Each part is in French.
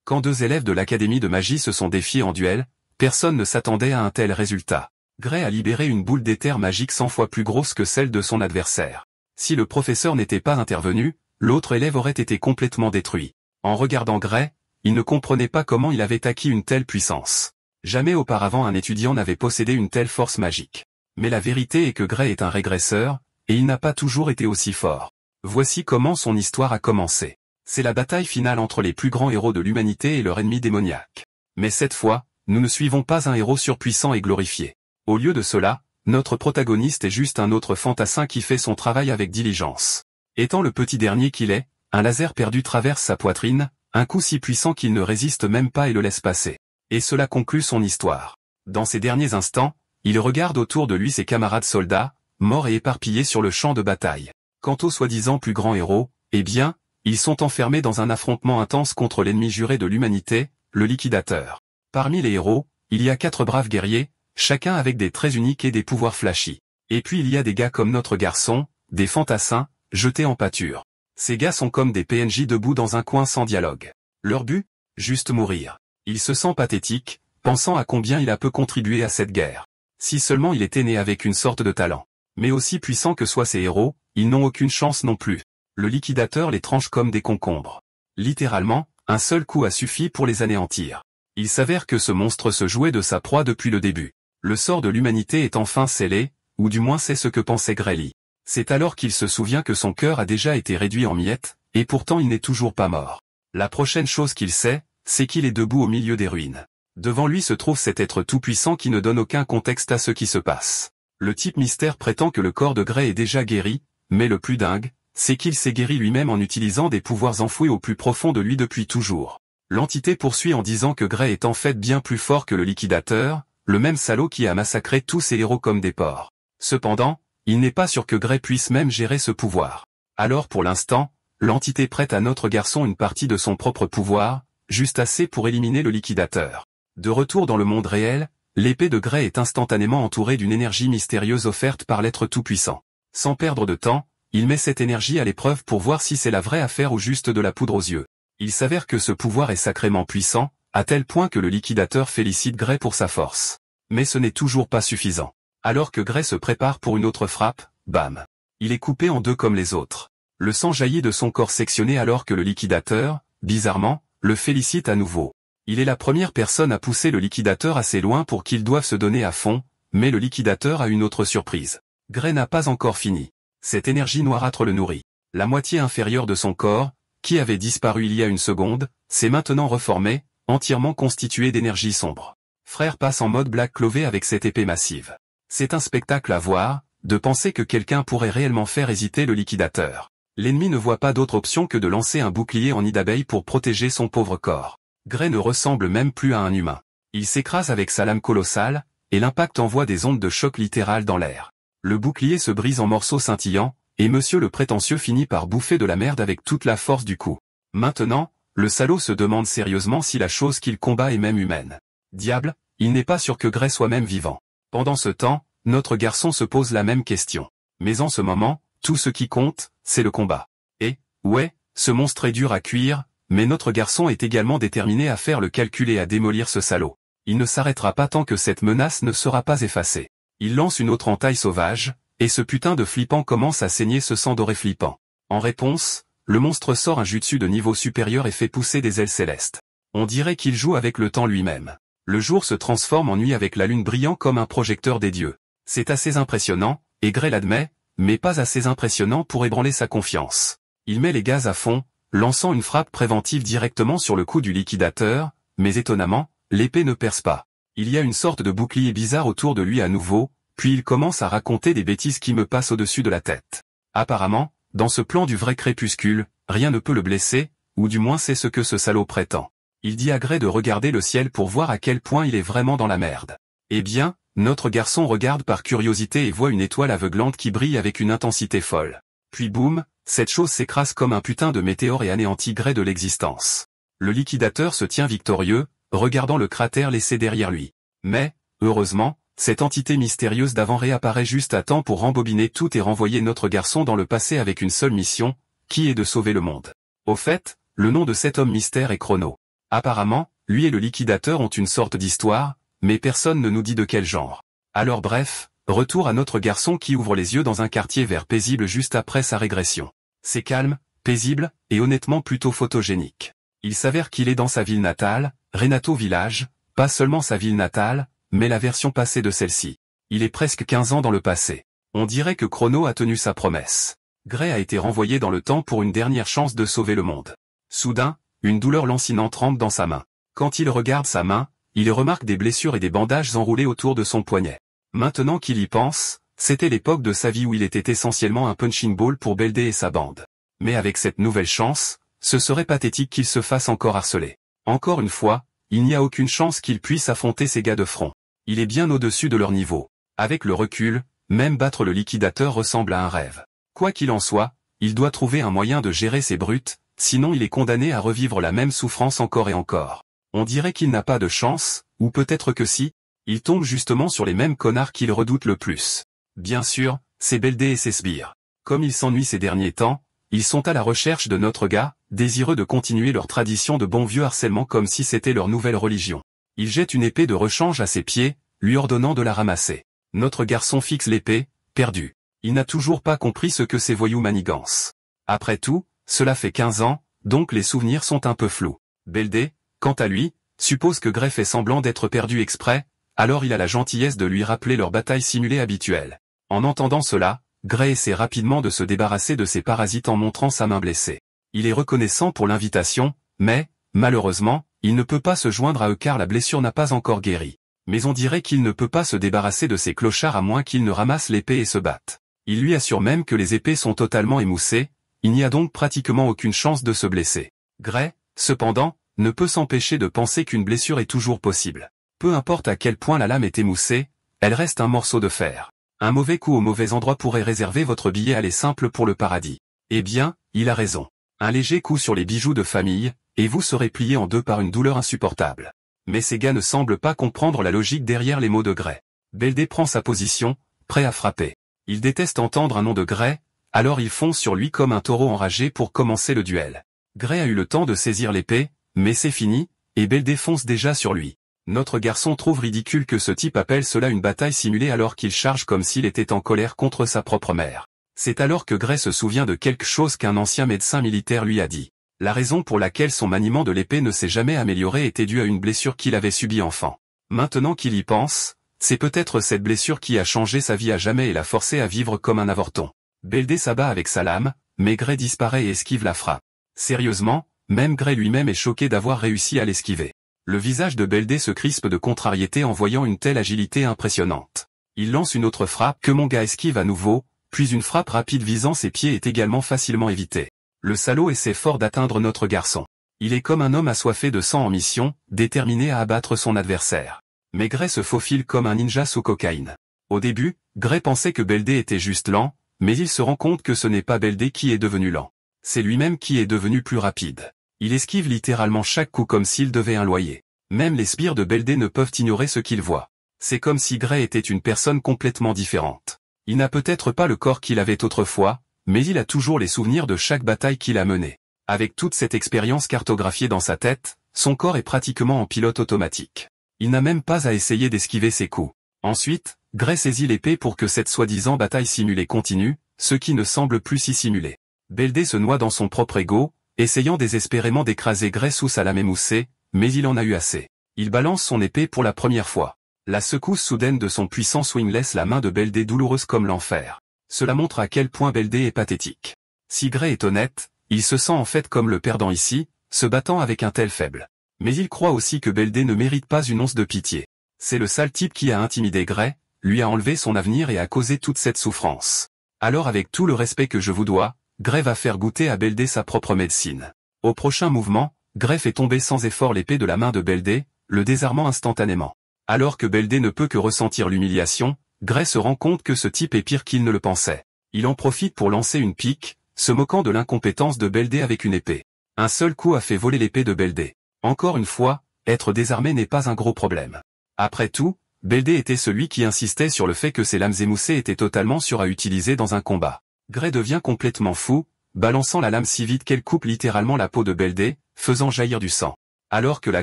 Quand deux élèves de l'Académie de magie se sont défiés en duel, personne ne s'attendait à un tel résultat. Gray a libéré une boule d'éther magique 100 fois plus grosse que celle de son adversaire. Si le professeur n'était pas intervenu, l'autre élève aurait été complètement détruit. En regardant Gray, il ne comprenait pas comment il avait acquis une telle puissance. Jamais auparavant un étudiant n'avait possédé une telle force magique. Mais la vérité est que Gray est un régresseur, et il n'a pas toujours été aussi fort. Voici comment son histoire a commencé. C'est la bataille finale entre les plus grands héros de l'humanité et leur ennemi démoniaque. Mais cette fois, nous ne suivons pas un héros surpuissant et glorifié. Au lieu de cela, notre protagoniste est juste un autre fantassin qui fait son travail avec diligence. Étant le petit dernier qu'il est, un laser perdu traverse sa poitrine, un coup si puissant qu'il ne résiste même pas et le laisse passer. Et cela conclut son histoire. Dans ces derniers instants, il regarde autour de lui ses camarades soldats, morts et éparpillés sur le champ de bataille. Quant aux soi-disant plus grands héros, eh bien, ils sont enfermés dans un affrontement intense contre l'ennemi juré de l'humanité, le liquidateur. Parmi les héros, il y a 4 braves guerriers, chacun avec des traits uniques et des pouvoirs flashy. Et puis il y a des gars comme notre garçon, des fantassins, jetés en pâture. Ces gars sont comme des PNJ debout dans un coin sans dialogue. Leur but? Juste mourir. Il se sent pathétique, pensant à combien il a peu contribué à cette guerre. Si seulement il était né avec une sorte de talent. Mais aussi puissants que soient ces héros, ils n'ont aucune chance non plus. Le liquidateur les tranche comme des concombres. Littéralement, un seul coup a suffi pour les anéantir. Il s'avère que ce monstre se jouait de sa proie depuis le début. Le sort de l'humanité est enfin scellé, ou du moins c'est ce que pensait Grayly. C'est alors qu'il se souvient que son cœur a déjà été réduit en miettes, et pourtant il n'est toujours pas mort. La prochaine chose qu'il sait, c'est qu'il est debout au milieu des ruines. Devant lui se trouve cet être tout-puissant qui ne donne aucun contexte à ce qui se passe. Le type mystère prétend que le corps de Gray est déjà guéri, mais le plus dingue, c'est qu'il s'est guéri lui-même en utilisant des pouvoirs enfouis au plus profond de lui depuis toujours. L'entité poursuit en disant que Gray est en fait bien plus fort que le liquidateur, le même salaud qui a massacré tous ses héros comme des porcs. Cependant, il n'est pas sûr que Gray puisse même gérer ce pouvoir. Alors pour l'instant, l'entité prête à notre garçon une partie de son propre pouvoir, juste assez pour éliminer le liquidateur. De retour dans le monde réel, l'épée de Gray est instantanément entourée d'une énergie mystérieuse offerte par l'être tout-puissant. Sans perdre de temps, il met cette énergie à l'épreuve pour voir si c'est la vraie affaire ou juste de la poudre aux yeux. Il s'avère que ce pouvoir est sacrément puissant, à tel point que le liquidateur félicite Gray pour sa force. Mais ce n'est toujours pas suffisant. Alors que Gray se prépare pour une autre frappe, bam. Il est coupé en deux comme les autres. Le sang jaillit de son corps sectionné alors que le liquidateur, bizarrement, le félicite à nouveau. Il est la première personne à pousser le liquidateur assez loin pour qu'il doive se donner à fond, mais le liquidateur a une autre surprise. Gray n'a pas encore fini. Cette énergie noirâtre le nourrit. La moitié inférieure de son corps, qui avait disparu il y a une seconde, s'est maintenant reformée, entièrement constituée d'énergie sombre. Frère passe en mode Black Clover avec cette épée massive. C'est un spectacle à voir, de penser que quelqu'un pourrait réellement faire hésiter le liquidateur. L'ennemi ne voit pas d'autre option que de lancer un bouclier en nid d'abeille pour protéger son pauvre corps. Gray ne ressemble même plus à un humain. Il s'écrase avec sa lame colossale, et l'impact envoie des ondes de choc littérales dans l'air. Le bouclier se brise en morceaux scintillants, et monsieur le prétentieux finit par bouffer de la merde avec toute la force du coup. Maintenant, le salaud se demande sérieusement si la chose qu'il combat est même humaine. Diable, il n'est pas sûr que Gray soit même vivant. Pendant ce temps, notre garçon se pose la même question. Mais en ce moment, tout ce qui compte, c'est le combat. Et, ouais, ce monstre est dur à cuire, mais notre garçon est également déterminé à faire le calcul et à démolir ce salaud. Il ne s'arrêtera pas tant que cette menace ne sera pas effacée. Il lance une autre entaille sauvage, et ce putain de flippant commence à saigner ce sang doré flippant. En réponse, le monstre sort un jutsu de niveau supérieur et fait pousser des ailes célestes. On dirait qu'il joue avec le temps lui-même. Le jour se transforme en nuit avec la lune brillant comme un projecteur des dieux. C'est assez impressionnant, et Gray l'admet, mais pas assez impressionnant pour ébranler sa confiance. Il met les gaz à fond, lançant une frappe préventive directement sur le cou du liquidateur, mais étonnamment, l'épée ne perce pas. Il y a une sorte de bouclier bizarre autour de lui à nouveau, puis il commence à raconter des bêtises qui me passent au-dessus de la tête. Apparemment, dans ce plan du vrai crépuscule, rien ne peut le blesser, ou du moins c'est ce que ce salaud prétend. Il dit à Gray de regarder le ciel pour voir à quel point il est vraiment dans la merde. Eh bien, notre garçon regarde par curiosité et voit une étoile aveuglante qui brille avec une intensité folle. Puis boum, cette chose s'écrase comme un putain de météore et anéantit Gray de l'existence. Le liquidateur se tient victorieux, regardant le cratère laissé derrière lui. Mais, heureusement, cette entité mystérieuse d'avant réapparaît juste à temps pour rembobiner tout et renvoyer notre garçon dans le passé avec une seule mission, qui est de sauver le monde. Au fait, le nom de cet homme mystère est Chrono. Apparemment, lui et le liquidateur ont une sorte d'histoire, mais personne ne nous dit de quel genre. Alors bref, retour à notre garçon qui ouvre les yeux dans un quartier vert paisible juste après sa régression. C'est calme, paisible, et honnêtement plutôt photogénique. Il s'avère qu'il est dans sa ville natale, Renato Village, pas seulement sa ville natale, mais la version passée de celle-ci. Il est presque 15 ans dans le passé. On dirait que Chrono a tenu sa promesse. Gray a été renvoyé dans le temps pour une dernière chance de sauver le monde. Soudain, une douleur lancinante rampe dans sa main. Quand il regarde sa main, il remarque des blessures et des bandages enroulés autour de son poignet. Maintenant qu'il y pense, c'était l'époque de sa vie où il était essentiellement un punching ball pour Belde et sa bande. Mais avec cette nouvelle chance, ce serait pathétique qu'il se fasse encore harceler. Encore une fois, il n'y a aucune chance qu'il puisse affronter ces gars de front. Il est bien au-dessus de leur niveau. Avec le recul, même battre le liquidateur ressemble à un rêve. Quoi qu'il en soit, il doit trouver un moyen de gérer ces brutes, sinon il est condamné à revivre la même souffrance encore et encore. On dirait qu'il n'a pas de chance, ou peut-être que si, il tombe justement sur les mêmes connards qu'il redoute le plus. Bien sûr, c'est Belde et ses sbires. Comme ils s'ennuient ces derniers temps, ils sont à la recherche de notre gars, désireux de continuer leur tradition de bon vieux harcèlement comme si c'était leur nouvelle religion. Il jette une épée de rechange à ses pieds, lui ordonnant de la ramasser. Notre garçon fixe l'épée, perdu. Il n'a toujours pas compris ce que ces voyous manigancent. Après tout, cela fait 15 ans, donc les souvenirs sont un peu flous. Belde, quant à lui, suppose que Gray fait semblant d'être perdu exprès, alors il a la gentillesse de lui rappeler leur bataille simulée habituelle. En entendant cela, Gray essaie rapidement de se débarrasser de ses parasites en montrant sa main blessée. Il est reconnaissant pour l'invitation, mais, malheureusement, il ne peut pas se joindre à eux car la blessure n'a pas encore guéri. Mais on dirait qu'il ne peut pas se débarrasser de ces clochards à moins qu'il ne ramasse l'épée et se batte. Il lui assure même que les épées sont totalement émoussées, il n'y a donc pratiquement aucune chance de se blesser. Gray, cependant, ne peut s'empêcher de penser qu'une blessure est toujours possible. Peu importe à quel point la lame est émoussée, elle reste un morceau de fer. Un mauvais coup au mauvais endroit pourrait réserver votre billet aller simple pour le paradis. Eh bien, il a raison. Un léger coup sur les bijoux de famille, et vous serez plié en deux par une douleur insupportable. Mais ces gars ne semblent pas comprendre la logique derrière les mots de Gray. Belde prend sa position, prêt à frapper. Il déteste entendre un nom de Gray, alors il fonce sur lui comme un taureau enragé pour commencer le duel. Gray a eu le temps de saisir l'épée, mais c'est fini, et Belde fonce déjà sur lui. Notre garçon trouve ridicule que ce type appelle cela une bataille simulée alors qu'il charge comme s'il était en colère contre sa propre mère. C'est alors que Gray se souvient de quelque chose qu'un ancien médecin militaire lui a dit. La raison pour laquelle son maniement de l'épée ne s'est jamais amélioré était due à une blessure qu'il avait subie enfant. Maintenant qu'il y pense, c'est peut-être cette blessure qui a changé sa vie à jamais et l'a forcé à vivre comme un avorton. Belde s'abat avec sa lame, mais Gray disparaît et esquive la frappe. Sérieusement, même Gray lui-même est choqué d'avoir réussi à l'esquiver. Le visage de Belde se crispe de contrariété en voyant une telle agilité impressionnante. Il lance une autre frappe que mon gars esquive à nouveau, puis une frappe rapide visant ses pieds est également facilement évitée. Le salaud essaie fort d'atteindre notre garçon. Il est comme un homme assoiffé de sang en mission, déterminé à abattre son adversaire. Mais Gray se faufile comme un ninja sous cocaïne. Au début, Gray pensait que Belde était juste lent, mais il se rend compte que ce n'est pas Belde qui est devenu lent. C'est lui-même qui est devenu plus rapide. Il esquive littéralement chaque coup comme s'il devait un loyer. Même les sbires de Belde ne peuvent ignorer ce qu'ils voient. C'est comme si Gray était une personne complètement différente. Il n'a peut-être pas le corps qu'il avait autrefois, mais il a toujours les souvenirs de chaque bataille qu'il a menée. Avec toute cette expérience cartographiée dans sa tête, son corps est pratiquement en pilote automatique. Il n'a même pas à essayer d'esquiver ses coups. Ensuite, Gray saisit l'épée pour que cette soi-disant bataille simulée continue, ce qui ne semble plus si simulé. Belde se noie dans son propre ego, essayant désespérément d'écraser Gray sous sa lame émoussée, mais il en a eu assez. Il balance son épée pour la première fois. La secousse soudaine de son puissant swing laisse la main de Belde douloureuse comme l'enfer. Cela montre à quel point Belde est pathétique. Si Gray est honnête, il se sent en fait comme le perdant ici, se battant avec un tel faible. Mais il croit aussi que Belde ne mérite pas une once de pitié. C'est le sale type qui a intimidé Gray, lui a enlevé son avenir et a causé toute cette souffrance. Alors avec tout le respect que je vous dois, Gray va faire goûter à Belde sa propre médecine. Au prochain mouvement, Gray fait tomber sans effort l'épée de la main de Belde, le désarmant instantanément. Alors que Belde ne peut que ressentir l'humiliation, Gray se rend compte que ce type est pire qu'il ne le pensait. Il en profite pour lancer une pique, se moquant de l'incompétence de Belde avec une épée. Un seul coup a fait voler l'épée de Belde. Encore une fois, être désarmé n'est pas un gros problème. Après tout, Belde était celui qui insistait sur le fait que ses lames émoussées étaient totalement sûres à utiliser dans un combat. Gray devient complètement fou, balançant la lame si vite qu'elle coupe littéralement la peau de Belde, faisant jaillir du sang. Alors que la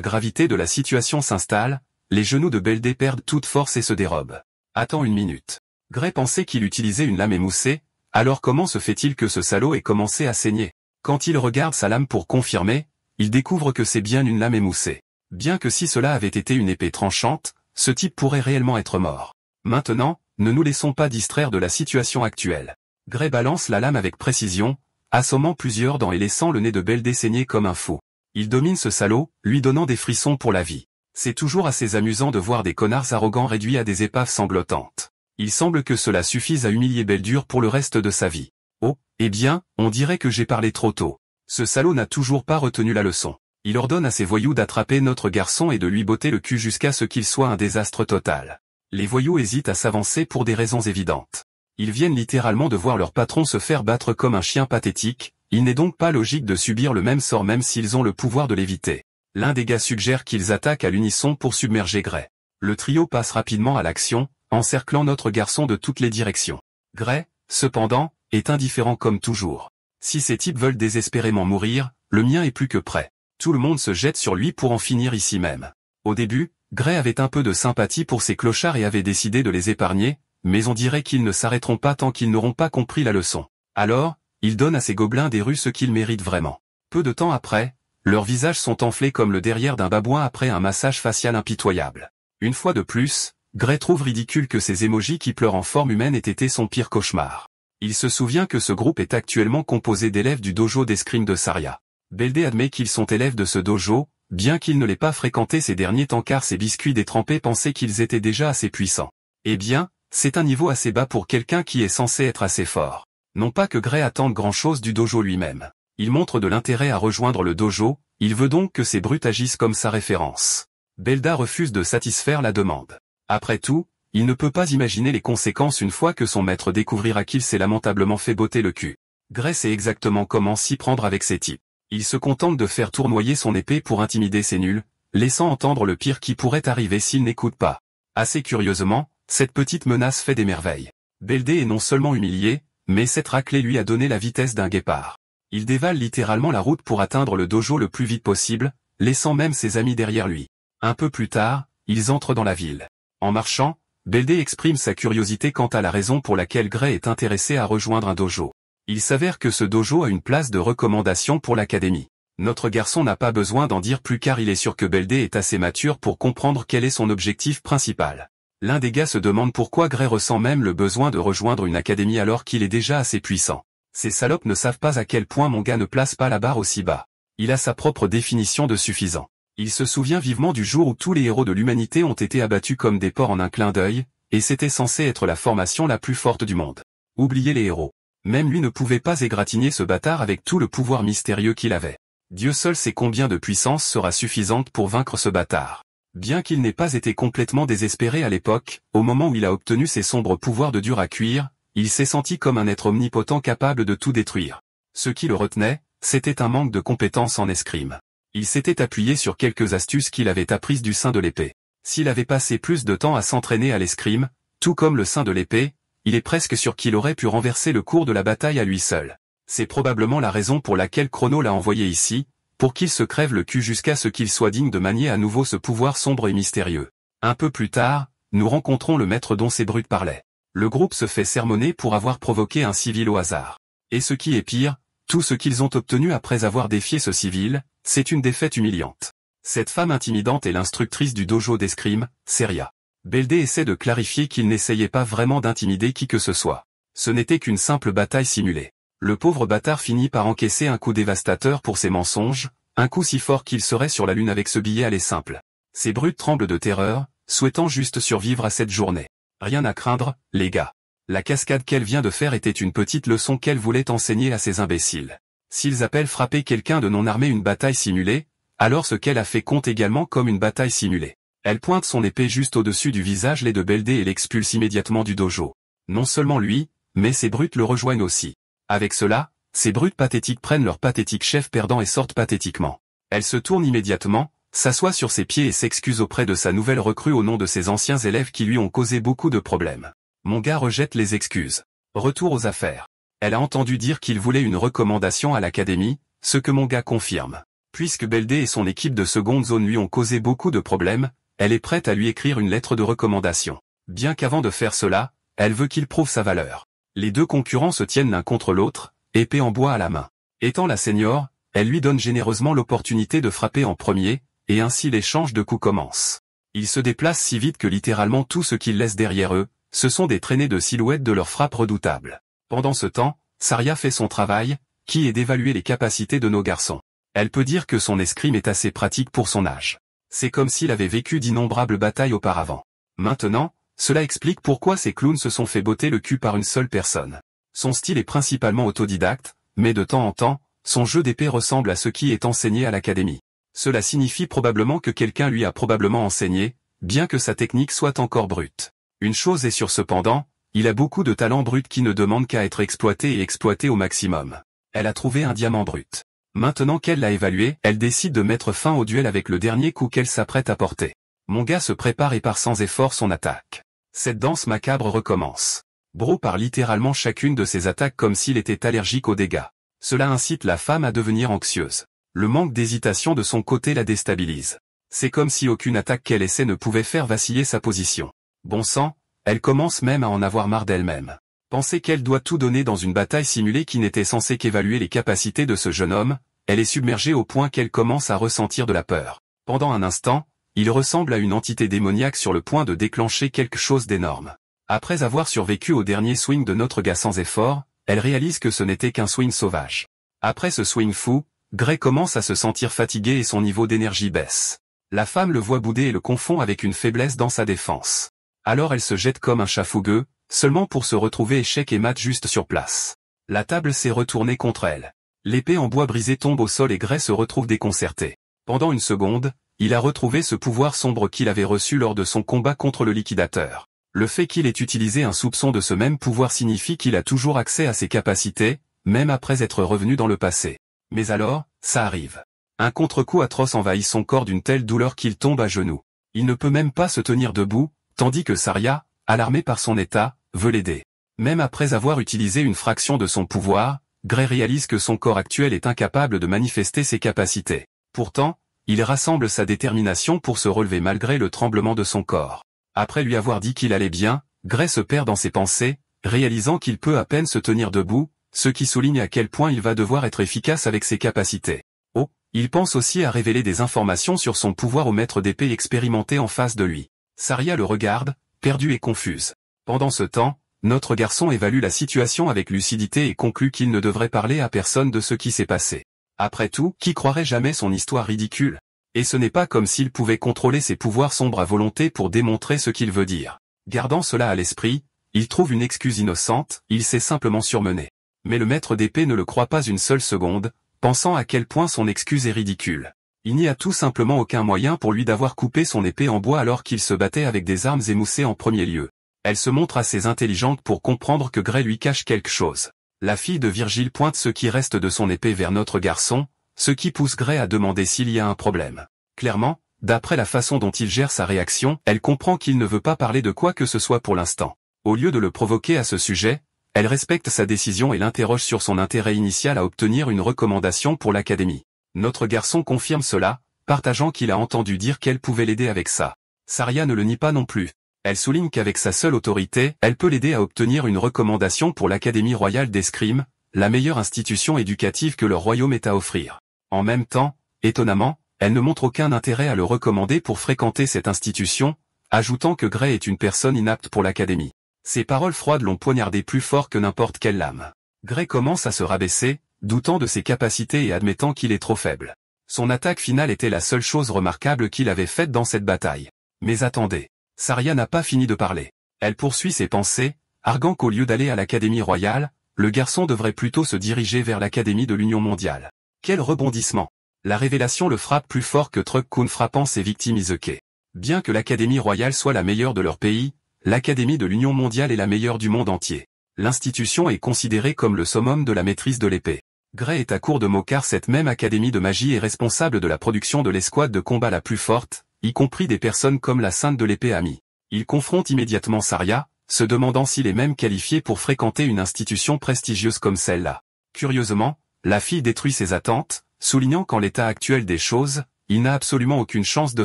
gravité de la situation s'installe, les genoux de Beldé perdent toute force et se dérobent. Attends une minute. Gray pensait qu'il utilisait une lame émoussée, alors comment se fait-il que ce salaud ait commencé à saigner? Quand il regarde sa lame pour confirmer, il découvre que c'est bien une lame émoussée. Bien que si cela avait été une épée tranchante, ce type pourrait réellement être mort. Maintenant, ne nous laissons pas distraire de la situation actuelle. Gray balance la lame avec précision, assommant plusieurs dents et laissant le nez de Beldé saigner comme un fou. Il domine ce salaud, lui donnant des frissons pour la vie. C'est toujours assez amusant de voir des connards arrogants réduits à des épaves sanglotantes. Il semble que cela suffise à humilier Beldur pour le reste de sa vie. Oh, eh bien, on dirait que j'ai parlé trop tôt. Ce salaud n'a toujours pas retenu la leçon. Il ordonne à ses voyous d'attraper notre garçon et de lui botter le cul jusqu'à ce qu'il soit un désastre total. Les voyous hésitent à s'avancer pour des raisons évidentes. Ils viennent littéralement de voir leur patron se faire battre comme un chien pathétique, il n'est donc pas logique de subir le même sort même s'ils ont le pouvoir de l'éviter. L'un des gars suggère qu'ils attaquent à l'unisson pour submerger Gray. Le trio passe rapidement à l'action, encerclant notre garçon de toutes les directions. Gray, cependant, est indifférent comme toujours. Si ces types veulent désespérément mourir, le mien est plus que prêt. Tout le monde se jette sur lui pour en finir ici même. Au début, Gray avait un peu de sympathie pour ces clochards et avait décidé de les épargner, mais on dirait qu'ils ne s'arrêteront pas tant qu'ils n'auront pas compris la leçon. Alors, il donne à ces gobelins des rues ce qu'ils méritent vraiment. Peu de temps après, leurs visages sont enflés comme le derrière d'un babouin après un massage facial impitoyable. Une fois de plus, Gray trouve ridicule que ces émojis qui pleurent en forme humaine aient été son pire cauchemar. Il se souvient que ce groupe est actuellement composé d'élèves du dojo d'escrime de Saria. Beldé admet qu'ils sont élèves de ce dojo, bien qu'il ne l'ait pas fréquenté ces derniers temps car ses biscuits détrempés pensaient qu'ils étaient déjà assez puissants. Eh bien, c'est un niveau assez bas pour quelqu'un qui est censé être assez fort. Non pas que Gray attende grand-chose du dojo lui-même. Il montre de l'intérêt à rejoindre le dojo, il veut donc que ces brutes agissent comme sa référence. Belda refuse de satisfaire la demande. Après tout, il ne peut pas imaginer les conséquences une fois que son maître découvrira qu'il s'est lamentablement fait botter le cul. Gray sait exactement comment s'y prendre avec ces types. Il se contente de faire tournoyer son épée pour intimider ces nuls, laissant entendre le pire qui pourrait arriver s'ils n'écoutent pas. Assez curieusement, cette petite menace fait des merveilles. Beldé est non seulement humilié, mais cette raclée lui a donné la vitesse d'un guépard. Il dévale littéralement la route pour atteindre le dojo le plus vite possible, laissant même ses amis derrière lui. Un peu plus tard, ils entrent dans la ville. En marchant, Beldé exprime sa curiosité quant à la raison pour laquelle Gray est intéressé à rejoindre un dojo. Il s'avère que ce dojo a une place de recommandation pour l'académie. Notre garçon n'a pas besoin d'en dire plus car il est sûr que Beldé est assez mature pour comprendre quel est son objectif principal. L'un des gars se demande pourquoi Gray ressent même le besoin de rejoindre une académie alors qu'il est déjà assez puissant. Ces salopes ne savent pas à quel point mon gars ne place pas la barre aussi bas. Il a sa propre définition de suffisant. Il se souvient vivement du jour où tous les héros de l'humanité ont été abattus comme des porcs en un clin d'œil, et c'était censé être la formation la plus forte du monde. Oubliez les héros. Même lui ne pouvait pas égratigner ce bâtard avec tout le pouvoir mystérieux qu'il avait. Dieu seul sait combien de puissance sera suffisante pour vaincre ce bâtard. Bien qu'il n'ait pas été complètement désespéré à l'époque, au moment où il a obtenu ses sombres pouvoirs de dur à cuire, il s'est senti comme un être omnipotent capable de tout détruire. Ce qui le retenait, c'était un manque de compétences en escrime. Il s'était appuyé sur quelques astuces qu'il avait apprises du sein de l'épée. S'il avait passé plus de temps à s'entraîner à l'escrime, tout comme le sein de l'épée, il est presque sûr qu'il aurait pu renverser le cours de la bataille à lui seul. C'est probablement la raison pour laquelle Chrono l'a envoyé ici, pour qu'il se crève le cul jusqu'à ce qu'il soit digne de manier à nouveau ce pouvoir sombre et mystérieux. Un peu plus tard, nous rencontrons le maître dont ces brutes parlaient. Le groupe se fait sermonner pour avoir provoqué un civil au hasard. Et ce qui est pire, tout ce qu'ils ont obtenu après avoir défié ce civil, c'est une défaite humiliante. Cette femme intimidante est l'instructrice du dojo d'escrime, Seria. Beldé essaie de clarifier qu'il n'essayait pas vraiment d'intimider qui que ce soit. Ce n'était qu'une simple bataille simulée. Le pauvre bâtard finit par encaisser un coup dévastateur pour ses mensonges, un coup si fort qu'il serait sur la lune avec ce billet aller simple. Ces brutes tremblent de terreur, souhaitant juste survivre à cette journée. Rien à craindre, les gars. La cascade qu'elle vient de faire était une petite leçon qu'elle voulait enseigner à ces imbéciles. S'ils appellent frapper quelqu'un de non armé une bataille simulée, alors ce qu'elle a fait compte également comme une bataille simulée. Elle pointe son épée juste au-dessus du visage laid de Beldé et l'expulse immédiatement du dojo. Non seulement lui, mais ces brutes le rejoignent aussi. Avec cela, ces brutes pathétiques prennent leur pathétique chef perdant et sortent pathétiquement. Elle se tourne immédiatement, s'assoit sur ses pieds et s'excuse auprès de sa nouvelle recrue au nom de ses anciens élèves qui lui ont causé beaucoup de problèmes. Mon gars rejette les excuses. Retour aux affaires. Elle a entendu dire qu'il voulait une recommandation à l'académie, ce que mon gars confirme. Puisque Beldé et son équipe de seconde zone lui ont causé beaucoup de problèmes, elle est prête à lui écrire une lettre de recommandation. Bien qu'avant de faire cela, elle veut qu'il prouve sa valeur. Les deux concurrents se tiennent l'un contre l'autre, épée en bois à la main. Étant la senior, elle lui donne généreusement l'opportunité de frapper en premier, et ainsi l'échange de coups commence. Ils se déplacent si vite que littéralement tout ce qu'ils laissent derrière eux, ce sont des traînées de silhouettes de leurs frappes redoutables. Pendant ce temps, Saria fait son travail, qui est d'évaluer les capacités de nos garçons. Elle peut dire que son escrime est assez pratique pour son âge. C'est comme s'il avait vécu d'innombrables batailles auparavant. Maintenant, cela explique pourquoi ces clowns se sont fait botter le cul par une seule personne. Son style est principalement autodidacte, mais de temps en temps, son jeu d'épée ressemble à ce qui est enseigné à l'académie. Cela signifie probablement que quelqu'un lui a probablement enseigné, bien que sa technique soit encore brute. Une chose est sûre cependant, il a beaucoup de talent brut qui ne demande qu'à être exploité et exploité au maximum. Elle a trouvé un diamant brut. Maintenant qu'elle l'a évalué, elle décide de mettre fin au duel avec le dernier coup qu'elle s'apprête à porter. Mon gars se prépare et part sans effort son attaque. Cette danse macabre recommence. Bro part littéralement chacune de ses attaques comme s'il était allergique aux dégâts. Cela incite la femme à devenir anxieuse. Le manque d'hésitation de son côté la déstabilise. C'est comme si aucune attaque qu'elle essaie ne pouvait faire vaciller sa position. Bon sang, elle commence même à en avoir marre d'elle-même. Penser qu'elle doit tout donner dans une bataille simulée qui n'était censée qu'évaluer les capacités de ce jeune homme, elle est submergée au point qu'elle commence à ressentir de la peur. Pendant un instant, il ressemble à une entité démoniaque sur le point de déclencher quelque chose d'énorme. Après avoir survécu au dernier swing de notre gars sans effort, elle réalise que ce n'était qu'un swing sauvage. Après ce swing fou, Gray commence à se sentir fatigué et son niveau d'énergie baisse. La femme le voit bouder et le confond avec une faiblesse dans sa défense. Alors elle se jette comme un chat fougueux, seulement pour se retrouver échec et mat juste sur place. La table s'est retournée contre elle. L'épée en bois brisé tombe au sol et Gray se retrouve déconcerté. Pendant une seconde, il a retrouvé ce pouvoir sombre qu'il avait reçu lors de son combat contre le liquidateur. Le fait qu'il ait utilisé un soupçon de ce même pouvoir signifie qu'il a toujours accès à ses capacités, même après être revenu dans le passé. Mais alors, ça arrive. Un contre-coup atroce envahit son corps d'une telle douleur qu'il tombe à genoux. Il ne peut même pas se tenir debout, tandis que Saria, alarmée par son état, veut l'aider. Même après avoir utilisé une fraction de son pouvoir, Gray réalise que son corps actuel est incapable de manifester ses capacités. Pourtant, il rassemble sa détermination pour se relever malgré le tremblement de son corps. Après lui avoir dit qu'il allait bien, Gray se perd dans ses pensées, réalisant qu'il peut à peine se tenir debout, ce qui souligne à quel point il va devoir être efficace avec ses capacités. Oh, il pense aussi à révéler des informations sur son pouvoir au maître d'épée expérimenté en face de lui. Saria le regarde, perdue et confuse. Pendant ce temps, notre garçon évalue la situation avec lucidité et conclut qu'il ne devrait parler à personne de ce qui s'est passé. Après tout, qui croirait jamais son histoire ridicule? Et ce n'est pas comme s'il pouvait contrôler ses pouvoirs sombres à volonté pour démontrer ce qu'il veut dire. Gardant cela à l'esprit, il trouve une excuse innocente, il s'est simplement surmené. Mais le maître d'épée ne le croit pas une seule seconde, pensant à quel point son excuse est ridicule. Il n'y a tout simplement aucun moyen pour lui d'avoir coupé son épée en bois alors qu'il se battait avec des armes émoussées en premier lieu. Elle se montre assez intelligente pour comprendre que Gray lui cache quelque chose. La fille de Virgile pointe ce qui reste de son épée vers notre garçon, ce qui pousse Gray à demander s'il y a un problème. Clairement, d'après la façon dont il gère sa réaction, elle comprend qu'il ne veut pas parler de quoi que ce soit pour l'instant. Au lieu de le provoquer à ce sujet, elle respecte sa décision et l'interroge sur son intérêt initial à obtenir une recommandation pour l'académie. Notre garçon confirme cela, partageant qu'il a entendu dire qu'elle pouvait l'aider avec ça. Saria ne le nie pas non plus. Elle souligne qu'avec sa seule autorité, elle peut l'aider à obtenir une recommandation pour l'Académie royale d'escrime, la meilleure institution éducative que le royaume ait à offrir. En même temps, étonnamment, elle ne montre aucun intérêt à le recommander pour fréquenter cette institution, ajoutant que Gray est une personne inapte pour l'Académie. Ces paroles froides l'ont poignardé plus fort que n'importe quelle lame. Gray commence à se rabaisser, doutant de ses capacités et admettant qu'il est trop faible. Son attaque finale était la seule chose remarquable qu'il avait faite dans cette bataille. Mais attendez. Saria n'a pas fini de parler. Elle poursuit ses pensées, arguant qu'au lieu d'aller à l'Académie royale, le garçon devrait plutôt se diriger vers l'Académie de l'Union mondiale. Quel rebondissement! La révélation le frappe plus fort que Truck-kun frappant ses victimes Izuke. Bien que l'Académie royale soit la meilleure de leur pays, l'Académie de l'Union mondiale est la meilleure du monde entier. L'institution est considérée comme le summum de la maîtrise de l'épée. Gray est à court de mots car cette même Académie de magie est responsable de la production de l'escouade de combat la plus forte, y compris des personnes comme la Sainte de l'épée Ami. Il confronte immédiatement Saria, se demandant s'il est même qualifié pour fréquenter une institution prestigieuse comme celle-là. Curieusement, la fille détruit ses attentes, soulignant qu'en l'état actuel des choses, il n'a absolument aucune chance de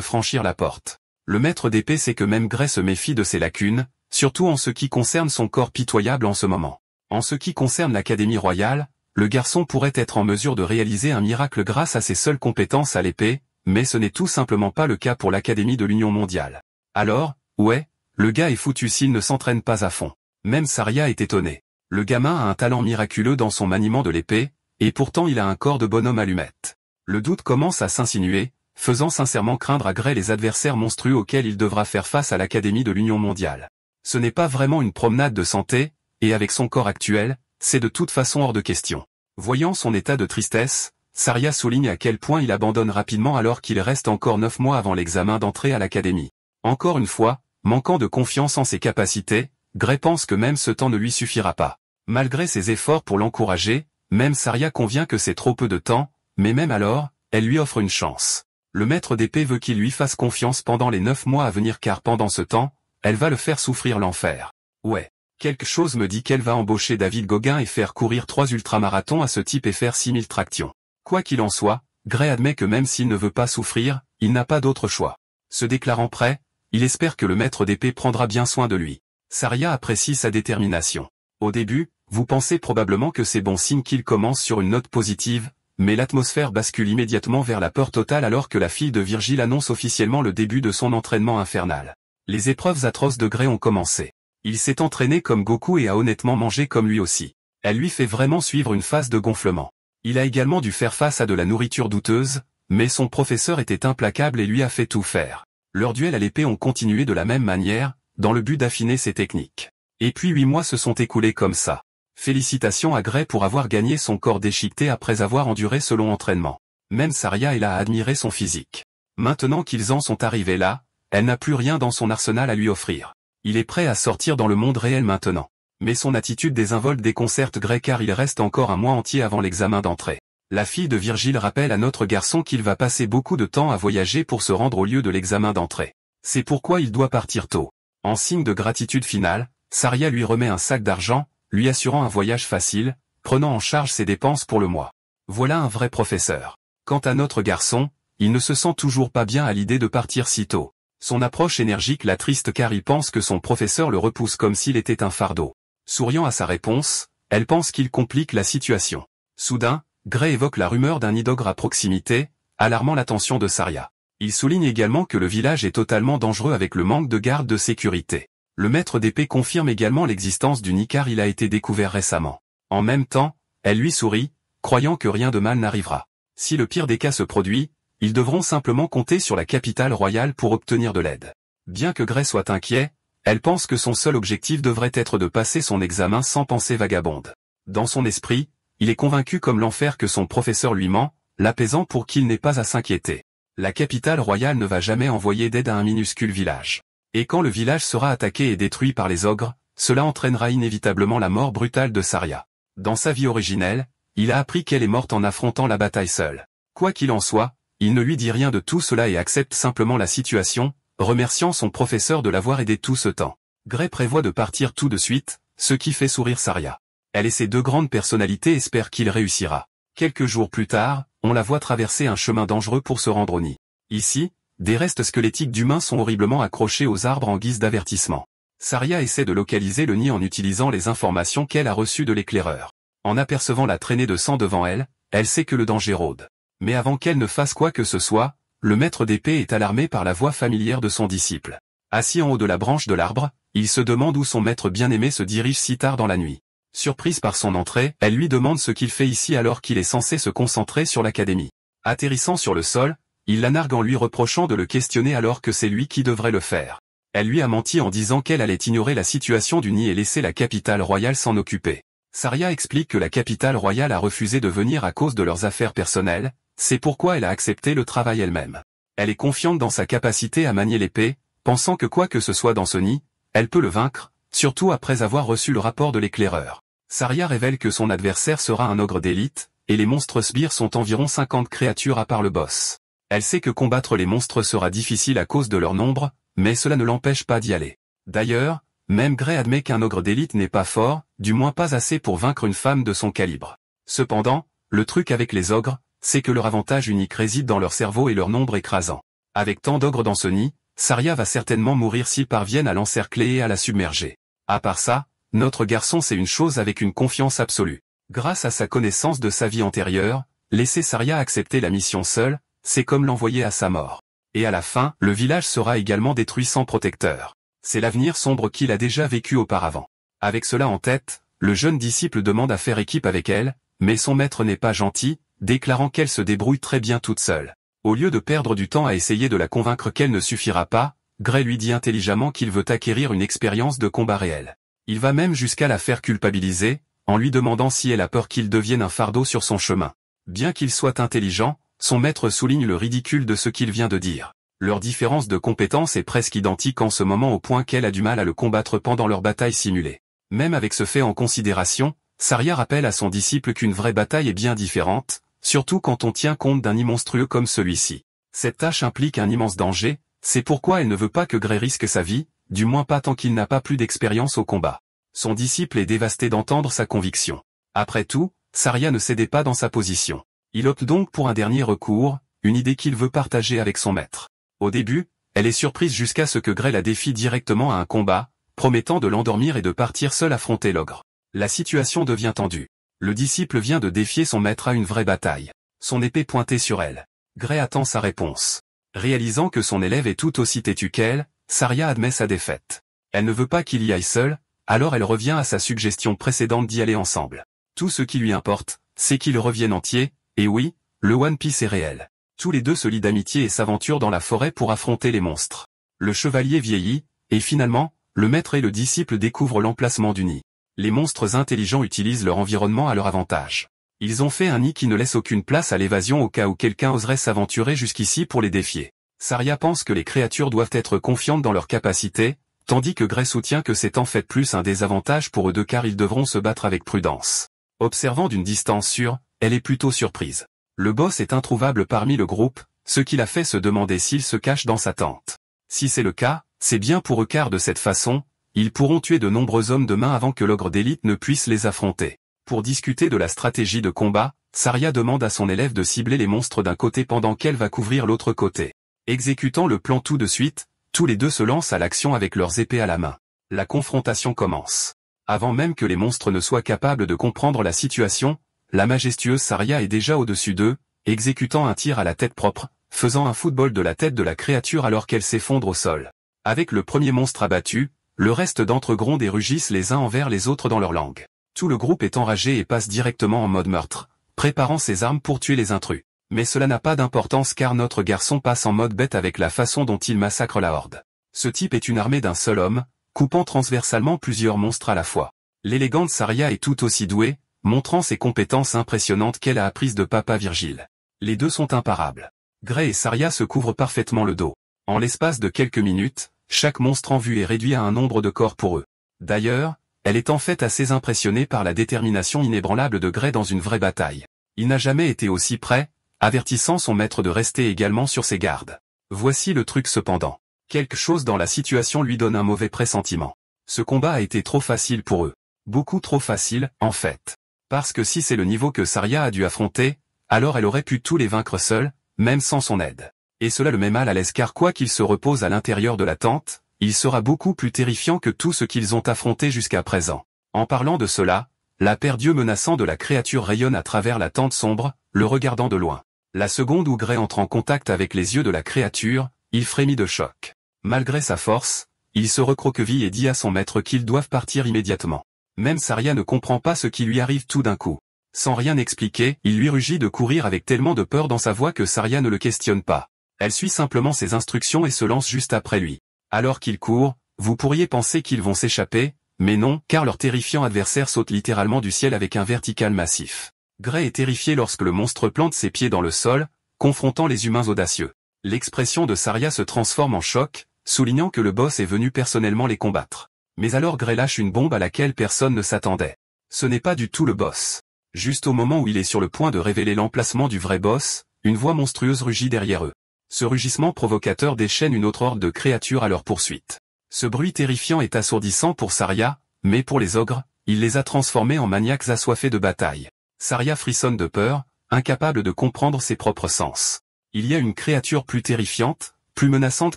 franchir la porte. Le maître d'épée sait que même Gray se méfie de ses lacunes, surtout en ce qui concerne son corps pitoyable en ce moment. En ce qui concerne l'Académie royale, le garçon pourrait être en mesure de réaliser un miracle grâce à ses seules compétences à l'épée, mais ce n'est tout simplement pas le cas pour l'Académie de l'Union mondiale. Alors, ouais, le gars est foutu s'il ne s'entraîne pas à fond. Même Saria est étonnée. Le gamin a un talent miraculeux dans son maniement de l'épée, et pourtant il a un corps de bonhomme allumette. Le doute commence à s'insinuer, faisant sincèrement craindre à Gray les adversaires monstrueux auxquels il devra faire face à l'Académie de l'Union mondiale. Ce n'est pas vraiment une promenade de santé, et avec son corps actuel, c'est de toute façon hors de question. Voyant son état de tristesse, Saria souligne à quel point il abandonne rapidement alors qu'il reste encore 9 mois avant l'examen d'entrée à l'Académie. Encore une fois, manquant de confiance en ses capacités, Gray pense que même ce temps ne lui suffira pas. Malgré ses efforts pour l'encourager, même Saria convient que c'est trop peu de temps, mais même alors, elle lui offre une chance. Le maître d'épée veut qu'il lui fasse confiance pendant les 9 mois à venir car pendant ce temps, elle va le faire souffrir l'enfer. Ouais. Quelque chose me dit qu'elle va embaucher David Gauguin et faire courir 3 ultramarathons à ce type et faire 6000 tractions. Quoi qu'il en soit, Gray admet que même s'il ne veut pas souffrir, il n'a pas d'autre choix. Se déclarant prêt, il espère que le maître d'épée prendra bien soin de lui. Saria apprécie sa détermination. Au début, vous pensez probablement que c'est bon signe qu'il commence sur une note positive, mais l'atmosphère bascule immédiatement vers la peur totale alors que la fille de Virgile annonce officiellement le début de son entraînement infernal. Les épreuves atroces de Gray ont commencé. Il s'est entraîné comme Goku et a honnêtement mangé comme lui aussi. Elle lui fait vraiment suivre une phase de gonflement. Il a également dû faire face à de la nourriture douteuse, mais son professeur était implacable et lui a fait tout faire. Leurs duels à l'épée ont continué de la même manière, dans le but d'affiner ses techniques. Et puis 8 mois se sont écoulés comme ça. Félicitations à Gray pour avoir gagné son corps déchiqueté après avoir enduré ce long entraînement. Même Saria est là à admirer son physique. Maintenant qu'ils en sont arrivés là, elle n'a plus rien dans son arsenal à lui offrir. Il est prêt à sortir dans le monde réel maintenant. Mais son attitude désinvolte déconcerte Gray car il reste encore un mois entier avant l'examen d'entrée. La fille de Virgile rappelle à notre garçon qu'il va passer beaucoup de temps à voyager pour se rendre au lieu de l'examen d'entrée. C'est pourquoi il doit partir tôt. En signe de gratitude finale, Saria lui remet un sac d'argent, lui assurant un voyage facile, prenant en charge ses dépenses pour le mois. Voilà un vrai professeur. Quant à notre garçon, il ne se sent toujours pas bien à l'idée de partir si tôt. Son approche énergique l'attriste car il pense que son professeur le repousse comme s'il était un fardeau. Souriant à sa réponse, elle pense qu'il complique la situation. Soudain, Gray évoque la rumeur d'un nid d'ogre à proximité, alarmant l'attention de Saria. Il souligne également que le village est totalement dangereux avec le manque de gardes de sécurité. Le maître d'épée confirme également l'existence du nid car il a été découvert récemment. En même temps, elle lui sourit, croyant que rien de mal n'arrivera. Si le pire des cas se produit, ils devront simplement compter sur la capitale royale pour obtenir de l'aide. Bien que Gray soit inquiet, elle pense que son seul objectif devrait être de passer son examen sans pensée vagabonde. Dans son esprit, il est convaincu comme l'enfer que son professeur lui ment, l'apaisant pour qu'il n'ait pas à s'inquiéter. La capitale royale ne va jamais envoyer d'aide à un minuscule village. Et quand le village sera attaqué et détruit par les ogres, cela entraînera inévitablement la mort brutale de Saria. Dans sa vie originelle, il a appris qu'elle est morte en affrontant la bataille seule. Quoi qu'il en soit, il ne lui dit rien de tout cela et accepte simplement la situation, remerciant son professeur de l'avoir aidé tout ce temps. Gray prévoit de partir tout de suite, ce qui fait sourire Saria. Elle et ses 2 grandes personnalités espèrent qu'il réussira. Quelques jours plus tard, on la voit traverser un chemin dangereux pour se rendre au nid. Ici, des restes squelettiques d'humains sont horriblement accrochés aux arbres en guise d'avertissement. Saria essaie de localiser le nid en utilisant les informations qu'elle a reçues de l'éclaireur. En apercevant la traînée de sang devant elle, elle sait que le danger rôde. Mais avant qu'elle ne fasse quoi que ce soit, le maître d'épée est alarmé par la voix familière de son disciple. Assis en haut de la branche de l'arbre, il se demande où son maître bien-aimé se dirige si tard dans la nuit. Surprise par son entrée, elle lui demande ce qu'il fait ici alors qu'il est censé se concentrer sur l'académie. Atterrissant sur le sol, il la nargue en lui reprochant de le questionner alors que c'est lui qui devrait le faire. Elle lui a menti en disant qu'elle allait ignorer la situation du nid et laisser la capitale royale s'en occuper. Saria explique que la capitale royale a refusé de venir à cause de leurs affaires personnelles, c'est pourquoi elle a accepté le travail elle-même. Elle est confiante dans sa capacité à manier l'épée, pensant que quoi que ce soit dans ce nid, elle peut le vaincre, surtout après avoir reçu le rapport de l'éclaireur. Saria révèle que son adversaire sera un ogre d'élite, et les monstres sbires sont environ 50 créatures à part le boss. Elle sait que combattre les monstres sera difficile à cause de leur nombre, mais cela ne l'empêche pas d'y aller. D'ailleurs, même Gray admet qu'un ogre d'élite n'est pas fort, du moins pas assez pour vaincre une femme de son calibre. Cependant, le truc avec les ogres, c'est que leur avantage unique réside dans leur cerveau et leur nombre écrasant. Avec tant d'ogres dans ce nid, Saria va certainement mourir s'ils parviennent à l'encercler et à la submerger. À part ça, notre garçon sait une chose avec une confiance absolue. Grâce à sa connaissance de sa vie antérieure, laisser Saria accepter la mission seule, c'est comme l'envoyer à sa mort. Et à la fin, le village sera également détruit sans protecteur. C'est l'avenir sombre qu'il a déjà vécu auparavant. Avec cela en tête, le jeune disciple demande à faire équipe avec elle, mais son maître n'est pas gentil, déclarant qu'elle se débrouille très bien toute seule. Au lieu de perdre du temps à essayer de la convaincre qu'elle ne suffira pas, Gray lui dit intelligemment qu'il veut acquérir une expérience de combat réel. Il va même jusqu'à la faire culpabiliser, en lui demandant si elle a peur qu'il devienne un fardeau sur son chemin. Bien qu'il soit intelligent, son maître souligne le ridicule de ce qu'il vient de dire. Leur différence de compétence est presque identique en ce moment au point qu'elle a du mal à le combattre pendant leur bataille simulée. Même avec ce fait en considération, Saria rappelle à son disciple qu'une vraie bataille est bien différente, surtout quand on tient compte d'un nid monstrueux comme celui-ci. Cette tâche implique un immense danger, c'est pourquoi elle ne veut pas que Gray risque sa vie, du moins pas tant qu'il n'a pas plus d'expérience au combat. Son disciple est dévasté d'entendre sa conviction. Après tout, Saria ne cédait pas dans sa position. Il opte donc pour un dernier recours, une idée qu'il veut partager avec son maître. Au début, elle est surprise jusqu'à ce que Gray la défie directement à un combat, promettant de l'endormir et de partir seul affronter l'ogre. La situation devient tendue. Le disciple vient de défier son maître à une vraie bataille. Son épée pointée sur elle. Gray attend sa réponse. Réalisant que son élève est tout aussi têtu qu'elle, Saria admet sa défaite. Elle ne veut pas qu'il y aille seul, alors elle revient à sa suggestion précédente d'y aller ensemble. Tout ce qui lui importe, c'est qu'ils reviennent entiers, et oui, le One Piece est réel. Tous les deux se lient d'amitié et s'aventurent dans la forêt pour affronter les monstres. Le chevalier vieillit, et finalement, le maître et le disciple découvrent l'emplacement du nid. Les monstres intelligents utilisent leur environnement à leur avantage. Ils ont fait un nid qui ne laisse aucune place à l'évasion au cas où quelqu'un oserait s'aventurer jusqu'ici pour les défier. Saria pense que les créatures doivent être confiantes dans leurs capacités, tandis que Gray soutient que c'est en fait plus un désavantage pour eux deux car ils devront se battre avec prudence. Observant d'une distance sûre, elle est plutôt surprise. Le boss est introuvable parmi le groupe, ce qui la fait se demander s'il se cache dans sa tente. Si c'est le cas, c'est bien pour eux car de cette façon, ils pourront tuer de nombreux hommes demain avant que l'ogre d'élite ne puisse les affronter. Pour discuter de la stratégie de combat, Saria demande à son élève de cibler les monstres d'un côté pendant qu'elle va couvrir l'autre côté. Exécutant le plan tout de suite, tous les deux se lancent à l'action avec leurs épées à la main. La confrontation commence. Avant même que les monstres ne soient capables de comprendre la situation, la majestueuse Saria est déjà au-dessus d'eux, exécutant un tir à la tête propre, faisant un football de la tête de la créature alors qu'elle s'effondre au sol. Avec le premier monstre abattu, le reste d'entre eux grondent et rugissent les uns envers les autres dans leur langue. Tout le groupe est enragé et passe directement en mode meurtre, préparant ses armes pour tuer les intrus. Mais cela n'a pas d'importance car notre garçon passe en mode bête avec la façon dont il massacre la horde. Ce type est une armée d'un seul homme, coupant transversalement plusieurs monstres à la fois. L'élégante Saria est tout aussi douée, montrant ses compétences impressionnantes qu'elle a apprises de Papa Virgile. Les deux sont imparables. Gray et Saria se couvrent parfaitement le dos. En l'espace de quelques minutes, chaque monstre en vue est réduit à un nombre de corps pour eux. D'ailleurs, elle est en fait assez impressionnée par la détermination inébranlable de Gray dans une vraie bataille. Il n'a jamais été aussi prêt, avertissant son maître de rester également sur ses gardes. Voici le truc cependant. Quelque chose dans la situation lui donne un mauvais pressentiment. Ce combat a été trop facile pour eux. Beaucoup trop facile, en fait. Parce que si c'est le niveau que Saria a dû affronter, alors elle aurait pu tous les vaincre seule, même sans son aide. Et cela le met mal à l'aise car quoi qu'il se repose à l'intérieur de la tente, il sera beaucoup plus terrifiant que tout ce qu'ils ont affronté jusqu'à présent. En parlant de cela, la paire d'yeux menaçants de la créature rayonne à travers la tente sombre, le regardant de loin. La seconde où Gray entre en contact avec les yeux de la créature, il frémit de choc. Malgré sa force, il se recroqueville et dit à son maître qu'ils doivent partir immédiatement. Même Saria ne comprend pas ce qui lui arrive tout d'un coup. Sans rien expliquer, il lui rugit de courir avec tellement de peur dans sa voix que Saria ne le questionne pas. Elle suit simplement ses instructions et se lance juste après lui. Alors qu'il court, vous pourriez penser qu'ils vont s'échapper, mais non, car leur terrifiant adversaire saute littéralement du ciel avec un vertical massif. Gray est terrifié lorsque le monstre plante ses pieds dans le sol, confrontant les humains audacieux. L'expression de Saria se transforme en choc, soulignant que le boss est venu personnellement les combattre. Mais alors Gray lâche une bombe à laquelle personne ne s'attendait. Ce n'est pas du tout le boss. Juste au moment où il est sur le point de révéler l'emplacement du vrai boss, une voix monstrueuse rugit derrière eux. Ce rugissement provocateur déchaîne une autre horde de créatures à leur poursuite. Ce bruit terrifiant est assourdissant pour Saria, mais pour les ogres, il les a transformés en maniaques assoiffés de bataille. Saria frissonne de peur, incapable de comprendre ses propres sens. Il y a une créature plus terrifiante, plus menaçante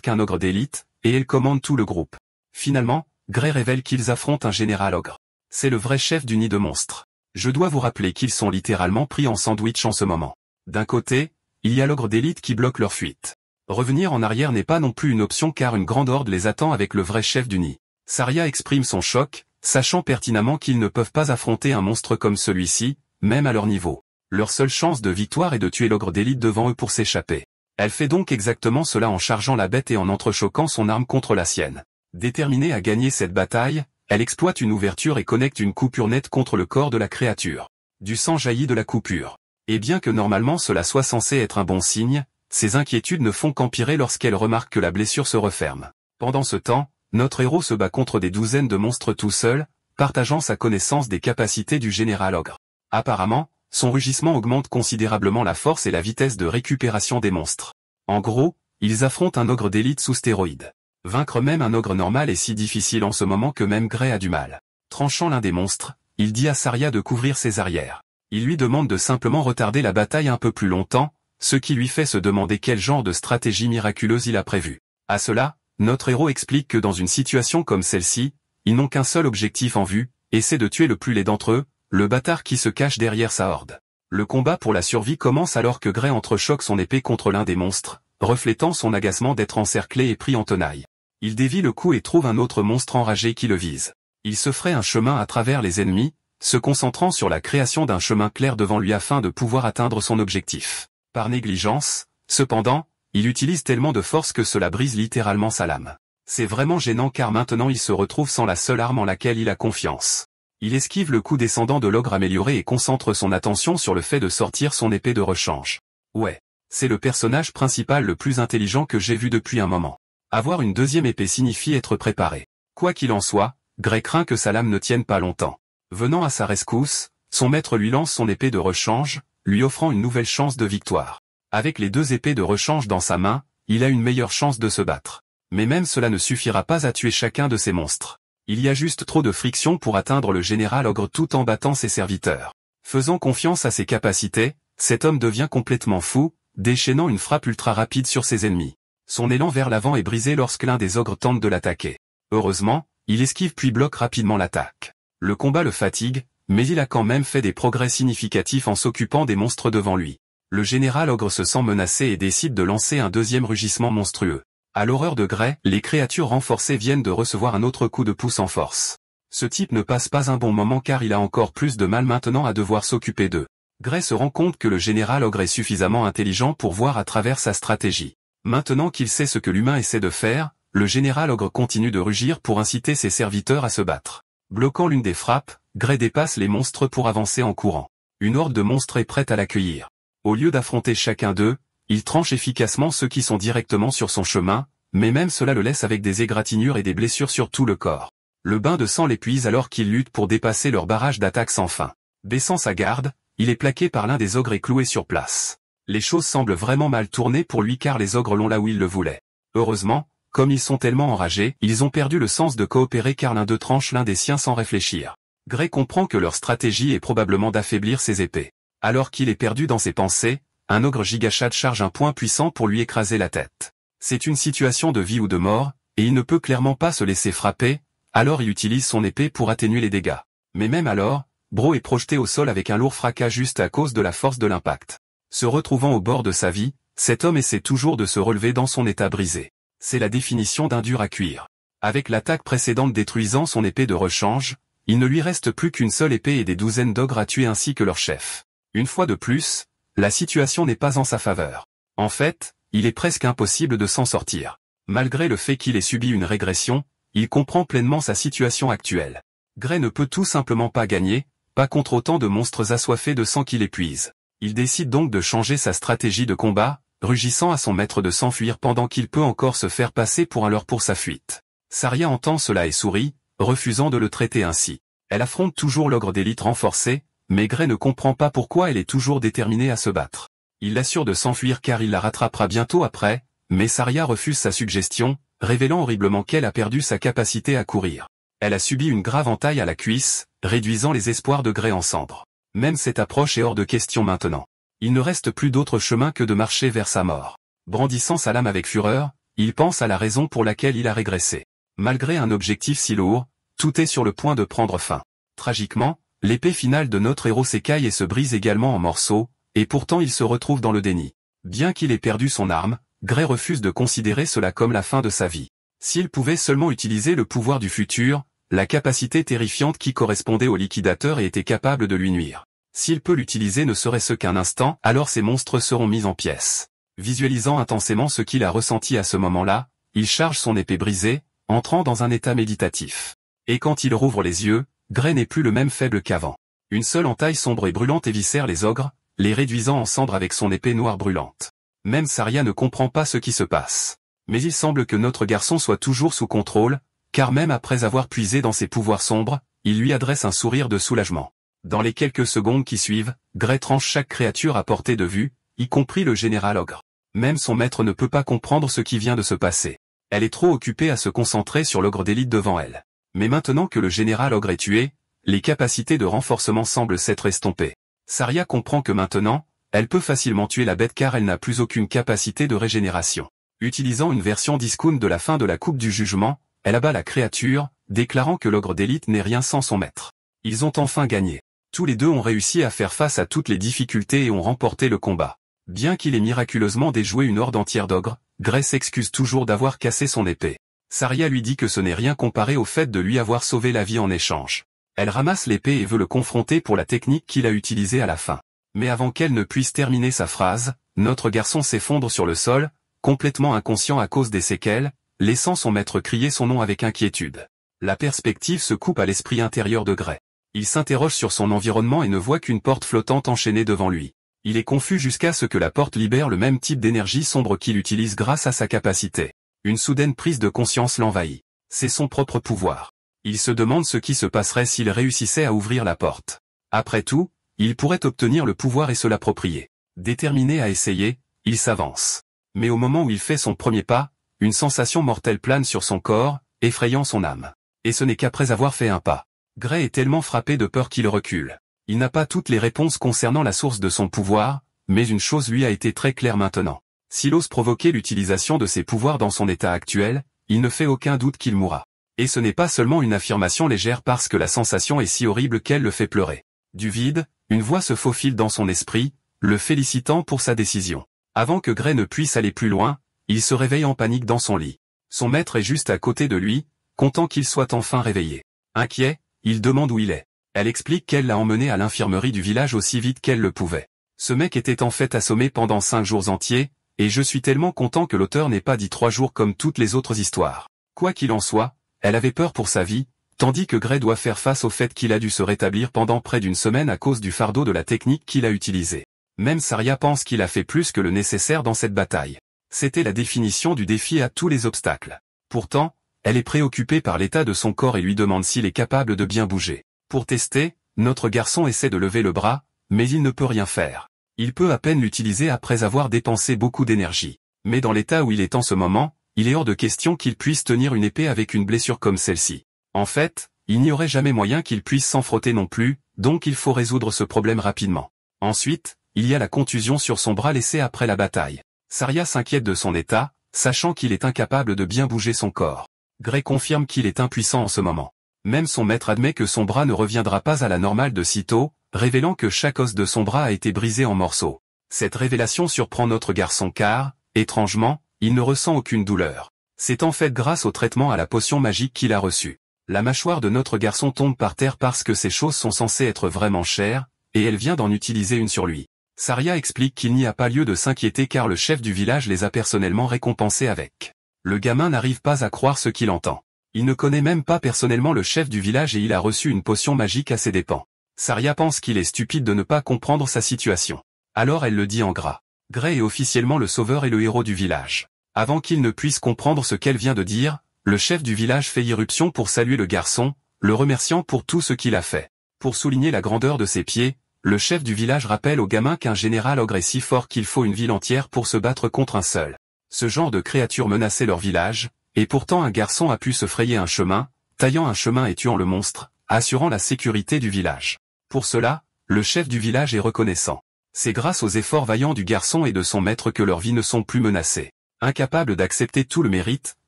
qu'un ogre d'élite, et elle commande tout le groupe. Finalement, Gray révèle qu'ils affrontent un général ogre. C'est le vrai chef du nid de monstres. Je dois vous rappeler qu'ils sont littéralement pris en sandwich en ce moment. D'un côté, il y a l'ogre d'élite qui bloque leur fuite. Revenir en arrière n'est pas non plus une option car une grande horde les attend avec le vrai chef du nid. Saria exprime son choc, sachant pertinemment qu'ils ne peuvent pas affronter un monstre comme celui-ci, même à leur niveau. Leur seule chance de victoire est de tuer l'ogre d'élite devant eux pour s'échapper. Elle fait donc exactement cela en chargeant la bête et en entrechoquant son arme contre la sienne. Déterminée à gagner cette bataille, elle exploite une ouverture et connecte une coupure nette contre le corps de la créature. Du sang jaillit de la coupure. Et bien que normalement cela soit censé être un bon signe, ses inquiétudes ne font qu'empirer lorsqu'elle remarque que la blessure se referme. Pendant ce temps, notre héros se bat contre des douzaines de monstres tout seul, partageant sa connaissance des capacités du général ogre. Apparemment, son rugissement augmente considérablement la force et la vitesse de récupération des monstres. En gros, ils affrontent un ogre d'élite sous stéroïdes. Vaincre même un ogre normal est si difficile en ce moment que même Gray a du mal. Tranchant l'un des monstres, il dit à Saria de couvrir ses arrières. Il lui demande de simplement retarder la bataille un peu plus longtemps, ce qui lui fait se demander quel genre de stratégie miraculeuse il a prévu. À cela, notre héros explique que dans une situation comme celle-ci, ils n'ont qu'un seul objectif en vue, et c'est de tuer le plus laid d'entre eux, le bâtard qui se cache derrière sa horde. Le combat pour la survie commence alors que Gray entrechoque son épée contre l'un des monstres, reflétant son agacement d'être encerclé et pris en tenaille. Il dévie le coup et trouve un autre monstre enragé qui le vise. Il se fraye un chemin à travers les ennemis, se concentrant sur la création d'un chemin clair devant lui afin de pouvoir atteindre son objectif. Par négligence, cependant, il utilise tellement de force que cela brise littéralement sa lame. C'est vraiment gênant car maintenant il se retrouve sans la seule arme en laquelle il a confiance. Il esquive le coup descendant de l'ogre amélioré et concentre son attention sur le fait de sortir son épée de rechange. Ouais, c'est le personnage principal le plus intelligent que j'ai vu depuis un moment. Avoir une deuxième épée signifie être préparé. Quoi qu'il en soit, Gray craint que sa lame ne tienne pas longtemps. Venant à sa rescousse, son maître lui lance son épée de rechange, lui offrant une nouvelle chance de victoire. Avec les deux épées de rechange dans sa main, il a une meilleure chance de se battre. Mais même cela ne suffira pas à tuer chacun de ces monstres. Il y a juste trop de friction pour atteindre le général ogre tout en battant ses serviteurs. Faisant confiance à ses capacités, cet homme devient complètement fou, déchaînant une frappe ultra rapide sur ses ennemis. Son élan vers l'avant est brisé lorsque l'un des ogres tente de l'attaquer. Heureusement, il esquive puis bloque rapidement l'attaque. Le combat le fatigue, mais il a quand même fait des progrès significatifs en s'occupant des monstres devant lui. Le général ogre se sent menacé et décide de lancer un deuxième rugissement monstrueux. À l'horreur de Gray, les créatures renforcées viennent de recevoir un autre coup de pouce en force. Ce type ne passe pas un bon moment car il a encore plus de mal maintenant à devoir s'occuper d'eux. Gray se rend compte que le général ogre est suffisamment intelligent pour voir à travers sa stratégie. Maintenant qu'il sait ce que l'humain essaie de faire, le général ogre continue de rugir pour inciter ses serviteurs à se battre. Bloquant l'une des frappes, Gray dépasse les monstres pour avancer en courant. Une horde de monstres est prête à l'accueillir. Au lieu d'affronter chacun d'eux, il tranche efficacement ceux qui sont directement sur son chemin, mais même cela le laisse avec des égratignures et des blessures sur tout le corps. Le bain de sang l'épuise alors qu'il lutte pour dépasser leur barrage d'attaque sans fin. Baissant sa garde, il est plaqué par l'un des ogres et cloué sur place. Les choses semblent vraiment mal tourner pour lui car les ogres l'ont là où il le voulait. Heureusement, comme ils sont tellement enragés, ils ont perdu le sens de coopérer car l'un d'eux tranche l'un des siens sans réfléchir. Gray comprend que leur stratégie est probablement d'affaiblir ses épées. Alors qu'il est perdu dans ses pensées, un ogre gigachad charge un poing puissant pour lui écraser la tête. C'est une situation de vie ou de mort, et il ne peut clairement pas se laisser frapper, alors il utilise son épée pour atténuer les dégâts. Mais même alors, Bro est projeté au sol avec un lourd fracas juste à cause de la force de l'impact. Se retrouvant au bord de sa vie, cet homme essaie toujours de se relever dans son état brisé. C'est la définition d'un dur à cuire. Avec l'attaque précédente détruisant son épée de rechange, il ne lui reste plus qu'une seule épée et des douzaines d'ogres à tuer ainsi que leur chef. Une fois de plus, la situation n'est pas en sa faveur. En fait, il est presque impossible de s'en sortir. Malgré le fait qu'il ait subi une régression, il comprend pleinement sa situation actuelle. Gray ne peut tout simplement pas gagner, pas contre autant de monstres assoiffés de sang qu'il épuise. Il décide donc de changer sa stratégie de combat, rugissant à son maître de s'enfuir pendant qu'il peut encore se faire passer pour un leurre pour sa fuite. Saria entend cela et sourit, refusant de le traiter ainsi. Elle affronte toujours l'ogre d'élite renforcé, mais Gray ne comprend pas pourquoi elle est toujours déterminée à se battre. Il l'assure de s'enfuir car il la rattrapera bientôt après, mais Saria refuse sa suggestion, révélant horriblement qu'elle a perdu sa capacité à courir. Elle a subi une grave entaille à la cuisse, réduisant les espoirs de Gray en cendres. Même cette approche est hors de question maintenant. Il ne reste plus d'autre chemin que de marcher vers sa mort. Brandissant sa lame avec fureur, il pense à la raison pour laquelle il a régressé. Malgré un objectif si lourd, tout est sur le point de prendre fin. Tragiquement, l'épée finale de notre héros s'écaille et se brise également en morceaux, et pourtant il se retrouve dans le déni. Bien qu'il ait perdu son arme, Gray refuse de considérer cela comme la fin de sa vie. S'il pouvait seulement utiliser le pouvoir du futur, la capacité terrifiante qui correspondait au liquidateur et était capable de lui nuire. S'il peut l'utiliser ne serait-ce qu'un instant, alors ces monstres seront mis en pièces. Visualisant intensément ce qu'il a ressenti à ce moment-là, il charge son épée brisée, entrant dans un état méditatif. Et quand il rouvre les yeux, Gray n'est plus le même faible qu'avant. Une seule entaille sombre et brûlante éviscère les ogres, les réduisant en cendres avec son épée noire brûlante. Même Saria ne comprend pas ce qui se passe. Mais il semble que notre garçon soit toujours sous contrôle, car même après avoir puisé dans ses pouvoirs sombres, il lui adresse un sourire de soulagement. Dans les quelques secondes qui suivent, Gray tranche chaque créature à portée de vue, y compris le général ogre. Même son maître ne peut pas comprendre ce qui vient de se passer. Elle est trop occupée à se concentrer sur l'ogre d'élite devant elle. Mais maintenant que le général ogre est tué, les capacités de renforcement semblent s'être estompées. Saria comprend que maintenant, elle peut facilement tuer la bête car elle n'a plus aucune capacité de régénération. Utilisant une version discount de la fin de la coupe du jugement, elle abat la créature, déclarant que l'ogre d'élite n'est rien sans son maître. Ils ont enfin gagné. Tous les deux ont réussi à faire face à toutes les difficultés et ont remporté le combat. Bien qu'il ait miraculeusement déjoué une horde entière d'ogres, Gray s'excuse toujours d'avoir cassé son épée. Saria lui dit que ce n'est rien comparé au fait de lui avoir sauvé la vie en échange. Elle ramasse l'épée et veut le confronter pour la technique qu'il a utilisée à la fin. Mais avant qu'elle ne puisse terminer sa phrase, notre garçon s'effondre sur le sol, complètement inconscient à cause des séquelles, laissant son maître crier son nom avec inquiétude. La perspective se coupe à l'esprit intérieur de Gray. Il s'interroge sur son environnement et ne voit qu'une porte flottante enchaînée devant lui. Il est confus jusqu'à ce que la porte libère le même type d'énergie sombre qu'il utilise grâce à sa capacité. Une soudaine prise de conscience l'envahit. C'est son propre pouvoir. Il se demande ce qui se passerait s'il réussissait à ouvrir la porte. Après tout, il pourrait obtenir le pouvoir et se l'approprier. Déterminé à essayer, il s'avance. Mais au moment où il fait son premier pas, une sensation mortelle plane sur son corps, effrayant son âme. Et ce n'est qu'après avoir fait un pas. Gray est tellement frappé de peur qu'il recule. Il n'a pas toutes les réponses concernant la source de son pouvoir, mais une chose lui a été très claire maintenant. S'il ose provoquer l'utilisation de ses pouvoirs dans son état actuel, il ne fait aucun doute qu'il mourra. Et ce n'est pas seulement une affirmation légère parce que la sensation est si horrible qu'elle le fait pleurer. Du vide, une voix se faufile dans son esprit, le félicitant pour sa décision. Avant que Gray ne puisse aller plus loin, il se réveille en panique dans son lit. Son maître est juste à côté de lui, content qu'il soit enfin réveillé. Inquiet, il demande où il est. Elle explique qu'elle l'a emmené à l'infirmerie du village aussi vite qu'elle le pouvait. Ce mec était en fait assommé pendant 5 jours entiers, et je suis tellement content que l'auteur n'ait pas dit 3 jours comme toutes les autres histoires. Quoi qu'il en soit, elle avait peur pour sa vie, tandis que Gray doit faire face au fait qu'il a dû se rétablir pendant près d'une semaine à cause du fardeau de la technique qu'il a utilisée. Même Saria pense qu'il a fait plus que le nécessaire dans cette bataille. C'était la définition du défi à tous les obstacles. Pourtant, elle est préoccupée par l'état de son corps et lui demande s'il est capable de bien bouger. Pour tester, notre garçon essaie de lever le bras, mais il ne peut rien faire. Il peut à peine l'utiliser après avoir dépensé beaucoup d'énergie. Mais dans l'état où il est en ce moment, il est hors de question qu'il puisse tenir une épée avec une blessure comme celle-ci. En fait, il n'y aurait jamais moyen qu'il puisse s'en frotter non plus, donc il faut résoudre ce problème rapidement. Ensuite, il y a la contusion sur son bras laissée après la bataille. Saria s'inquiète de son état, sachant qu'il est incapable de bien bouger son corps. Gray confirme qu'il est impuissant en ce moment. Même son maître admet que son bras ne reviendra pas à la normale de sitôt, révélant que chaque os de son bras a été brisé en morceaux. Cette révélation surprend notre garçon car, étrangement, il ne ressent aucune douleur. C'est en fait grâce au traitement à la potion magique qu'il a reçu. La mâchoire de notre garçon tombe par terre parce que ces choses sont censées être vraiment chères, et elle vient d'en utiliser une sur lui. Saria explique qu'il n'y a pas lieu de s'inquiéter car le chef du village les a personnellement récompensés avec. Le gamin n'arrive pas à croire ce qu'il entend. Il ne connaît même pas personnellement le chef du village et il a reçu une potion magique à ses dépens. Saria pense qu'il est stupide de ne pas comprendre sa situation. Alors elle le dit en gras. Gray est officiellement le sauveur et le héros du village. Avant qu'il ne puisse comprendre ce qu'elle vient de dire, le chef du village fait irruption pour saluer le garçon, le remerciant pour tout ce qu'il a fait. Pour souligner la grandeur de ses pieds, le chef du village rappelle au gamin qu'un général ogre est si fort qu'il faut une ville entière pour se battre contre un seul. Ce genre de créature menaçait leur village, et pourtant un garçon a pu se frayer un chemin, taillant un chemin et tuant le monstre, assurant la sécurité du village. Pour cela, le chef du village est reconnaissant. C'est grâce aux efforts vaillants du garçon et de son maître que leurs vies ne sont plus menacées. Incapable d'accepter tout le mérite,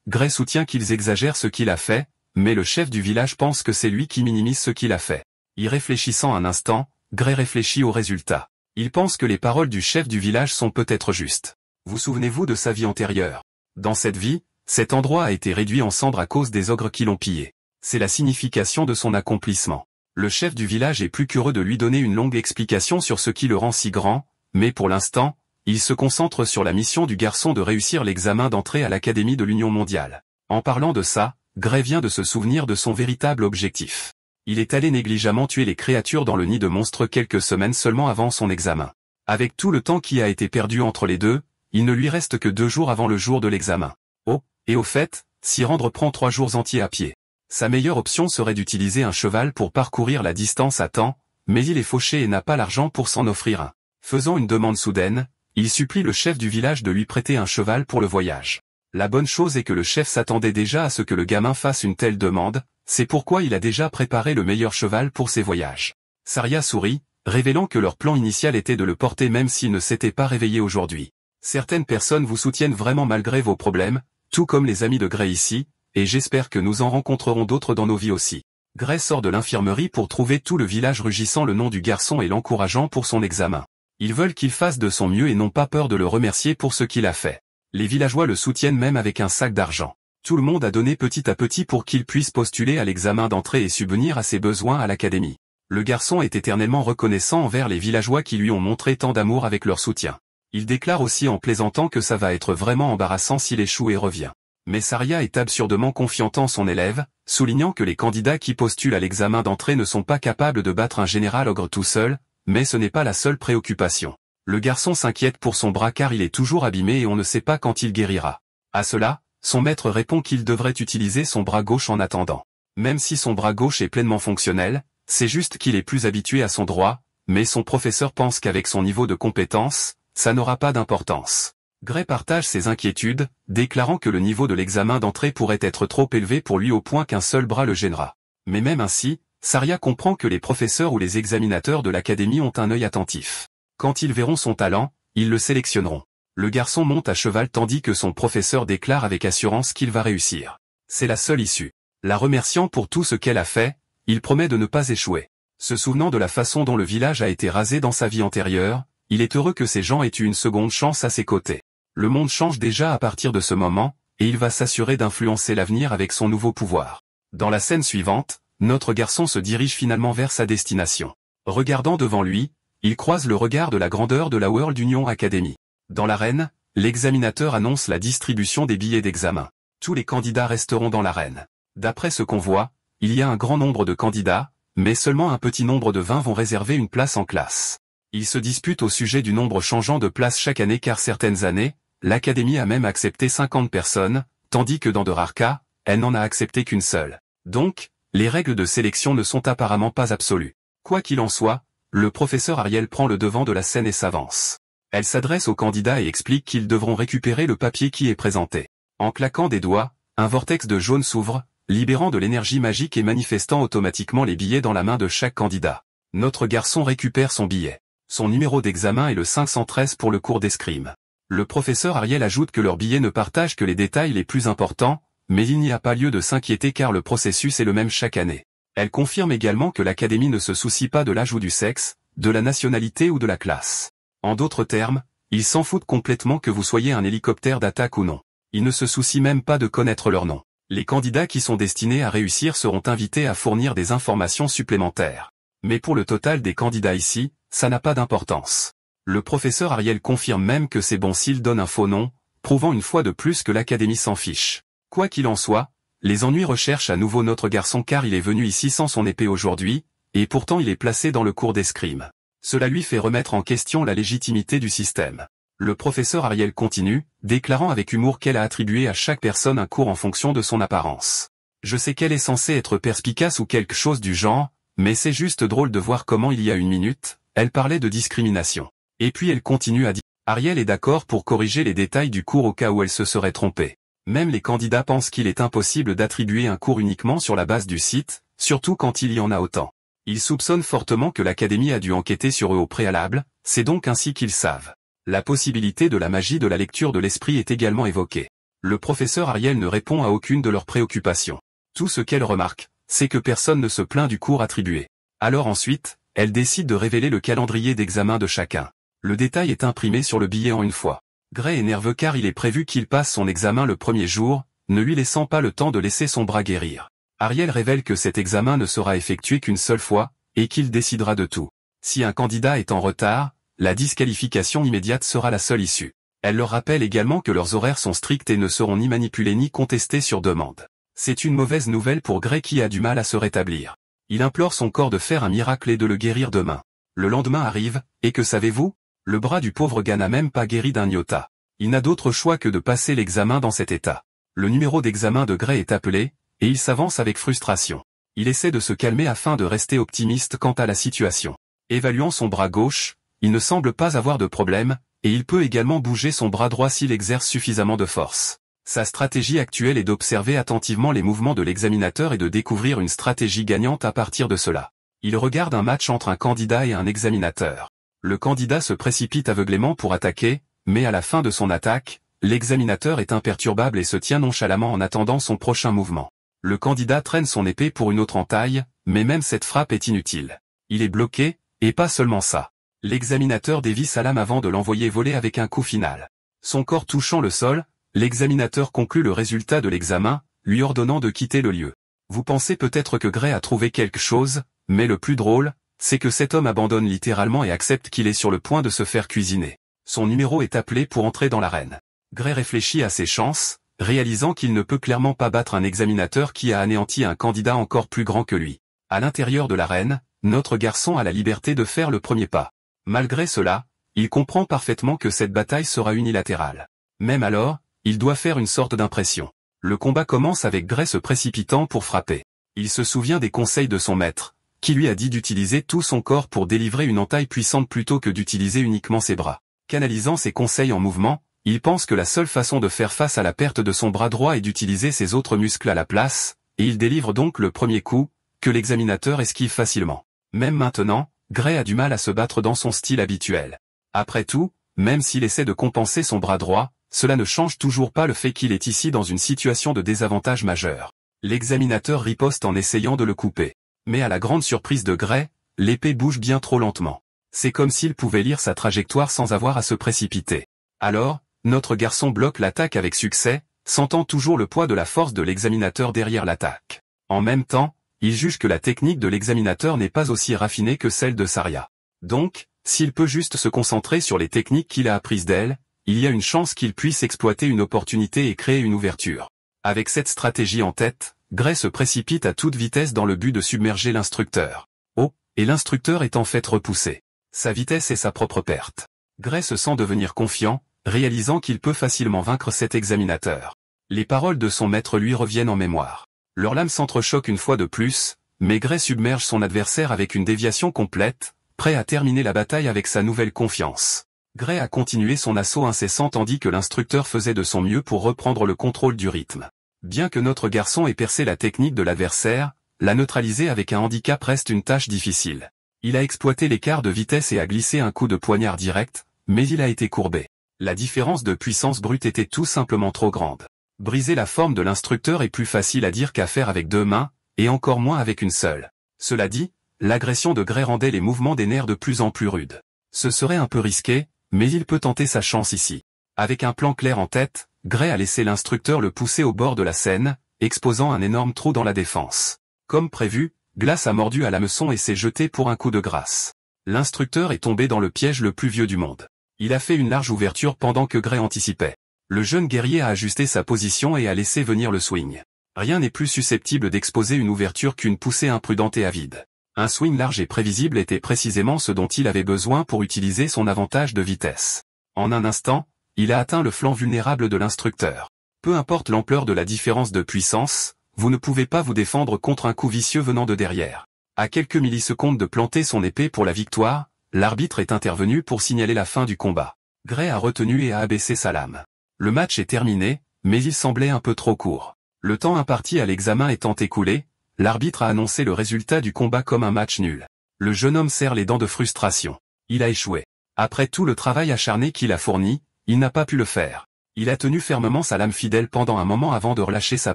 Gray soutient qu'ils exagèrent ce qu'il a fait, mais le chef du village pense que c'est lui qui minimise ce qu'il a fait. Y réfléchissant un instant, Gray réfléchit au résultat. Il pense que les paroles du chef du village sont peut-être justes. Vous souvenez-vous de sa vie antérieure? Dans cette vie, cet endroit a été réduit en cendres à cause des ogres qui l'ont pillé. C'est la signification de son accomplissement. Le chef du village est plus qu'heureux de lui donner une longue explication sur ce qui le rend si grand, mais pour l'instant, il se concentre sur la mission du garçon de réussir l'examen d'entrée à l'Académie de l'Union mondiale. En parlant de ça, Gray vient de se souvenir de son véritable objectif. Il est allé négligemment tuer les créatures dans le nid de monstres quelques semaines seulement avant son examen. Avec tout le temps qui a été perdu entre les deux, il ne lui reste que 2 jours avant le jour de l'examen. Oh, et au fait, s'y rendre prend 3 jours entiers à pied. Sa meilleure option serait d'utiliser un cheval pour parcourir la distance à temps, mais il est fauché et n'a pas l'argent pour s'en offrir un. Faisant une demande soudaine, il supplie le chef du village de lui prêter un cheval pour le voyage. La bonne chose est que le chef s'attendait déjà à ce que le gamin fasse une telle demande, c'est pourquoi il a déjà préparé le meilleur cheval pour ses voyages. Saria sourit, révélant que leur plan initial était de le porter même s'il ne s'était pas réveillé aujourd'hui. Certaines personnes vous soutiennent vraiment malgré vos problèmes, tout comme les amis de Gray ici, et j'espère que nous en rencontrerons d'autres dans nos vies aussi. Gray sort de l'infirmerie pour trouver tout le village rugissant le nom du garçon et l'encourageant pour son examen. Ils veulent qu'il fasse de son mieux et n'ont pas peur de le remercier pour ce qu'il a fait. Les villageois le soutiennent même avec un sac d'argent. Tout le monde a donné petit à petit pour qu'il puisse postuler à l'examen d'entrée et subvenir à ses besoins à l'académie. Le garçon est éternellement reconnaissant envers les villageois qui lui ont montré tant d'amour avec leur soutien. Il déclare aussi en plaisantant que ça va être vraiment embarrassant s'il échoue et revient. Mais Saria est absurdement confiante en son élève, soulignant que les candidats qui postulent à l'examen d'entrée ne sont pas capables de battre un général ogre tout seul, mais ce n'est pas la seule préoccupation. Le garçon s'inquiète pour son bras car il est toujours abîmé et on ne sait pas quand il guérira. À cela, son maître répond qu'il devrait utiliser son bras gauche en attendant. Même si son bras gauche est pleinement fonctionnel, c'est juste qu'il est plus habitué à son droit, mais son professeur pense qu'avec son niveau de compétence, ça n'aura pas d'importance. Gray partage ses inquiétudes, déclarant que le niveau de l'examen d'entrée pourrait être trop élevé pour lui au point qu'un seul bras le gênera. Mais même ainsi, Saria comprend que les professeurs ou les examinateurs de l'académie ont un œil attentif. Quand ils verront son talent, ils le sélectionneront. Le garçon monte à cheval tandis que son professeur déclare avec assurance qu'il va réussir. C'est la seule issue. La remerciant pour tout ce qu'elle a fait, il promet de ne pas échouer. Se souvenant de la façon dont le village a été rasé dans sa vie antérieure, il est heureux que ces gens aient eu une seconde chance à ses côtés. Le monde change déjà à partir de ce moment, et il va s'assurer d'influencer l'avenir avec son nouveau pouvoir. Dans la scène suivante, notre garçon se dirige finalement vers sa destination. Regardant devant lui, il croise le regard de la grandeur de la World Union Academy. Dans l'arène, l'examinateur annonce la distribution des billets d'examen. Tous les candidats resteront dans l'arène. D'après ce qu'on voit, il y a un grand nombre de candidats, mais seulement un petit nombre de 20 vont réserver une place en classe. Ils se disputent au sujet du nombre changeant de places chaque année car certaines années, l'académie a même accepté 50 personnes, tandis que dans de rares cas, elle n'en a accepté qu'une seule. Donc, les règles de sélection ne sont apparemment pas absolues. Quoi qu'il en soit, le professeur Ariel prend le devant de la scène et s'avance. Elle s'adresse aux candidats et explique qu'ils devront récupérer le papier qui est présenté. En claquant des doigts, un vortex de jaune s'ouvre, libérant de l'énergie magique et manifestant automatiquement les billets dans la main de chaque candidat. Notre garçon récupère son billet. Son numéro d'examen est le 513 pour le cours d'escrime. Le professeur Ariel ajoute que leur billet ne partage que les détails les plus importants, mais il n'y a pas lieu de s'inquiéter car le processus est le même chaque année. Elle confirme également que l'académie ne se soucie pas de l'âge ou du sexe, de la nationalité ou de la classe. En d'autres termes, ils s'en foutent complètement que vous soyez un hélicoptère d'attaque ou non. Ils ne se soucient même pas de connaître leur nom. Les candidats qui sont destinés à réussir seront invités à fournir des informations supplémentaires. Mais pour le total des candidats ici, ça n'a pas d'importance. Le professeur Ariel confirme même que c'est bon s'il donne un faux nom, prouvant une fois de plus que l'académie s'en fiche. Quoi qu'il en soit, les ennuis recherchent à nouveau notre garçon car il est venu ici sans son épée aujourd'hui, et pourtant il est placé dans le cours d'escrime. Cela lui fait remettre en question la légitimité du système. Le professeur Ariel continue, déclarant avec humour qu'elle a attribué à chaque personne un cours en fonction de son apparence. Je sais qu'elle est censée être perspicace ou quelque chose du genre, mais c'est juste drôle de voir comment il y a une minute, elle parlait de discrimination. Et puis elle continue à dire, Ariel est d'accord pour corriger les détails du cours au cas où elle se serait trompée. Même les candidats pensent qu'il est impossible d'attribuer un cours uniquement sur la base du site, surtout quand il y en a autant. Ils soupçonnent fortement que l'Académie a dû enquêter sur eux au préalable, c'est donc ainsi qu'ils savent. La possibilité de la magie de la lecture de l'esprit est également évoquée. Le professeur Ariel ne répond à aucune de leurs préoccupations. Tout ce qu'elle remarque, c'est que personne ne se plaint du cours attribué. Alors ensuite, elle décide de révéler le calendrier d'examen de chacun. Le détail est imprimé sur le billet en une fois. Gray est nerveux car il est prévu qu'il passe son examen le premier jour, ne lui laissant pas le temps de laisser son bras guérir. Ariel révèle que cet examen ne sera effectué qu'une seule fois, et qu'il décidera de tout. Si un candidat est en retard, la disqualification immédiate sera la seule issue. Elle leur rappelle également que leurs horaires sont stricts et ne seront ni manipulés ni contestés sur demande. C'est une mauvaise nouvelle pour Gray qui a du mal à se rétablir. Il implore son corps de faire un miracle et de le guérir demain. Le lendemain arrive, et que savez-vous? Le bras du pauvre gars n'a même pas guéri d'un iota. Il n'a d'autre choix que de passer l'examen dans cet état. Le numéro d'examen de Gray est appelé, et il s'avance avec frustration. Il essaie de se calmer afin de rester optimiste quant à la situation. Évaluant son bras gauche, il ne semble pas avoir de problème, et il peut également bouger son bras droit s'il exerce suffisamment de force. Sa stratégie actuelle est d'observer attentivement les mouvements de l'examinateur et de découvrir une stratégie gagnante à partir de cela. Il regarde un match entre un candidat et un examinateur. Le candidat se précipite aveuglément pour attaquer, mais à la fin de son attaque, l'examinateur est imperturbable et se tient nonchalamment en attendant son prochain mouvement. Le candidat traîne son épée pour une autre entaille, mais même cette frappe est inutile. Il est bloqué, et pas seulement ça. L'examinateur dévie sa lame avant de l'envoyer voler avec un coup final. Son corps touchant le sol, l'examinateur conclut le résultat de l'examen, lui ordonnant de quitter le lieu. Vous pensez peut-être que Gray a trouvé quelque chose, mais le plus drôle, c'est que cet homme abandonne littéralement et accepte qu'il est sur le point de se faire cuisiner. Son numéro est appelé pour entrer dans l'arène. Gray réfléchit à ses chances, réalisant qu'il ne peut clairement pas battre un examinateur qui a anéanti un candidat encore plus grand que lui. À l'intérieur de l'arène, notre garçon a la liberté de faire le premier pas. Malgré cela, il comprend parfaitement que cette bataille sera unilatérale. Même alors, il doit faire une sorte d'impression. Le combat commence avec Gray se précipitant pour frapper. Il se souvient des conseils de son maître, qui lui a dit d'utiliser tout son corps pour délivrer une entaille puissante plutôt que d'utiliser uniquement ses bras. Canalisant ses conseils en mouvement, il pense que la seule façon de faire face à la perte de son bras droit est d'utiliser ses autres muscles à la place, et il délivre donc le premier coup, que l'examinateur esquive facilement. Même maintenant, Gray a du mal à se battre dans son style habituel. Après tout, même s'il essaie de compenser son bras droit, cela ne change toujours pas le fait qu'il est ici dans une situation de désavantage majeur. L'examinateur riposte en essayant de le couper. Mais à la grande surprise de Gray, l'épée bouge bien trop lentement. C'est comme s'il pouvait lire sa trajectoire sans avoir à se précipiter. Alors, notre garçon bloque l'attaque avec succès, sentant toujours le poids de la force de l'examinateur derrière l'attaque. En même temps, il juge que la technique de l'examinateur n'est pas aussi raffinée que celle de Saria. Donc, s'il peut juste se concentrer sur les techniques qu'il a apprises d'elle, il y a une chance qu'il puisse exploiter une opportunité et créer une ouverture. Avec cette stratégie en tête, Gray se précipite à toute vitesse dans le but de submerger l'instructeur. Oh, et l'instructeur est en fait repoussé. Sa vitesse est sa propre perte. Gray se sent devenir confiant, réalisant qu'il peut facilement vaincre cet examinateur. Les paroles de son maître lui reviennent en mémoire. Leurs lames s'entrechoquent une fois de plus, mais Gray submerge son adversaire avec une déviation complète, prêt à terminer la bataille avec sa nouvelle confiance. Gray a continué son assaut incessant tandis que l'instructeur faisait de son mieux pour reprendre le contrôle du rythme. Bien que notre garçon ait percé la technique de l'adversaire, la neutraliser avec un handicap reste une tâche difficile. Il a exploité l'écart de vitesse et a glissé un coup de poignard direct, mais il a été courbé. La différence de puissance brute était tout simplement trop grande. Briser la forme de l'instructeur est plus facile à dire qu'à faire avec deux mains, et encore moins avec une seule. Cela dit, l'agression de Gray rendait les mouvements des nerfs de plus en plus rudes. Ce serait un peu risqué, mais il peut tenter sa chance ici. Avec un plan clair en tête, Gray a laissé l'instructeur le pousser au bord de la scène, exposant un énorme trou dans la défense. Comme prévu, Glace a mordu à l'hameçon et s'est jeté pour un coup de grâce. L'instructeur est tombé dans le piège le plus vieux du monde. Il a fait une large ouverture pendant que Gray anticipait. Le jeune guerrier a ajusté sa position et a laissé venir le swing. Rien n'est plus susceptible d'exposer une ouverture qu'une poussée imprudente et avide. Un swing large et prévisible était précisément ce dont il avait besoin pour utiliser son avantage de vitesse. En un instant, il a atteint le flanc vulnérable de l'instructeur. Peu importe l'ampleur de la différence de puissance, vous ne pouvez pas vous défendre contre un coup vicieux venant de derrière. À quelques millisecondes de planter son épée pour la victoire, l'arbitre est intervenu pour signaler la fin du combat. Gray a retenu et a abaissé sa lame. Le match est terminé, mais il semblait un peu trop court. Le temps imparti à l'examen étant écoulé, l'arbitre a annoncé le résultat du combat comme un match nul. Le jeune homme serre les dents de frustration. Il a échoué. Après tout le travail acharné qu'il a fourni, il n'a pas pu le faire. Il a tenu fermement sa lame fidèle pendant un moment avant de relâcher sa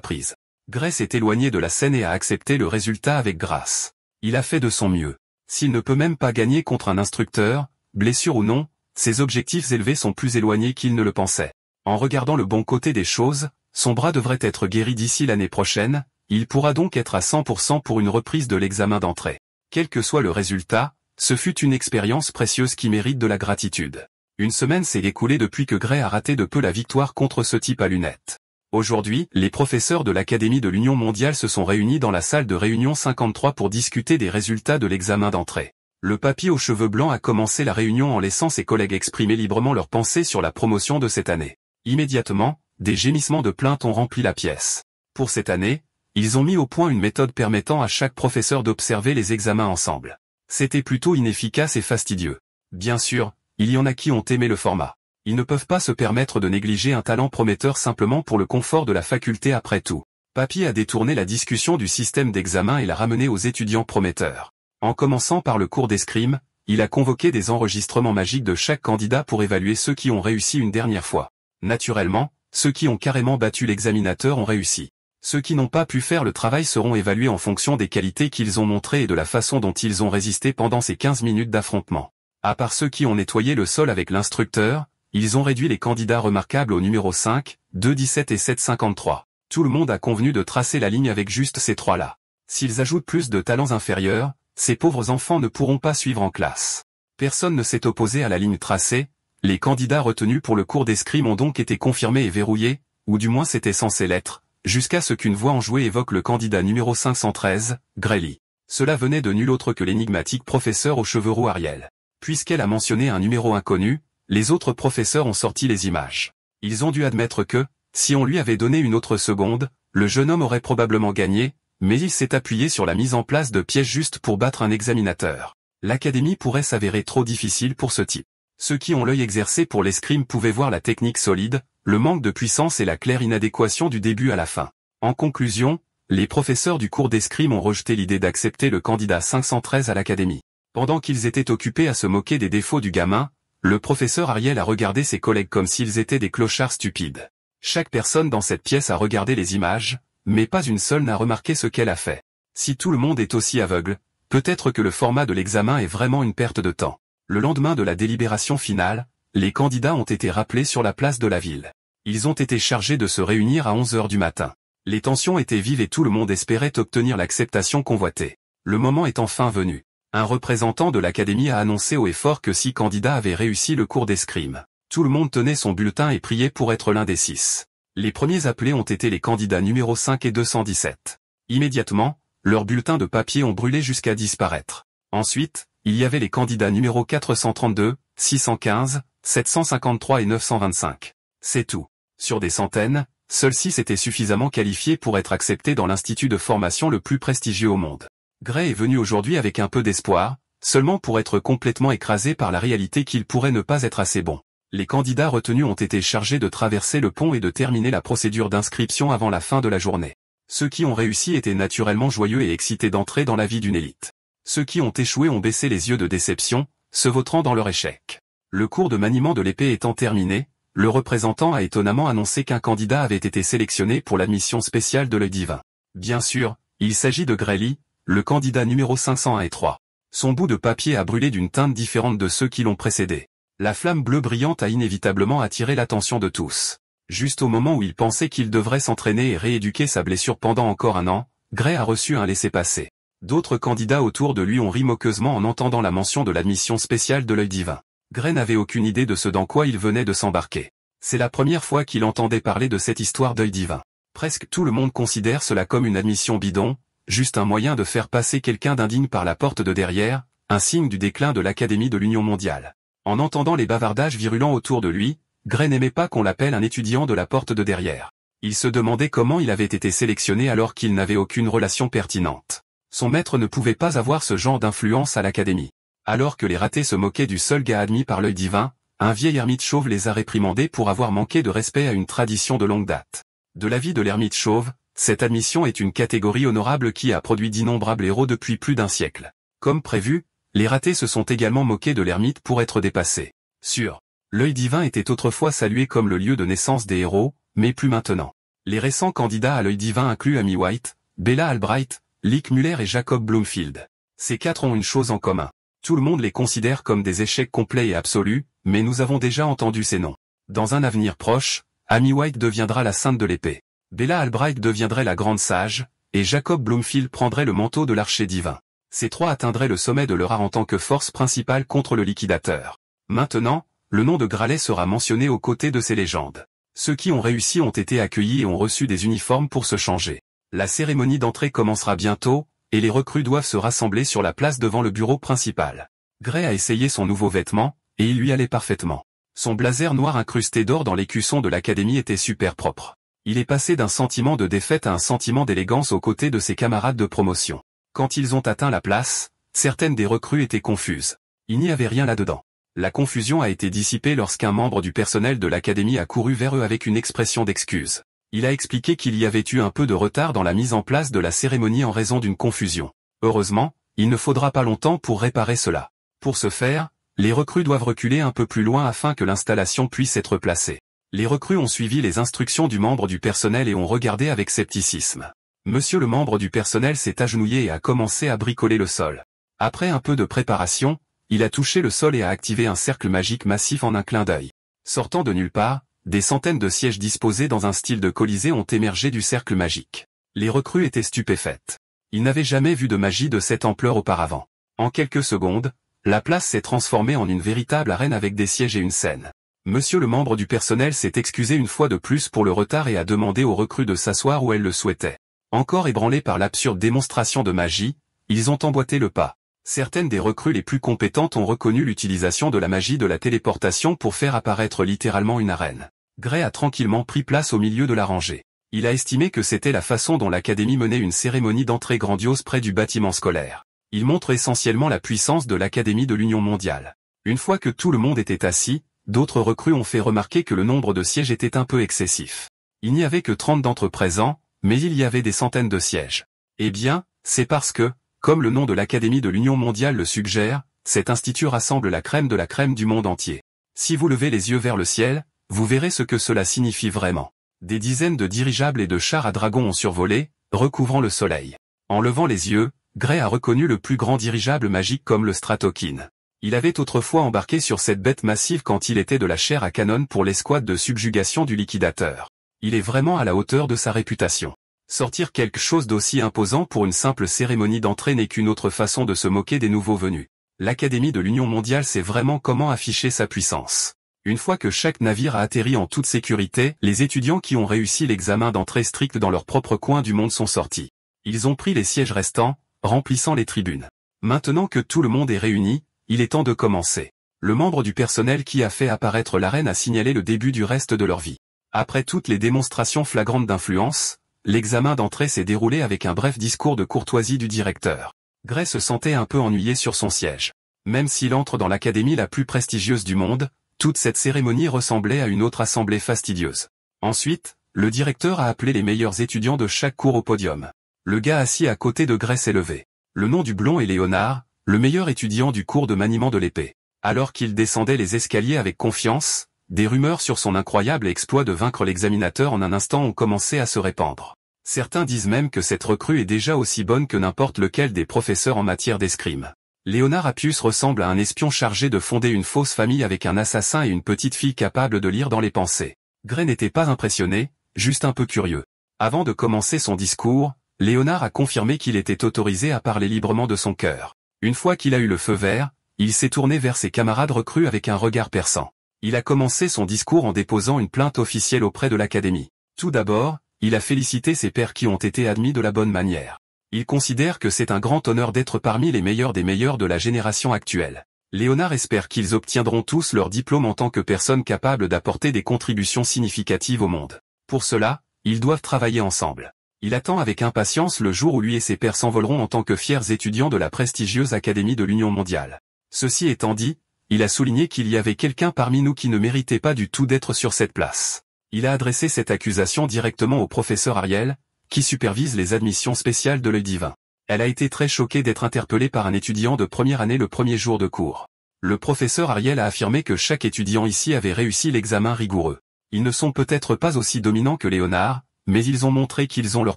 prise. Gray s'est éloigné de la scène et a accepté le résultat avec grâce. Il a fait de son mieux. S'il ne peut même pas gagner contre un instructeur, blessure ou non, ses objectifs élevés sont plus éloignés qu'il ne le pensait. En regardant le bon côté des choses, son bras devrait être guéri d'ici l'année prochaine, il pourra donc être à 100% pour une reprise de l'examen d'entrée. Quel que soit le résultat, ce fut une expérience précieuse qui mérite de la gratitude. Une semaine s'est écoulée depuis que Gray a raté de peu la victoire contre ce type à lunettes. Aujourd'hui, les professeurs de l'Académie de l'Union mondiale se sont réunis dans la salle de réunion 53 pour discuter des résultats de l'examen d'entrée. Le papy aux cheveux blancs a commencé la réunion en laissant ses collègues exprimer librement leurs pensées sur la promotion de cette année. Immédiatement, des gémissements de plainte ont rempli la pièce. Pour cette année, ils ont mis au point une méthode permettant à chaque professeur d'observer les examens ensemble. C'était plutôt inefficace et fastidieux. Bien sûr, il y en a qui ont aimé le format. Ils ne peuvent pas se permettre de négliger un talent prometteur simplement pour le confort de la faculté après tout. Papy a détourné la discussion du système d'examen et l'a ramené aux étudiants prometteurs. En commençant par le cours d'escrime, il a convoqué des enregistrements magiques de chaque candidat pour évaluer ceux qui ont réussi une dernière fois. Naturellement, ceux qui ont carrément battu l'examinateur ont réussi. Ceux qui n'ont pas pu faire le travail seront évalués en fonction des qualités qu'ils ont montrées et de la façon dont ils ont résisté pendant ces 15 minutes d'affrontement. À part ceux qui ont nettoyé le sol avec l'instructeur, ils ont réduit les candidats remarquables au numéro 5, 2, 17 et 7, 53. Tout le monde a convenu de tracer la ligne avec juste ces trois-là. S'ils ajoutent plus de talents inférieurs, ces pauvres enfants ne pourront pas suivre en classe. Personne ne s'est opposé à la ligne tracée, les candidats retenus pour le cours d'escrime ont donc été confirmés et verrouillés, ou du moins c'était censé l'être, jusqu'à ce qu'une voix enjouée évoque le candidat numéro 513, Grayly. Cela venait de nul autre que l'énigmatique professeur aux cheveux roux Ariel. Puisqu'elle a mentionné un numéro inconnu, les autres professeurs ont sorti les images. Ils ont dû admettre que, si on lui avait donné une autre seconde, le jeune homme aurait probablement gagné, mais il s'est appuyé sur la mise en place de pièges juste pour battre un examinateur. L'académie pourrait s'avérer trop difficile pour ce type. Ceux qui ont l'œil exercé pour l'escrime pouvaient voir la technique solide, le manque de puissance et la claire inadéquation du début à la fin. En conclusion, les professeurs du cours d'escrime ont rejeté l'idée d'accepter le candidat 513 à l'académie. Pendant qu'ils étaient occupés à se moquer des défauts du gamin, le professeur Ariel a regardé ses collègues comme s'ils étaient des clochards stupides. Chaque personne dans cette pièce a regardé les images, mais pas une seule n'a remarqué ce qu'elle a fait. Si tout le monde est aussi aveugle, peut-être que le format de l'examen est vraiment une perte de temps. Le lendemain de la délibération finale, les candidats ont été rappelés sur la place de la ville. Ils ont été chargés de se réunir à 11 h du matin. Les tensions étaient vives et tout le monde espérait obtenir l'acceptation convoitée. Le moment est enfin venu. Un représentant de l'académie a annoncé haut et fort que 6 candidats avaient réussi le cours d'escrime. Tout le monde tenait son bulletin et priait pour être l'un des 6. Les premiers appelés ont été les candidats numéro 5 et 217. Immédiatement, leurs bulletins de papier ont brûlé jusqu'à disparaître. Ensuite, il y avait les candidats numéro 432, 615, 753 et 925. C'est tout. Sur des centaines, seuls 6 étaient suffisamment qualifiés pour être acceptés dans l'institut de formation le plus prestigieux au monde. Gray est venu aujourd'hui avec un peu d'espoir, seulement pour être complètement écrasé par la réalité qu'il pourrait ne pas être assez bon. Les candidats retenus ont été chargés de traverser le pont et de terminer la procédure d'inscription avant la fin de la journée. Ceux qui ont réussi étaient naturellement joyeux et excités d'entrer dans la vie d'une élite. Ceux qui ont échoué ont baissé les yeux de déception, se vautrant dans leur échec. Le cours de maniement de l'épée étant terminé, le représentant a étonnamment annoncé qu'un candidat avait été sélectionné pour l'admission spéciale de l'œil divin. Bien sûr, il s'agit de Grayly, le candidat numéro 501 et 3. Son bout de papier a brûlé d'une teinte différente de ceux qui l'ont précédé. La flamme bleue brillante a inévitablement attiré l'attention de tous. Juste au moment où il pensait qu'il devrait s'entraîner et rééduquer sa blessure pendant encore un an, Gray a reçu un laissez-passer. D'autres candidats autour de lui ont ri moqueusement en entendant la mention de l'admission spéciale de l'œil divin. Gray n'avait aucune idée de ce dans quoi il venait de s'embarquer. C'est la première fois qu'il entendait parler de cette histoire d'œil divin. Presque tout le monde considère cela comme une admission bidon, juste un moyen de faire passer quelqu'un d'indigne par la porte de derrière, un signe du déclin de l'Académie de l'Union mondiale. En entendant les bavardages virulents autour de lui, Gray n'aimait pas qu'on l'appelle un étudiant de la porte de derrière. Il se demandait comment il avait été sélectionné alors qu'il n'avait aucune relation pertinente. Son maître ne pouvait pas avoir ce genre d'influence à l'Académie. Alors que les ratés se moquaient du seul gars admis par l'œil divin, un vieil ermite chauve les a réprimandés pour avoir manqué de respect à une tradition de longue date. De l'avis de l'ermite chauve, cette admission est une catégorie honorable qui a produit d'innombrables héros depuis plus d'un siècle. Comme prévu, les ratés se sont également moqués de l'ermite pour être dépassés. Sûr, l'œil divin était autrefois salué comme le lieu de naissance des héros, mais plus maintenant. Les récents candidats à l'œil divin incluent Amy White, Bella Albright, Lick Muller et Jacob Bloomfield. Ces quatre ont une chose en commun. Tout le monde les considère comme des échecs complets et absolus, mais nous avons déjà entendu ces noms. Dans un avenir proche, Amy White deviendra la sainte de l'épée. Bella Albright deviendrait la grande sage, et Jacob Bloomfield prendrait le manteau de l'archer divin. Ces trois atteindraient le sommet de leur art en tant que force principale contre le liquidateur. Maintenant, le nom de Gralet sera mentionné aux côtés de ces légendes. Ceux qui ont réussi ont été accueillis et ont reçu des uniformes pour se changer. La cérémonie d'entrée commencera bientôt, et les recrues doivent se rassembler sur la place devant le bureau principal. Gray a essayé son nouveau vêtement, et il lui allait parfaitement. Son blazer noir incrusté d'or dans l'écusson de l'académie était super propre. Il est passé d'un sentiment de défaite à un sentiment d'élégance aux côtés de ses camarades de promotion. Quand ils ont atteint la place, certaines des recrues étaient confuses. Il n'y avait rien là-dedans. La confusion a été dissipée lorsqu'un membre du personnel de l'académie a couru vers eux avec une expression d'excuse. Il a expliqué qu'il y avait eu un peu de retard dans la mise en place de la cérémonie en raison d'une confusion. Heureusement, il ne faudra pas longtemps pour réparer cela. Pour ce faire, les recrues doivent reculer un peu plus loin afin que l'installation puisse être placée. Les recrues ont suivi les instructions du membre du personnel et ont regardé avec scepticisme. Monsieur le membre du personnel s'est agenouillé et a commencé à bricoler le sol. Après un peu de préparation, il a touché le sol et a activé un cercle magique massif en un clin d'œil. Sortant de nulle part, des centaines de sièges disposés dans un style de colisée ont émergé du cercle magique. Les recrues étaient stupéfaites. Ils n'avaient jamais vu de magie de cette ampleur auparavant. En quelques secondes, la place s'est transformée en une véritable arène avec des sièges et une scène. Monsieur le membre du personnel s'est excusé une fois de plus pour le retard et a demandé aux recrues de s'asseoir où elles le souhaitaient. Encore ébranlés par l'absurde démonstration de magie, ils ont emboîté le pas. Certaines des recrues les plus compétentes ont reconnu l'utilisation de la magie de la téléportation pour faire apparaître littéralement une arène. Gray a tranquillement pris place au milieu de la rangée. Il a estimé que c'était la façon dont l'académie menait une cérémonie d'entrée grandiose près du bâtiment scolaire. Il montre essentiellement la puissance de l'académie de l'Union mondiale. Une fois que tout le monde était assis, d'autres recrues ont fait remarquer que le nombre de sièges était un peu excessif. Il n'y avait que 30 d'entre eux présents, mais il y avait des centaines de sièges. Eh bien, c'est parce que, comme le nom de l'Académie de l'Union mondiale le suggère, cet institut rassemble la crème de la crème du monde entier. Si vous levez les yeux vers le ciel, vous verrez ce que cela signifie vraiment. Des dizaines de dirigeables et de chars à dragons ont survolé, recouvrant le soleil. En levant les yeux, Gray a reconnu le plus grand dirigeable magique comme le Stratokin. Il avait autrefois embarqué sur cette bête massive quand il était de la chair à canon pour l'escouade de subjugation du liquidateur. Il est vraiment à la hauteur de sa réputation. Sortir quelque chose d'aussi imposant pour une simple cérémonie d'entrée n'est qu'une autre façon de se moquer des nouveaux venus. L'Académie de l'Union mondiale sait vraiment comment afficher sa puissance. Une fois que chaque navire a atterri en toute sécurité, les étudiants qui ont réussi l'examen d'entrée strict dans leur propre coin du monde sont sortis. Ils ont pris les sièges restants, remplissant les tribunes. Maintenant que tout le monde est réuni, il est temps de commencer. Le membre du personnel qui a fait apparaître l'arène a signalé le début du reste de leur vie. Après toutes les démonstrations flagrantes d'influence, l'examen d'entrée s'est déroulé avec un bref discours de courtoisie du directeur. Gray se sentait un peu ennuyé sur son siège. Même s'il entre dans l'académie la plus prestigieuse du monde, toute cette cérémonie ressemblait à une autre assemblée fastidieuse. Ensuite, le directeur a appelé les meilleurs étudiants de chaque cours au podium. Le gars assis à côté de Gray s'est levé. Le nom du blond est Léonard, le meilleur étudiant du cours de maniement de l'épée. Alors qu'il descendait les escaliers avec confiance, des rumeurs sur son incroyable exploit de vaincre l'examinateur en un instant ont commencé à se répandre. Certains disent même que cette recrue est déjà aussi bonne que n'importe lequel des professeurs en matière d'escrime. Léonard Appius ressemble à un espion chargé de fonder une fausse famille avec un assassin et une petite fille capable de lire dans les pensées. Gray n'était pas impressionné, juste un peu curieux. Avant de commencer son discours, Léonard a confirmé qu'il était autorisé à parler librement de son cœur. Une fois qu'il a eu le feu vert, il s'est tourné vers ses camarades recrues avec un regard perçant. Il a commencé son discours en déposant une plainte officielle auprès de l'Académie. Tout d'abord, il a félicité ses pairs qui ont été admis de la bonne manière. Il considère que c'est un grand honneur d'être parmi les meilleurs des meilleurs de la génération actuelle. Léonard espère qu'ils obtiendront tous leur diplôme en tant que personnes capables d'apporter des contributions significatives au monde. Pour cela, ils doivent travailler ensemble. Il attend avec impatience le jour où lui et ses pairs s'envoleront en tant que fiers étudiants de la prestigieuse Académie de l'Union mondiale. Ceci étant dit, il a souligné qu'il y avait quelqu'un parmi nous qui ne méritait pas du tout d'être sur cette place. Il a adressé cette accusation directement au professeur Ariel, qui supervise les admissions spéciales de l'œil divin. Elle a été très choquée d'être interpellée par un étudiant de première année le premier jour de cours. Le professeur Ariel a affirmé que chaque étudiant ici avait réussi l'examen rigoureux. Ils ne sont peut-être pas aussi dominants que Léonard, mais ils ont montré qu'ils ont leur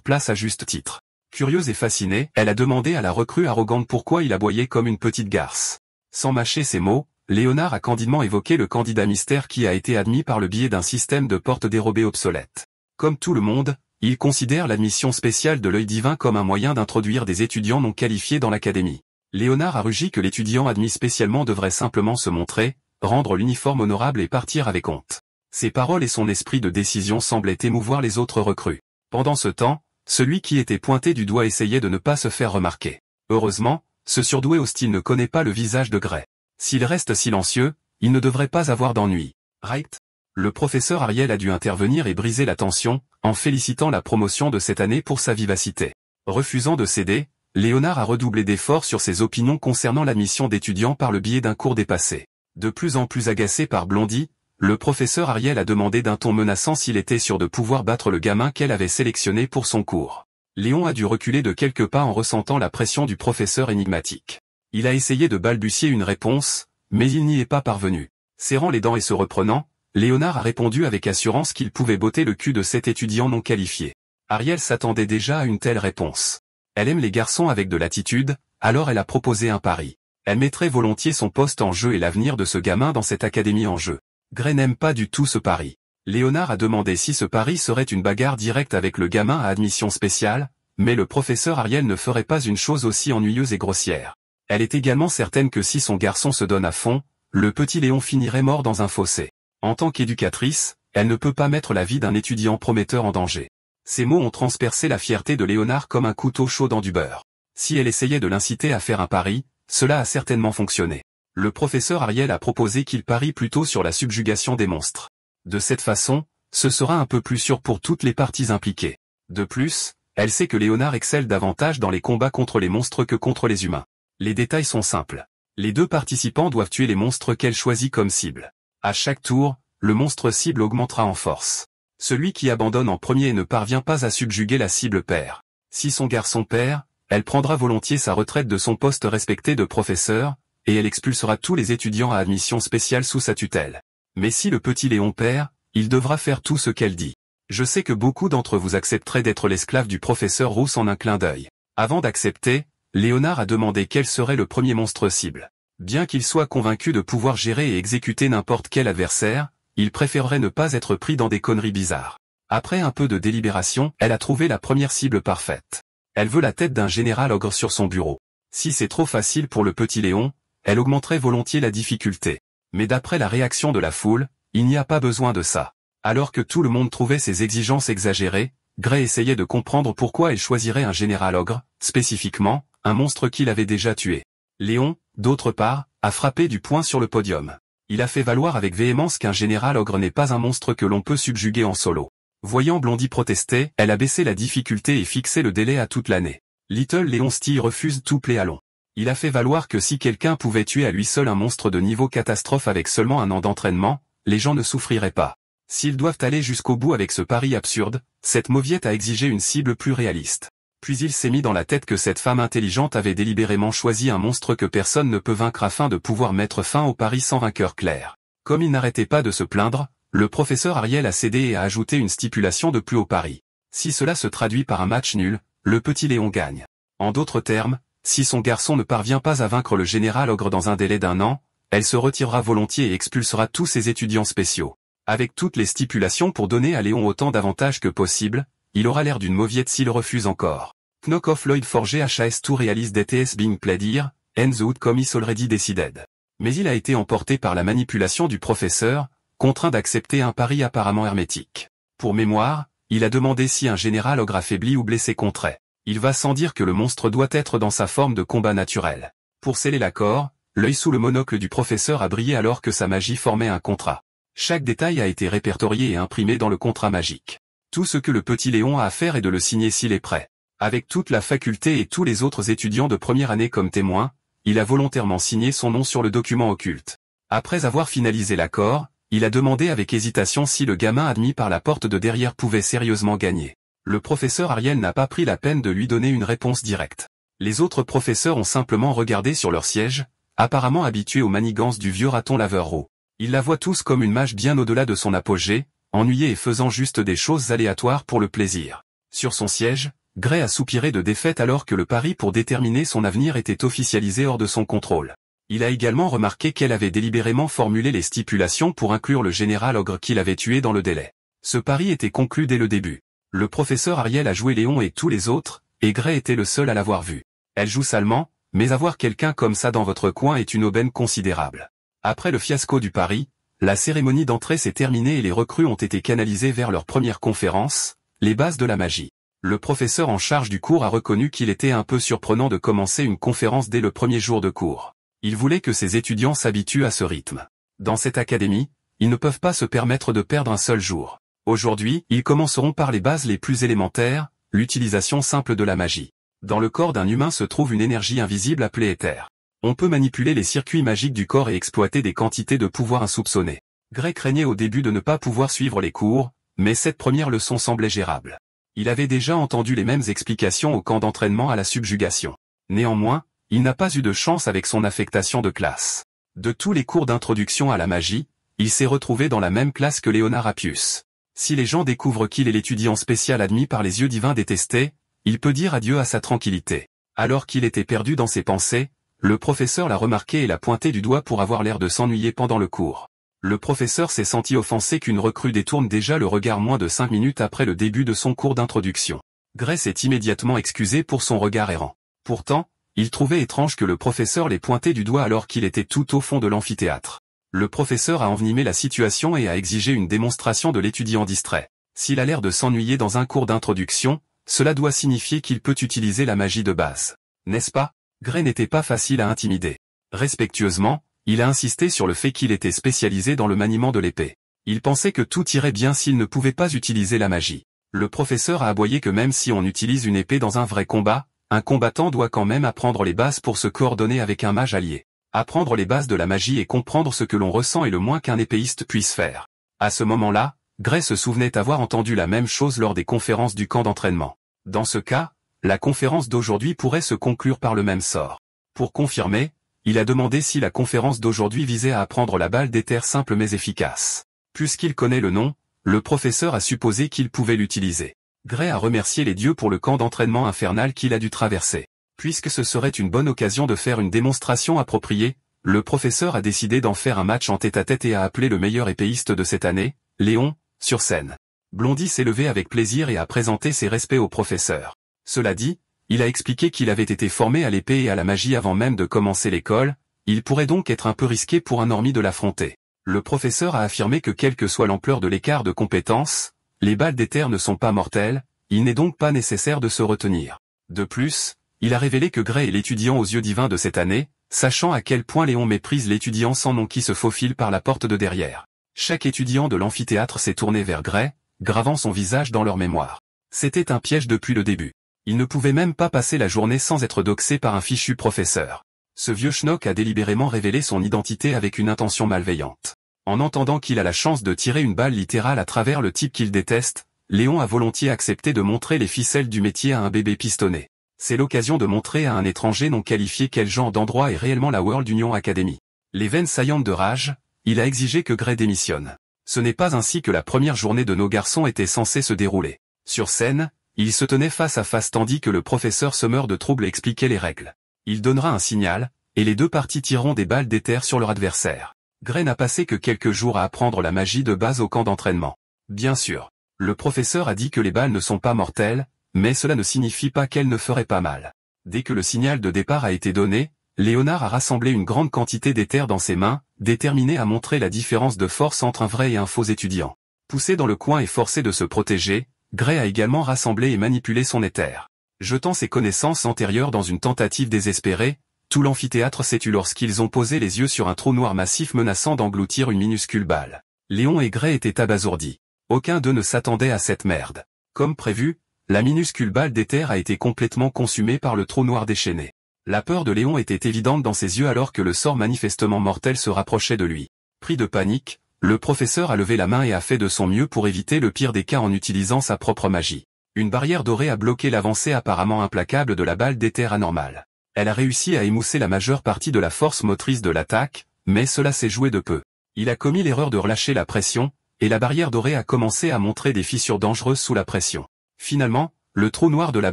place à juste titre. Curieuse et fascinée, elle a demandé à la recrue arrogante pourquoi il aboyait comme une petite garce. Sans mâcher ses mots, Léonard a candidement évoqué le candidat mystère qui a été admis par le biais d'un système de porte dérobée obsolète. Comme tout le monde, il considère l'admission spéciale de l'œil divin comme un moyen d'introduire des étudiants non qualifiés dans l'académie. Léonard a rugi que l'étudiant admis spécialement devrait simplement se montrer, rendre l'uniforme honorable et partir avec honte. Ses paroles et son esprit de décision semblaient émouvoir les autres recrues. Pendant ce temps, celui qui était pointé du doigt essayait de ne pas se faire remarquer. Heureusement, ce surdoué hostile ne connaît pas le visage de Gray. S'il reste silencieux, il ne devrait pas avoir d'ennui. Right? Le professeur Ariel a dû intervenir et briser la tension, en félicitant la promotion de cette année pour sa vivacité. Refusant de céder, Léonard a redoublé d'efforts sur ses opinions concernant l'admission d'étudiants par le biais d'un cours dépassé. De plus en plus agacé par Blondie, le professeur Ariel a demandé d'un ton menaçant s'il était sûr de pouvoir battre le gamin qu'elle avait sélectionné pour son cours. Léon a dû reculer de quelques pas en ressentant la pression du professeur énigmatique. Il a essayé de balbutier une réponse, mais il n'y est pas parvenu. Serrant les dents et se reprenant, Léonard a répondu avec assurance qu'il pouvait botter le cul de cet étudiant non qualifié. Ariel s'attendait déjà à une telle réponse. Elle aime les garçons avec de l'attitude, alors elle a proposé un pari. Elle mettrait volontiers son poste en jeu et l'avenir de ce gamin dans cette académie en jeu. Gray n'aime pas du tout ce pari. Léonard a demandé si ce pari serait une bagarre directe avec le gamin à admission spéciale, mais le professeur Ariel ne ferait pas une chose aussi ennuyeuse et grossière. Elle est également certaine que si son garçon se donne à fond, le petit Léon finirait mort dans un fossé. En tant qu'éducatrice, elle ne peut pas mettre la vie d'un étudiant prometteur en danger. Ces mots ont transpercé la fierté de Léonard comme un couteau chaud dans du beurre. Si elle essayait de l'inciter à faire un pari, cela a certainement fonctionné. Le professeur Ariel a proposé qu'il parie plutôt sur la subjugation des monstres. De cette façon, ce sera un peu plus sûr pour toutes les parties impliquées. De plus, elle sait que Léonard excelle davantage dans les combats contre les monstres que contre les humains. Les détails sont simples. Les deux participants doivent tuer les monstres qu'elle choisit comme cible. À chaque tour, le monstre cible augmentera en force. Celui qui abandonne en premier et ne parvient pas à subjuguer la cible perd. Si son garçon perd, elle prendra volontiers sa retraite de son poste respecté de professeur, et elle expulsera tous les étudiants à admission spéciale sous sa tutelle. Mais si le petit Léon perd, il devra faire tout ce qu'elle dit. Je sais que beaucoup d'entre vous accepteraient d'être l'esclave du professeur Rousse en un clin d'œil. Avant d'accepter, Léonard a demandé quel serait le premier monstre cible. Bien qu'il soit convaincu de pouvoir gérer et exécuter n'importe quel adversaire, il préférerait ne pas être pris dans des conneries bizarres. Après un peu de délibération, elle a trouvé la première cible parfaite. Elle veut la tête d'un général ogre sur son bureau. Si c'est trop facile pour le petit Léon, elle augmenterait volontiers la difficulté. Mais d'après la réaction de la foule, il n'y a pas besoin de ça. Alors que tout le monde trouvait ses exigences exagérées, Gray essayait de comprendre pourquoi elle choisirait un général ogre, spécifiquement, un monstre qu'il avait déjà tué. Léon, d'autre part, a frappé du poing sur le podium. Il a fait valoir avec véhémence qu'un général ogre n'est pas un monstre que l'on peut subjuguer en solo. Voyant Blondie protester, elle a baissé la difficulté et fixé le délai à toute l'année. Little Léon Stille refuse tout pléalon. Il a fait valoir que si quelqu'un pouvait tuer à lui seul un monstre de niveau catastrophe avec seulement un an d'entraînement, les gens ne souffriraient pas. S'ils doivent aller jusqu'au bout avec ce pari absurde, cette mauviette a exigé une cible plus réaliste. Puis il s'est mis dans la tête que cette femme intelligente avait délibérément choisi un monstre que personne ne peut vaincre afin de pouvoir mettre fin au pari sans vainqueur clair. Comme il n'arrêtait pas de se plaindre, le professeur Ariel a cédé et a ajouté une stipulation de plus haut pari. Si cela se traduit par un match nul, le petit Léon gagne. En d'autres termes, si son garçon ne parvient pas à vaincre le général ogre dans un délai d'1 an, elle se retirera volontiers et expulsera tous ses étudiants spéciaux. Avec toutes les stipulations pour donner à Léon autant d'avantages que possible, il aura l'air d'une mauviette s'il refuse encore. Knock off Lloyd Forger HAS2 réalise that is being played here, and the outcome is already decided. Mais il a été emporté par la manipulation du professeur, contraint d'accepter un pari apparemment hermétique. Pour mémoire, il a demandé si un général ogre affaibli ou blessé compterait. Il va sans dire que le monstre doit être dans sa forme de combat naturel. Pour sceller l'accord, l'œil sous le monocle du professeur a brillé alors que sa magie formait un contrat. Chaque détail a été répertorié et imprimé dans le contrat magique. Tout ce que le petit Léon a à faire est de le signer s'il est prêt. Avec toute la faculté et tous les autres étudiants de première année comme témoins, il a volontairement signé son nom sur le document occulte. Après avoir finalisé l'accord, il a demandé avec hésitation si le gamin admis par la porte de derrière pouvait sérieusement gagner. Le professeur Ariel n'a pas pris la peine de lui donner une réponse directe. Les autres professeurs ont simplement regardé sur leur siège, apparemment habitués aux manigances du vieux raton laveur roux. Ils la voient tous comme une mage bien au-delà de son apogée, ennuyée et faisant juste des choses aléatoires pour le plaisir. Sur son siège, Gray a soupiré de défaite alors que le pari pour déterminer son avenir était officialisé hors de son contrôle. Il a également remarqué qu'elle avait délibérément formulé les stipulations pour inclure le général Ogre qu'il avait tué dans le délai. Ce pari était conclu dès le début. Le professeur Ariel a joué Léon et tous les autres, et Gray était le seul à l'avoir vu. Elle joue salement, mais avoir quelqu'un comme ça dans votre coin est une aubaine considérable. Après le fiasco du pari, la cérémonie d'entrée s'est terminée et les recrues ont été canalisées vers leur première conférence, les bases de la magie. Le professeur en charge du cours a reconnu qu'il était un peu surprenant de commencer une conférence dès le premier jour de cours. Il voulait que ses étudiants s'habituent à ce rythme. Dans cette académie, ils ne peuvent pas se permettre de perdre un seul jour. Aujourd'hui, ils commenceront par les bases les plus élémentaires, l'utilisation simple de la magie. Dans le corps d'un humain se trouve une énergie invisible appelée éther. On peut manipuler les circuits magiques du corps et exploiter des quantités de pouvoir insoupçonnées. Gray craignait au début de ne pas pouvoir suivre les cours, mais cette première leçon semblait gérable. Il avait déjà entendu les mêmes explications au camp d'entraînement à la subjugation. Néanmoins, il n'a pas eu de chance avec son affectation de classe. De tous les cours d'introduction à la magie, il s'est retrouvé dans la même classe que Léonard Appius. Si les gens découvrent qu'il est l'étudiant spécial admis par les yeux divins détestés, il peut dire adieu à sa tranquillité. Alors qu'il était perdu dans ses pensées, le professeur l'a remarqué et l'a pointé du doigt pour avoir l'air de s'ennuyer pendant le cours. Le professeur s'est senti offensé qu'une recrue détourne déjà le regard moins de 5 minutes après le début de son cours d'introduction. Gray s'est immédiatement excusé pour son regard errant. Pourtant, il trouvait étrange que le professeur l'ait pointé du doigt alors qu'il était tout au fond de l'amphithéâtre. Le professeur a envenimé la situation et a exigé une démonstration de l'étudiant distrait. S'il a l'air de s'ennuyer dans un cours d'introduction, cela doit signifier qu'il peut utiliser la magie de base. N'est-ce pas? Gray n'était pas facile à intimider. Respectueusement, il a insisté sur le fait qu'il était spécialisé dans le maniement de l'épée. Il pensait que tout irait bien s'il ne pouvait pas utiliser la magie. Le professeur a aboyé que même si on utilise une épée dans un vrai combat, un combattant doit quand même apprendre les bases pour se coordonner avec un mage allié. Apprendre les bases de la magie et comprendre ce que l'on ressent est le moins qu'un épéiste puisse faire. À ce moment-là, Gray se souvenait avoir entendu la même chose lors des conférences du camp d'entraînement. Dans ce cas, la conférence d'aujourd'hui pourrait se conclure par le même sort. Pour confirmer, il a demandé si la conférence d'aujourd'hui visait à apprendre la balle d'éther simple mais efficace. Puisqu'il connaît le nom, le professeur a supposé qu'il pouvait l'utiliser. Gray a remercié les dieux pour le camp d'entraînement infernal qu'il a dû traverser. Puisque ce serait une bonne occasion de faire une démonstration appropriée, le professeur a décidé d'en faire un match en tête-à-tête et a appelé le meilleur épéiste de cette année, Léon, sur scène. Blondie s'est levé avec plaisir et a présenté ses respects au professeur. Cela dit, il a expliqué qu'il avait été formé à l'épée et à la magie avant même de commencer l'école, il pourrait donc être un peu risqué pour un normie de l'affronter. Le professeur a affirmé que quelle que soit l'ampleur de l'écart de compétences, les balles d'éther ne sont pas mortelles, il n'est donc pas nécessaire de se retenir. De plus, il a révélé que Gray est l'étudiant aux yeux divins de cette année, sachant à quel point Léon méprise l'étudiant sans nom qui se faufile par la porte de derrière. Chaque étudiant de l'amphithéâtre s'est tourné vers Gray, gravant son visage dans leur mémoire. C'était un piège depuis le début. Il ne pouvait même pas passer la journée sans être doxé par un fichu professeur. Ce vieux schnock a délibérément révélé son identité avec une intention malveillante. En entendant qu'il a la chance de tirer une balle littérale à travers le type qu'il déteste, Léon a volontiers accepté de montrer les ficelles du métier à un bébé pistonné. C'est l'occasion de montrer à un étranger non qualifié quel genre d'endroit est réellement la World Union Academy. Les veines saillantes de rage, il a exigé que Gray démissionne. Ce n'est pas ainsi que la première journée de nos garçons était censée se dérouler. Sur scène, il se tenait face à face tandis que le professeur semeur de trouble expliquait les règles. Il donnera un signal, et les deux parties tireront des balles d'éther sur leur adversaire. Gray n'a passé que quelques jours à apprendre la magie de base au camp d'entraînement. Bien sûr, le professeur a dit que les balles ne sont pas mortelles, mais cela ne signifie pas qu'elles ne feraient pas mal. Dès que le signal de départ a été donné, Léonard a rassemblé une grande quantité d'éther dans ses mains, déterminé à montrer la différence de force entre un vrai et un faux étudiant. Poussé dans le coin et forcé de se protéger, Gray a également rassemblé et manipulé son éther. Jetant ses connaissances antérieures dans une tentative désespérée, tout l'amphithéâtre s'est tu lorsqu'ils ont posé les yeux sur un trou noir massif menaçant d'engloutir une minuscule balle. Léon et Gray étaient abasourdis. Aucun d'eux ne s'attendait à cette merde. Comme prévu, la minuscule balle d'éther a été complètement consumée par le trou noir déchaîné. La peur de Léon était évidente dans ses yeux alors que le sort manifestement mortel se rapprochait de lui. Pris de panique, le professeur a levé la main et a fait de son mieux pour éviter le pire des cas en utilisant sa propre magie. Une barrière dorée a bloqué l'avancée apparemment implacable de la balle d'éther anormale. Elle a réussi à émousser la majeure partie de la force motrice de l'attaque, mais cela s'est joué de peu. Il a commis l'erreur de relâcher la pression, et la barrière dorée a commencé à montrer des fissures dangereuses sous la pression. Finalement, le trou noir de la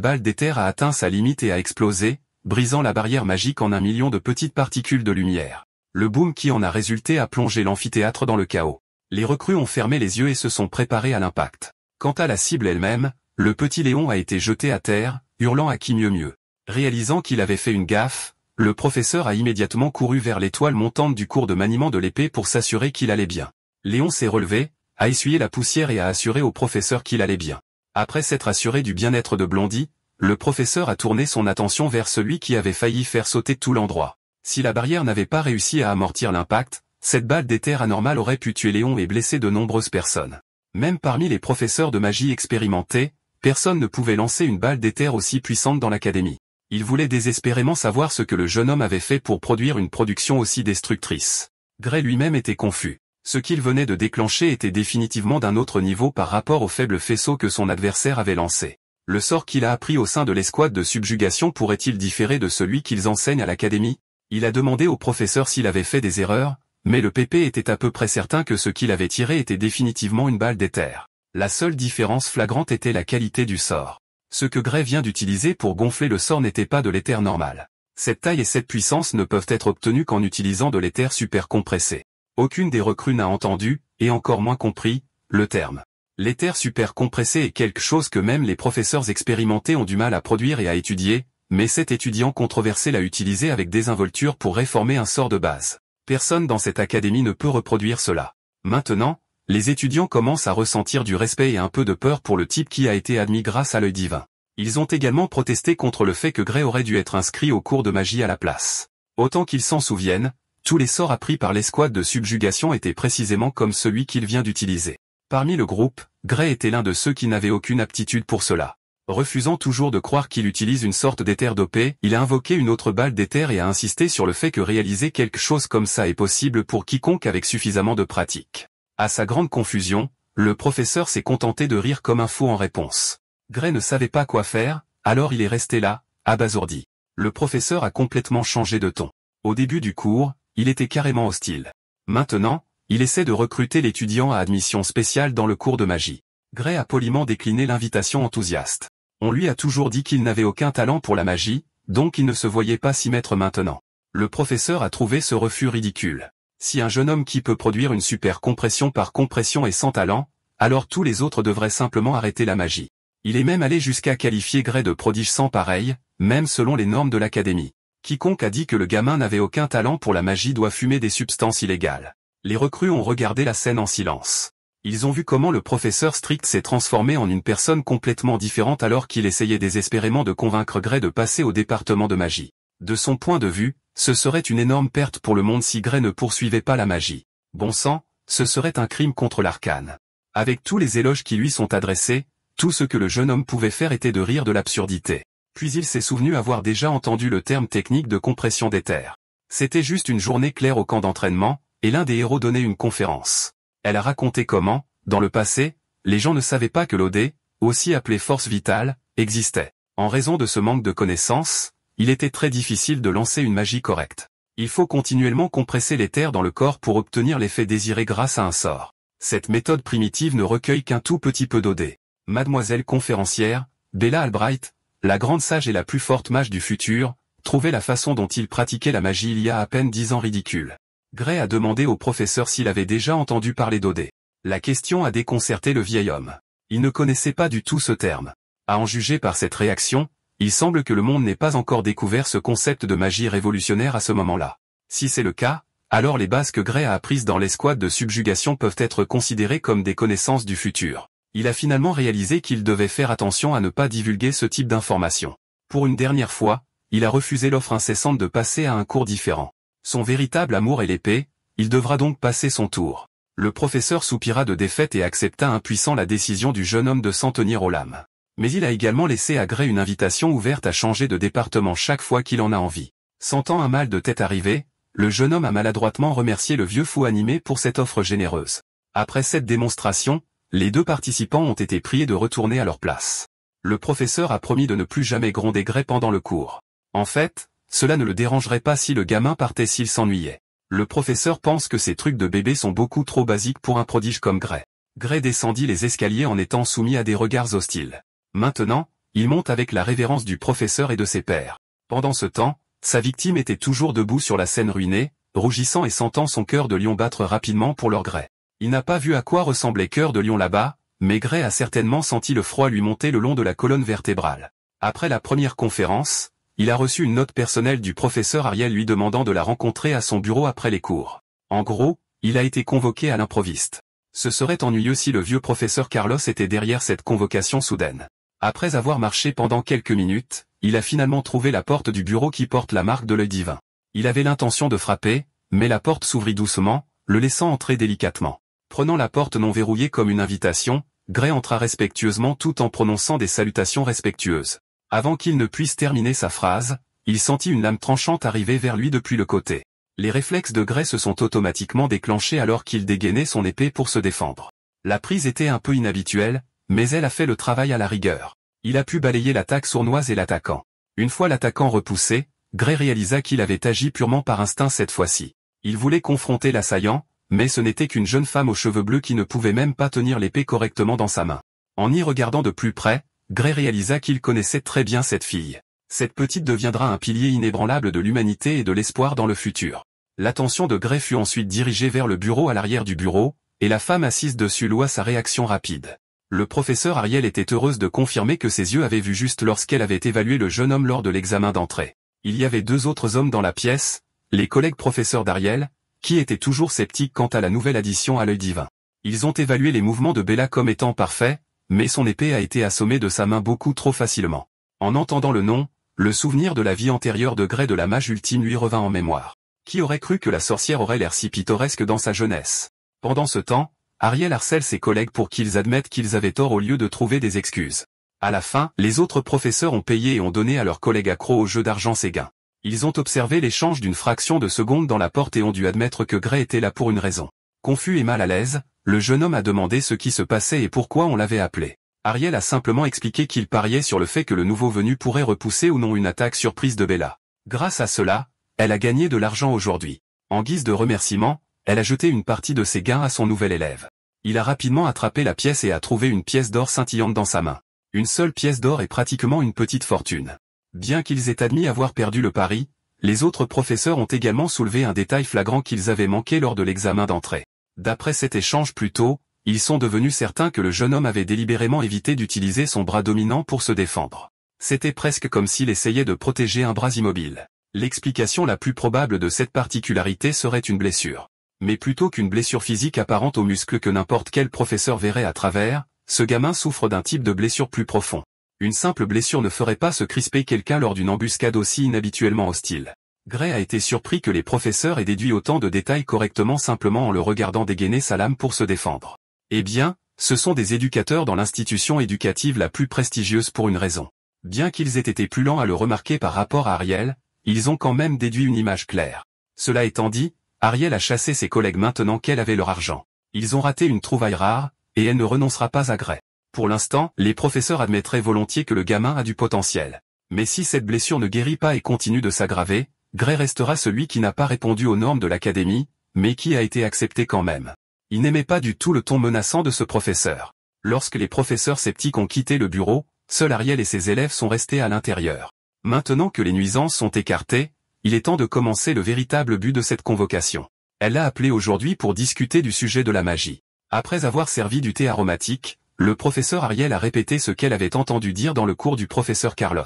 balle d'éther a atteint sa limite et a explosé, brisant la barrière magique en 1 million de petites particules de lumière. Le boom qui en a résulté a plongé l'amphithéâtre dans le chaos. Les recrues ont fermé les yeux et se sont préparés à l'impact. Quant à la cible elle-même, le petit Léon a été jeté à terre, hurlant à qui mieux. Réalisant qu'il avait fait une gaffe, le professeur a immédiatement couru vers l'étoile montante du cours de maniement de l'épée pour s'assurer qu'il allait bien. Léon s'est relevé, a essuyé la poussière et a assuré au professeur qu'il allait bien. Après s'être assuré du bien-être de Blondie, le professeur a tourné son attention vers celui qui avait failli faire sauter tout l'endroit. Si la barrière n'avait pas réussi à amortir l'impact, cette balle d'éther anormale aurait pu tuer Léon et blesser de nombreuses personnes. Même parmi les professeurs de magie expérimentés, personne ne pouvait lancer une balle d'éther aussi puissante dans l'académie. Il voulait désespérément savoir ce que le jeune homme avait fait pour produire une production aussi destructrice. Gray lui-même était confus. Ce qu'il venait de déclencher était définitivement d'un autre niveau par rapport au faible faisceau que son adversaire avait lancé. Le sort qu'il a appris au sein de l'escouade de subjugation pourrait-il différer de celui qu'ils enseignent à l'académie? Il a demandé au professeur s'il avait fait des erreurs, mais le PP était à peu près certain que ce qu'il avait tiré était définitivement une balle d'éther. La seule différence flagrante était la qualité du sort. Ce que Gray vient d'utiliser pour gonfler le sort n'était pas de l'éther normal. Cette taille et cette puissance ne peuvent être obtenues qu'en utilisant de l'éther super compressé. Aucune des recrues n'a entendu, et encore moins compris, le terme. L'éther super compressé est quelque chose que même les professeurs expérimentés ont du mal à produire et à étudier, mais cet étudiant controversé l'a utilisé avec désinvolture pour réformer un sort de base. Personne dans cette académie ne peut reproduire cela. Maintenant, les étudiants commencent à ressentir du respect et un peu de peur pour le type qui a été admis grâce à l'œil divin. Ils ont également protesté contre le fait que Gray aurait dû être inscrit au cours de magie à la place. Autant qu'ils s'en souviennent, tous les sorts appris par l'escouade de subjugation étaient précisément comme celui qu'il vient d'utiliser. Parmi le groupe, Gray était l'un de ceux qui n'avaient aucune aptitude pour cela. Refusant toujours de croire qu'il utilise une sorte d'éther dopé, il a invoqué une autre balle d'éther et a insisté sur le fait que réaliser quelque chose comme ça est possible pour quiconque avec suffisamment de pratique. À sa grande confusion, le professeur s'est contenté de rire comme un fou en réponse. Gray ne savait pas quoi faire, alors il est resté là, abasourdi. Le professeur a complètement changé de ton. Au début du cours, il était carrément hostile. Maintenant, il essaie de recruter l'étudiant à admission spéciale dans le cours de magie. Gray a poliment décliné l'invitation enthousiaste. On lui a toujours dit qu'il n'avait aucun talent pour la magie, donc il ne se voyait pas s'y mettre maintenant. Le professeur a trouvé ce refus ridicule. Si un jeune homme qui peut produire une super compression par compression est sans talent, alors tous les autres devraient simplement arrêter la magie. Il est même allé jusqu'à qualifier Gray de prodige sans pareil, même selon les normes de l'académie. Quiconque a dit que le gamin n'avait aucun talent pour la magie doit fumer des substances illégales. Les recrues ont regardé la scène en silence. Ils ont vu comment le professeur strict s'est transformé en une personne complètement différente alors qu'il essayait désespérément de convaincre Gray de passer au département de magie. De son point de vue, ce serait une énorme perte pour le monde si Gray ne poursuivait pas la magie. Bon sang, ce serait un crime contre l'arcane. Avec tous les éloges qui lui sont adressés, tout ce que le jeune homme pouvait faire était de rire de l'absurdité. Puis il s'est souvenu avoir déjà entendu le terme technique de compression d'éther. C'était juste une journée claire au camp d'entraînement, et l'un des héros donnait une conférence. Elle a raconté comment, dans le passé, les gens ne savaient pas que l'OD, aussi appelée force vitale, existait. En raison de ce manque de connaissances, il était très difficile de lancer une magie correcte. Il faut continuellement compresser l'éther dans le corps pour obtenir l'effet désiré grâce à un sort. Cette méthode primitive ne recueille qu'un tout petit peu d'OD. Mademoiselle conférencière, Bella Albright, la grande sage et la plus forte mage du futur, trouvait la façon dont il pratiquait la magie il y a à peine 10 ans ridicule. Gray a demandé au professeur s'il avait déjà entendu parler d'OD. La question a déconcerté le vieil homme. Il ne connaissait pas du tout ce terme. À en juger par cette réaction, il semble que le monde n'ait pas encore découvert ce concept de magie révolutionnaire à ce moment-là. Si c'est le cas, alors les bases que Gray a apprises dans l'escouade de subjugation peuvent être considérées comme des connaissances du futur. Il a finalement réalisé qu'il devait faire attention à ne pas divulguer ce type d'informations. Pour une dernière fois, il a refusé l'offre incessante de passer à un cours différent. Son véritable amour est l'épée, il devra donc passer son tour. Le professeur soupira de défaite et accepta impuissant la décision du jeune homme de s'en tenir aux lames. Mais il a également laissé à Gray une invitation ouverte à changer de département chaque fois qu'il en a envie. Sentant un mal de tête arriver, le jeune homme a maladroitement remercié le vieux fou animé pour cette offre généreuse. Après cette démonstration, les deux participants ont été priés de retourner à leur place. Le professeur a promis de ne plus jamais gronder Gray pendant le cours. En fait, cela ne le dérangerait pas si le gamin partait s'il s'ennuyait. Le professeur pense que ces trucs de bébé sont beaucoup trop basiques pour un prodige comme Gray. Gray descendit les escaliers en étant soumis à des regards hostiles. Maintenant, il monte avec la révérence du professeur et de ses pairs. Pendant ce temps, sa victime était toujours debout sur la scène ruinée, rougissant et sentant son cœur de lion battre rapidement pour leur Gray. Il n'a pas vu à quoi ressemblait Cœur de Lion là-bas, mais Gray a certainement senti le froid lui monter le long de la colonne vertébrale. Après la première conférence, il a reçu une note personnelle du professeur Ariel lui demandant de la rencontrer à son bureau après les cours. En gros, il a été convoqué à l'improviste. Ce serait ennuyeux si le vieux professeur Carlos était derrière cette convocation soudaine. Après avoir marché pendant quelques minutes, il a finalement trouvé la porte du bureau qui porte la marque de l'œil divin. Il avait l'intention de frapper, mais la porte s'ouvrit doucement, le laissant entrer délicatement. Prenant la porte non verrouillée comme une invitation, Gray entra respectueusement tout en prononçant des salutations respectueuses. Avant qu'il ne puisse terminer sa phrase, il sentit une lame tranchante arriver vers lui depuis le côté. Les réflexes de Gray se sont automatiquement déclenchés alors qu'il dégainait son épée pour se défendre. La prise était un peu inhabituelle, mais elle a fait le travail à la rigueur. Il a pu balayer l'attaque sournoise et l'attaquant. Une fois l'attaquant repoussé, Gray réalisa qu'il avait agi purement par instinct cette fois-ci. Il voulait confronter l'assaillant, mais ce n'était qu'une jeune femme aux cheveux bleus qui ne pouvait même pas tenir l'épée correctement dans sa main. En y regardant de plus près, Gray réalisa qu'il connaissait très bien cette fille. Cette petite deviendra un pilier inébranlable de l'humanité et de l'espoir dans le futur. L'attention de Gray fut ensuite dirigée vers le bureau à l'arrière du bureau, et la femme assise dessus loua sa réaction rapide. Le professeur Ariel était heureuse de confirmer que ses yeux avaient vu juste lorsqu'elle avait évalué le jeune homme lors de l'examen d'entrée. Il y avait 2 autres hommes dans la pièce, les collègues professeurs d'Ariel, qui étaient toujours sceptiques quant à la nouvelle addition à l'œil divin. Ils ont évalué les mouvements de Bella comme étant parfaits, mais son épée a été assommée de sa main beaucoup trop facilement. En entendant le nom, le souvenir de la vie antérieure de Gray de la mage ultime lui revint en mémoire. Qui aurait cru que la sorcière aurait l'air si pittoresque dans sa jeunesse? Pendant ce temps, Ariel harcèle ses collègues pour qu'ils admettent qu'ils avaient tort au lieu de trouver des excuses. À la fin, les autres professeurs ont payé et ont donné à leurs collègues accros au jeu d'argent ses gains. Ils ont observé l'échange d'une fraction de seconde dans la porte et ont dû admettre que Gray était là pour une raison. Confus et mal à l'aise, le jeune homme a demandé ce qui se passait et pourquoi on l'avait appelé. Ariel a simplement expliqué qu'il pariait sur le fait que le nouveau venu pourrait repousser ou non une attaque surprise de Bella. Grâce à cela, elle a gagné de l'argent aujourd'hui. En guise de remerciement, elle a jeté une partie de ses gains à son nouvel élève. Il a rapidement attrapé la pièce et a trouvé une pièce d'or scintillante dans sa main. Une seule pièce d'or est pratiquement une petite fortune. Bien qu'ils aient admis avoir perdu le pari, les autres professeurs ont également soulevé un détail flagrant qu'ils avaient manqué lors de l'examen d'entrée. D'après cet échange plus tôt, ils sont devenus certains que le jeune homme avait délibérément évité d'utiliser son bras dominant pour se défendre. C'était presque comme s'il essayait de protéger un bras immobile. L'explication la plus probable de cette particularité serait une blessure. Mais plutôt qu'une blessure physique apparente aux muscles que n'importe quel professeur verrait à travers, ce gamin souffre d'un type de blessure plus profond. Une simple blessure ne ferait pas se crisper quelqu'un lors d'une embuscade aussi inhabituellement hostile. Gray a été surpris que les professeurs aient déduit autant de détails correctement simplement en le regardant dégainer sa lame pour se défendre. Eh bien, ce sont des éducateurs dans l'institution éducative la plus prestigieuse pour une raison. Bien qu'ils aient été plus lents à le remarquer par rapport à Ariel, ils ont quand même déduit une image claire. Cela étant dit, Ariel a chassé ses collègues maintenant qu'elle avait leur argent. Ils ont raté une trouvaille rare, et elle ne renoncera pas à Gray. Pour l'instant, les professeurs admettraient volontiers que le gamin a du potentiel. Mais si cette blessure ne guérit pas et continue de s'aggraver, Gray restera celui qui n'a pas répondu aux normes de l'académie, mais qui a été accepté quand même. Il n'aimait pas du tout le ton menaçant de ce professeur. Lorsque les professeurs sceptiques ont quitté le bureau, seul Ariel et ses élèves sont restés à l'intérieur. Maintenant que les nuisances sont écartées, il est temps de commencer le véritable but de cette convocation. Elle l'a appelé aujourd'hui pour discuter du sujet de la magie. Après avoir servi du thé aromatique, le professeur Ariel a répété ce qu'elle avait entendu dire dans le cours du professeur Carlos.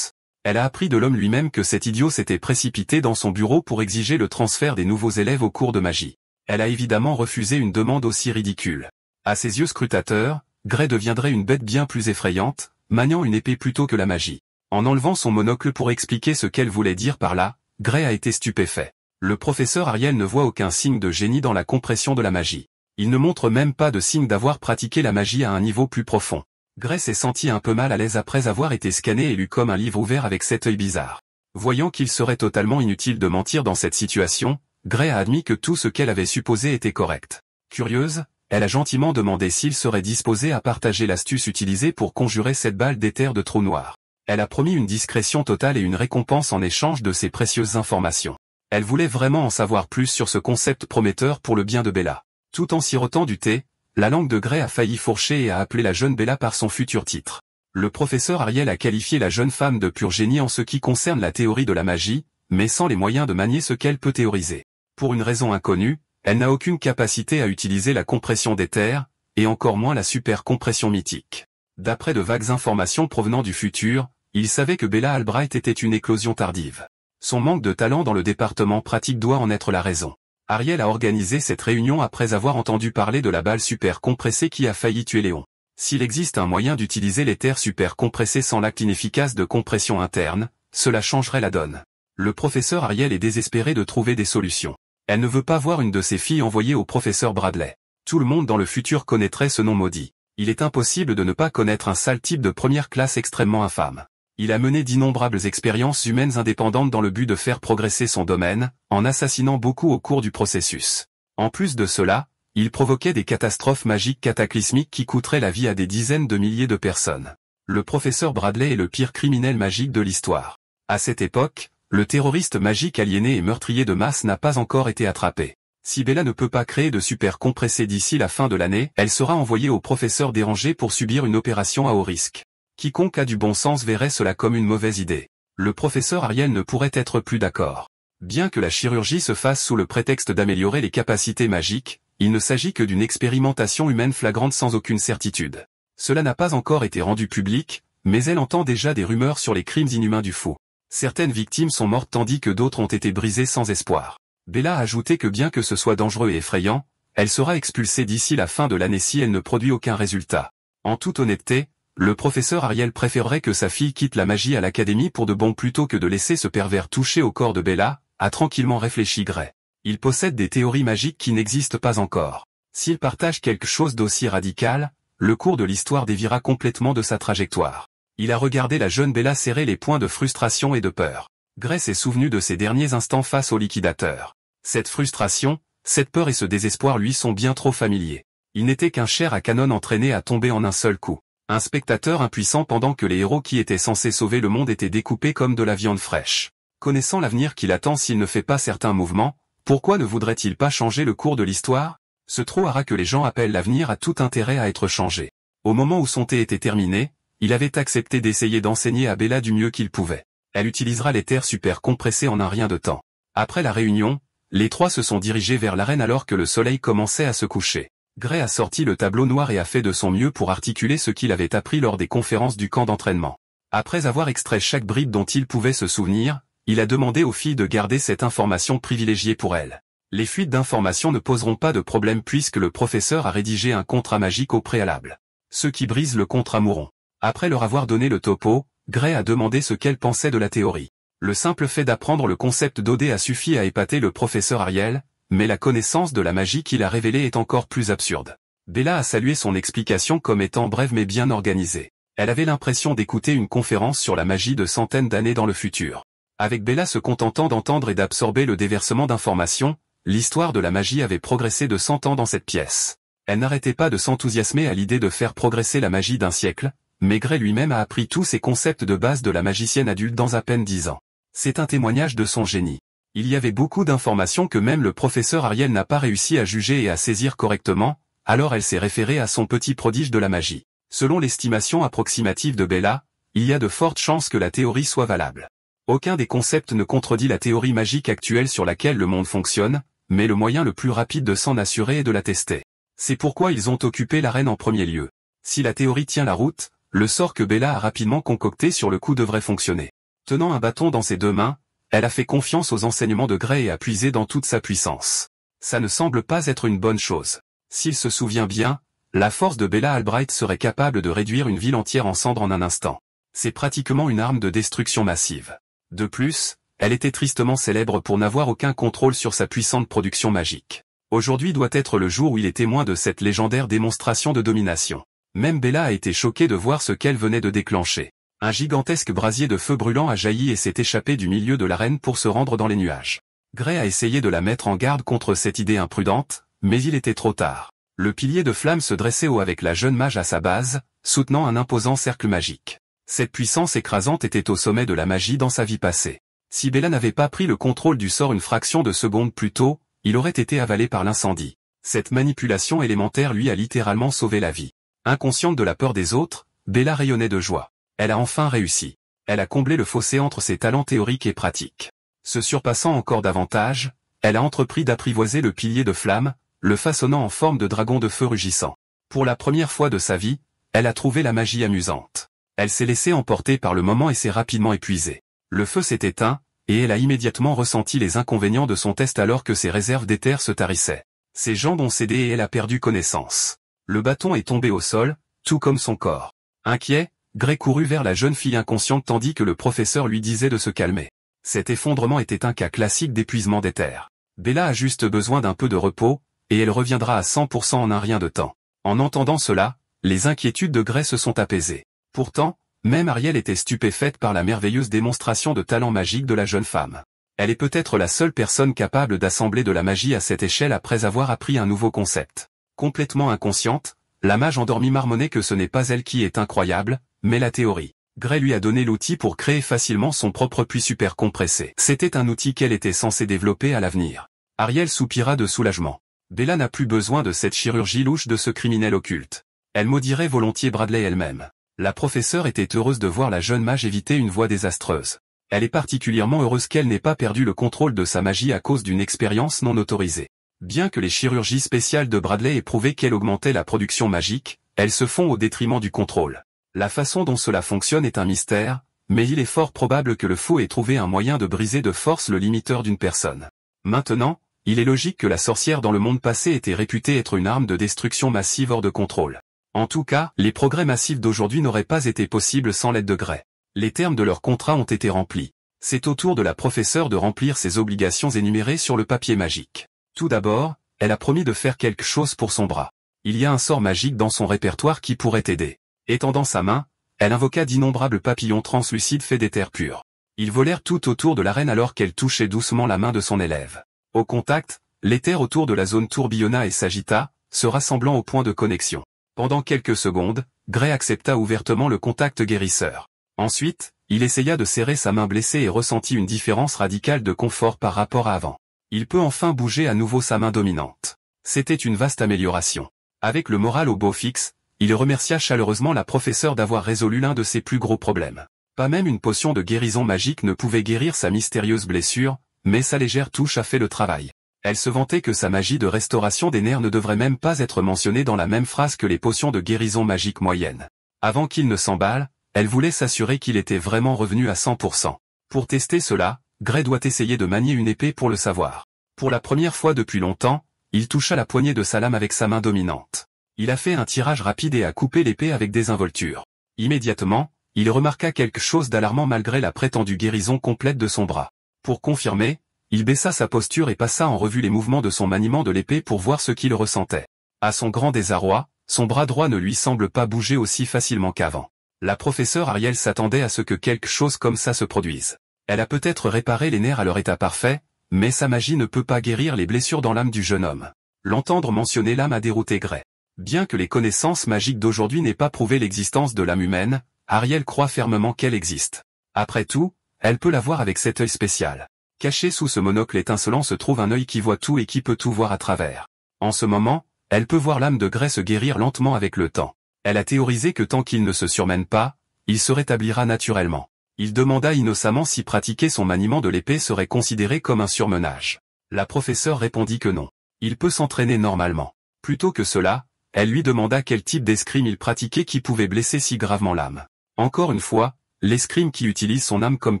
Elle a appris de l'homme lui-même que cet idiot s'était précipité dans son bureau pour exiger le transfert des nouveaux élèves au cours de magie. Elle a évidemment refusé une demande aussi ridicule. À ses yeux scrutateurs, Gray deviendrait une bête bien plus effrayante, maniant une épée plutôt que la magie. En enlevant son monocle pour expliquer ce qu'elle voulait dire par là, Gray a été stupéfait. Le professeur Ariel ne voit aucun signe de génie dans la compression de la magie. Il ne montre même pas de signe d'avoir pratiqué la magie à un niveau plus profond. Gray s'est senti un peu mal à l'aise après avoir été scanné et lu comme un livre ouvert avec cet œil bizarre. Voyant qu'il serait totalement inutile de mentir dans cette situation, Gray a admis que tout ce qu'elle avait supposé était correct. Curieuse, elle a gentiment demandé s'il serait disposé à partager l'astuce utilisée pour conjurer cette balle d'éther de trou noir. Elle a promis une discrétion totale et une récompense en échange de ces précieuses informations. Elle voulait vraiment en savoir plus sur ce concept prometteur pour le bien de Bella. Tout en sirotant du thé, la langue de Gray a failli fourcher et a appelé la jeune Bella par son futur titre. Le professeur Ariel a qualifié la jeune femme de pur génie en ce qui concerne la théorie de la magie, mais sans les moyens de manier ce qu'elle peut théoriser. Pour une raison inconnue, elle n'a aucune capacité à utiliser la compression d'éther, et encore moins la supercompression mythique. D'après de vagues informations provenant du futur, il savait que Bella Albright était une éclosion tardive. Son manque de talent dans le département pratique doit en être la raison. Ariel a organisé cette réunion après avoir entendu parler de la balle super compressée qui a failli tuer Léon. S'il existe un moyen d'utiliser l'éther super compressé sans l'acte inefficace de compression interne, cela changerait la donne. Le professeur Ariel est désespéré de trouver des solutions. Elle ne veut pas voir une de ses filles envoyée au professeur Bradley. Tout le monde dans le futur connaîtrait ce nom maudit. Il est impossible de ne pas connaître un sale type de première classe extrêmement infâme. Il a mené d'innombrables expériences humaines indépendantes dans le but de faire progresser son domaine, en assassinant beaucoup au cours du processus. En plus de cela, il provoquait des catastrophes magiques cataclysmiques qui coûteraient la vie à des dizaines de milliers de personnes. Le professeur Bradley est le pire criminel magique de l'histoire. À cette époque, le terroriste magique aliéné et meurtrier de masse n'a pas encore été attrapé. Si Bella ne peut pas créer de super compressé d'ici la fin de l'année, elle sera envoyée au professeur dérangé pour subir une opération à haut risque. Quiconque a du bon sens verrait cela comme une mauvaise idée. Le professeur Ariel ne pourrait être plus d'accord. Bien que la chirurgie se fasse sous le prétexte d'améliorer les capacités magiques, il ne s'agit que d'une expérimentation humaine flagrante sans aucune certitude. Cela n'a pas encore été rendu public, mais elle entend déjà des rumeurs sur les crimes inhumains du fou. Certaines victimes sont mortes tandis que d'autres ont été brisées sans espoir. Bella a ajouté que bien que ce soit dangereux et effrayant, elle sera expulsée d'ici la fin de l'année si elle ne produit aucun résultat. En toute honnêteté, le professeur Ariel préférerait que sa fille quitte la magie à l'académie pour de bon plutôt que de laisser ce pervers toucher au corps de Bella, a tranquillement réfléchi Gray. Il possède des théories magiques qui n'existent pas encore. S'il partage quelque chose d'aussi radical, le cours de l'histoire déviera complètement de sa trajectoire. Il a regardé la jeune Bella serrer les poings de frustration et de peur. Gray s'est souvenu de ses derniers instants face au liquidateur. Cette frustration, cette peur et ce désespoir lui sont bien trop familiers. Il n'était qu'un chair à canon entraîné à tomber en un seul coup. Un spectateur impuissant pendant que les héros qui étaient censés sauver le monde étaient découpés comme de la viande fraîche. Connaissant l'avenir qui l'attend s'il ne fait pas certains mouvements, pourquoi ne voudrait-il pas changer le cours de l'histoire? Ce trou-hara que les gens appellent l'avenir a tout intérêt à être changé. Au moment où son thé était terminé, il avait accepté d'essayer d'enseigner à Bella du mieux qu'il pouvait. Elle utilisera l'éther super compressé en un rien de temps. Après la réunion, les trois se sont dirigés vers l'arène alors que le soleil commençait à se coucher. Gray a sorti le tableau noir et a fait de son mieux pour articuler ce qu'il avait appris lors des conférences du camp d'entraînement. Après avoir extrait chaque bride dont il pouvait se souvenir, il a demandé aux filles de garder cette information privilégiée pour elles. Les fuites d'informations ne poseront pas de problème puisque le professeur a rédigé un contrat magique au préalable. Ceux qui brisent le contrat mourront. Après leur avoir donné le topo, Gray a demandé ce qu'elle pensait de la théorie. Le simple fait d'apprendre le concept d'OD a suffi à épater le professeur Ariel, mais la connaissance de la magie qu'il a révélée est encore plus absurde. Bella a salué son explication comme étant brève mais bien organisée. Elle avait l'impression d'écouter une conférence sur la magie de centaines d'années dans le futur. Avec Bella se contentant d'entendre et d'absorber le déversement d'informations, l'histoire de la magie avait progressé de 100 ans dans cette pièce. Elle n'arrêtait pas de s'enthousiasmer à l'idée de faire progresser la magie d'un siècle, mais Gray lui-même a appris tous ces concepts de base de la magicienne adulte dans à peine 10 ans. C'est un témoignage de son génie. Il y avait beaucoup d'informations que même le professeur Ariel n'a pas réussi à juger et à saisir correctement, alors elle s'est référée à son petit prodige de la magie. Selon l'estimation approximative de Bella, il y a de fortes chances que la théorie soit valable. Aucun des concepts ne contredit la théorie magique actuelle sur laquelle le monde fonctionne, mais le moyen le plus rapide de s'en assurer est de la tester. C'est pourquoi ils ont occupé l'arène en premier lieu. Si la théorie tient la route, le sort que Bella a rapidement concocté sur le coup devrait fonctionner. Tenant un bâton dans ses deux mains, elle a fait confiance aux enseignements de Gray et a puisé dans toute sa puissance. Ça ne semble pas être une bonne chose. S'il se souvient bien, la force de Bella Albright serait capable de réduire une ville entière en cendres en un instant. C'est pratiquement une arme de destruction massive. De plus, elle était tristement célèbre pour n'avoir aucun contrôle sur sa puissante production magique. Aujourd'hui doit être le jour où il est témoin de cette légendaire démonstration de domination. Même Bella a été choquée de voir ce qu'elle venait de déclencher. Un gigantesque brasier de feu brûlant a jailli et s'est échappé du milieu de l'arène pour se rendre dans les nuages. Gray a essayé de la mettre en garde contre cette idée imprudente, mais il était trop tard. Le pilier de flamme se dressait haut avec la jeune mage à sa base, soutenant un imposant cercle magique. Cette puissance écrasante était au sommet de la magie dans sa vie passée. Si Bella n'avait pas pris le contrôle du sort une fraction de seconde plus tôt, il aurait été avalé par l'incendie. Cette manipulation élémentaire lui a littéralement sauvé la vie. Inconsciente de la peur des autres, Bella rayonnait de joie. Elle a enfin réussi. Elle a comblé le fossé entre ses talents théoriques et pratiques. Se surpassant encore davantage, elle a entrepris d'apprivoiser le pilier de flamme, le façonnant en forme de dragon de feu rugissant. Pour la première fois de sa vie, elle a trouvé la magie amusante. Elle s'est laissée emporter par le moment et s'est rapidement épuisée. Le feu s'est éteint, et elle a immédiatement ressenti les inconvénients de son test alors que ses réserves d'éther se tarissaient. Ses jambes ont cédé et elle a perdu connaissance. Le bâton est tombé au sol, tout comme son corps. Inquiet, Gray courut vers la jeune fille inconsciente tandis que le professeur lui disait de se calmer. Cet effondrement était un cas classique d'épuisement d'éther. Bella a juste besoin d'un peu de repos, et elle reviendra à 100% en un rien de temps. En entendant cela, les inquiétudes de Gray se sont apaisées. Pourtant, même Ariel était stupéfaite par la merveilleuse démonstration de talent magique de la jeune femme. Elle est peut-être la seule personne capable d'assembler de la magie à cette échelle après avoir appris un nouveau concept. Complètement inconsciente, la mage endormie marmonnait que ce n'est pas elle qui est incroyable, mais la théorie. Gray lui a donné l'outil pour créer facilement son propre puits super compressé. C'était un outil qu'elle était censée développer à l'avenir. Ariel soupira de soulagement. Bella n'a plus besoin de cette chirurgie louche de ce criminel occulte. Elle maudirait volontiers Bradley elle-même. La professeure était heureuse de voir la jeune mage éviter une voie désastreuse. Elle est particulièrement heureuse qu'elle n'ait pas perdu le contrôle de sa magie à cause d'une expérience non autorisée. Bien que les chirurgies spéciales de Bradley aient prouvé qu'elle augmentait la production magique, elles se font au détriment du contrôle. La façon dont cela fonctionne est un mystère, mais il est fort probable que le faux ait trouvé un moyen de briser de force le limiteur d'une personne. Maintenant, il est logique que la sorcière dans le monde passé était réputée être une arme de destruction massive hors de contrôle. En tout cas, les progrès massifs d'aujourd'hui n'auraient pas été possibles sans l'aide de Gray. Les termes de leur contrat ont été remplis. C'est au tour de la professeure de remplir ses obligations énumérées sur le papier magique. Tout d'abord, elle a promis de faire quelque chose pour son bras. Il y a un sort magique dans son répertoire qui pourrait aider. Étendant sa main, elle invoqua d'innombrables papillons translucides faits d'éther pur. Ils volèrent tout autour de la reine alors qu'elle touchait doucement la main de son élève. Au contact, l'éther autour de la zone tourbillonna et s'agita, se rassemblant au point de connexion. Pendant quelques secondes, Gray accepta ouvertement le contact guérisseur. Ensuite, il essaya de serrer sa main blessée et ressentit une différence radicale de confort par rapport à avant. Il peut enfin bouger à nouveau sa main dominante. C'était une vaste amélioration. Avec le moral au beau fixe, il remercia chaleureusement la professeure d'avoir résolu l'un de ses plus gros problèmes. Pas même une potion de guérison magique ne pouvait guérir sa mystérieuse blessure, mais sa légère touche a fait le travail. Elle se vantait que sa magie de restauration des nerfs ne devrait même pas être mentionnée dans la même phrase que les potions de guérison magique moyennes. Avant qu'il ne s'emballe, elle voulait s'assurer qu'il était vraiment revenu à 100%. Pour tester cela, Gray doit essayer de manier une épée pour le savoir. Pour la première fois depuis longtemps, il toucha la poignée de sa lame avec sa main dominante. Il a fait un tirage rapide et a coupé l'épée avec désinvolture. Immédiatement, il remarqua quelque chose d'alarmant malgré la prétendue guérison complète de son bras. Pour confirmer, il baissa sa posture et passa en revue les mouvements de son maniement de l'épée pour voir ce qu'il ressentait. À son grand désarroi, son bras droit ne lui semble pas bouger aussi facilement qu'avant. La professeure Ariel s'attendait à ce que quelque chose comme ça se produise. Elle a peut-être réparé les nerfs à leur état parfait, mais sa magie ne peut pas guérir les blessures dans l'âme du jeune homme. L'entendre mentionner l'âme a dérouté Gray. Bien que les connaissances magiques d'aujourd'hui n'aient pas prouvé l'existence de l'âme humaine, Ariel croit fermement qu'elle existe. Après tout, elle peut la voir avec cet œil spécial. Caché sous ce monocle étincelant se trouve un œil qui voit tout et qui peut tout voir à travers. En ce moment, elle peut voir l'âme de Gray se guérir lentement avec le temps. Elle a théorisé que tant qu'il ne se surmène pas, il se rétablira naturellement. Il demanda innocemment si pratiquer son maniement de l'épée serait considéré comme un surmenage. La professeure répondit que non. Il peut s'entraîner normalement. Plutôt que cela, elle lui demanda quel type d'escrime il pratiquait qui pouvait blesser si gravement l'âme. Encore une fois, l'escrime qui utilise son âme comme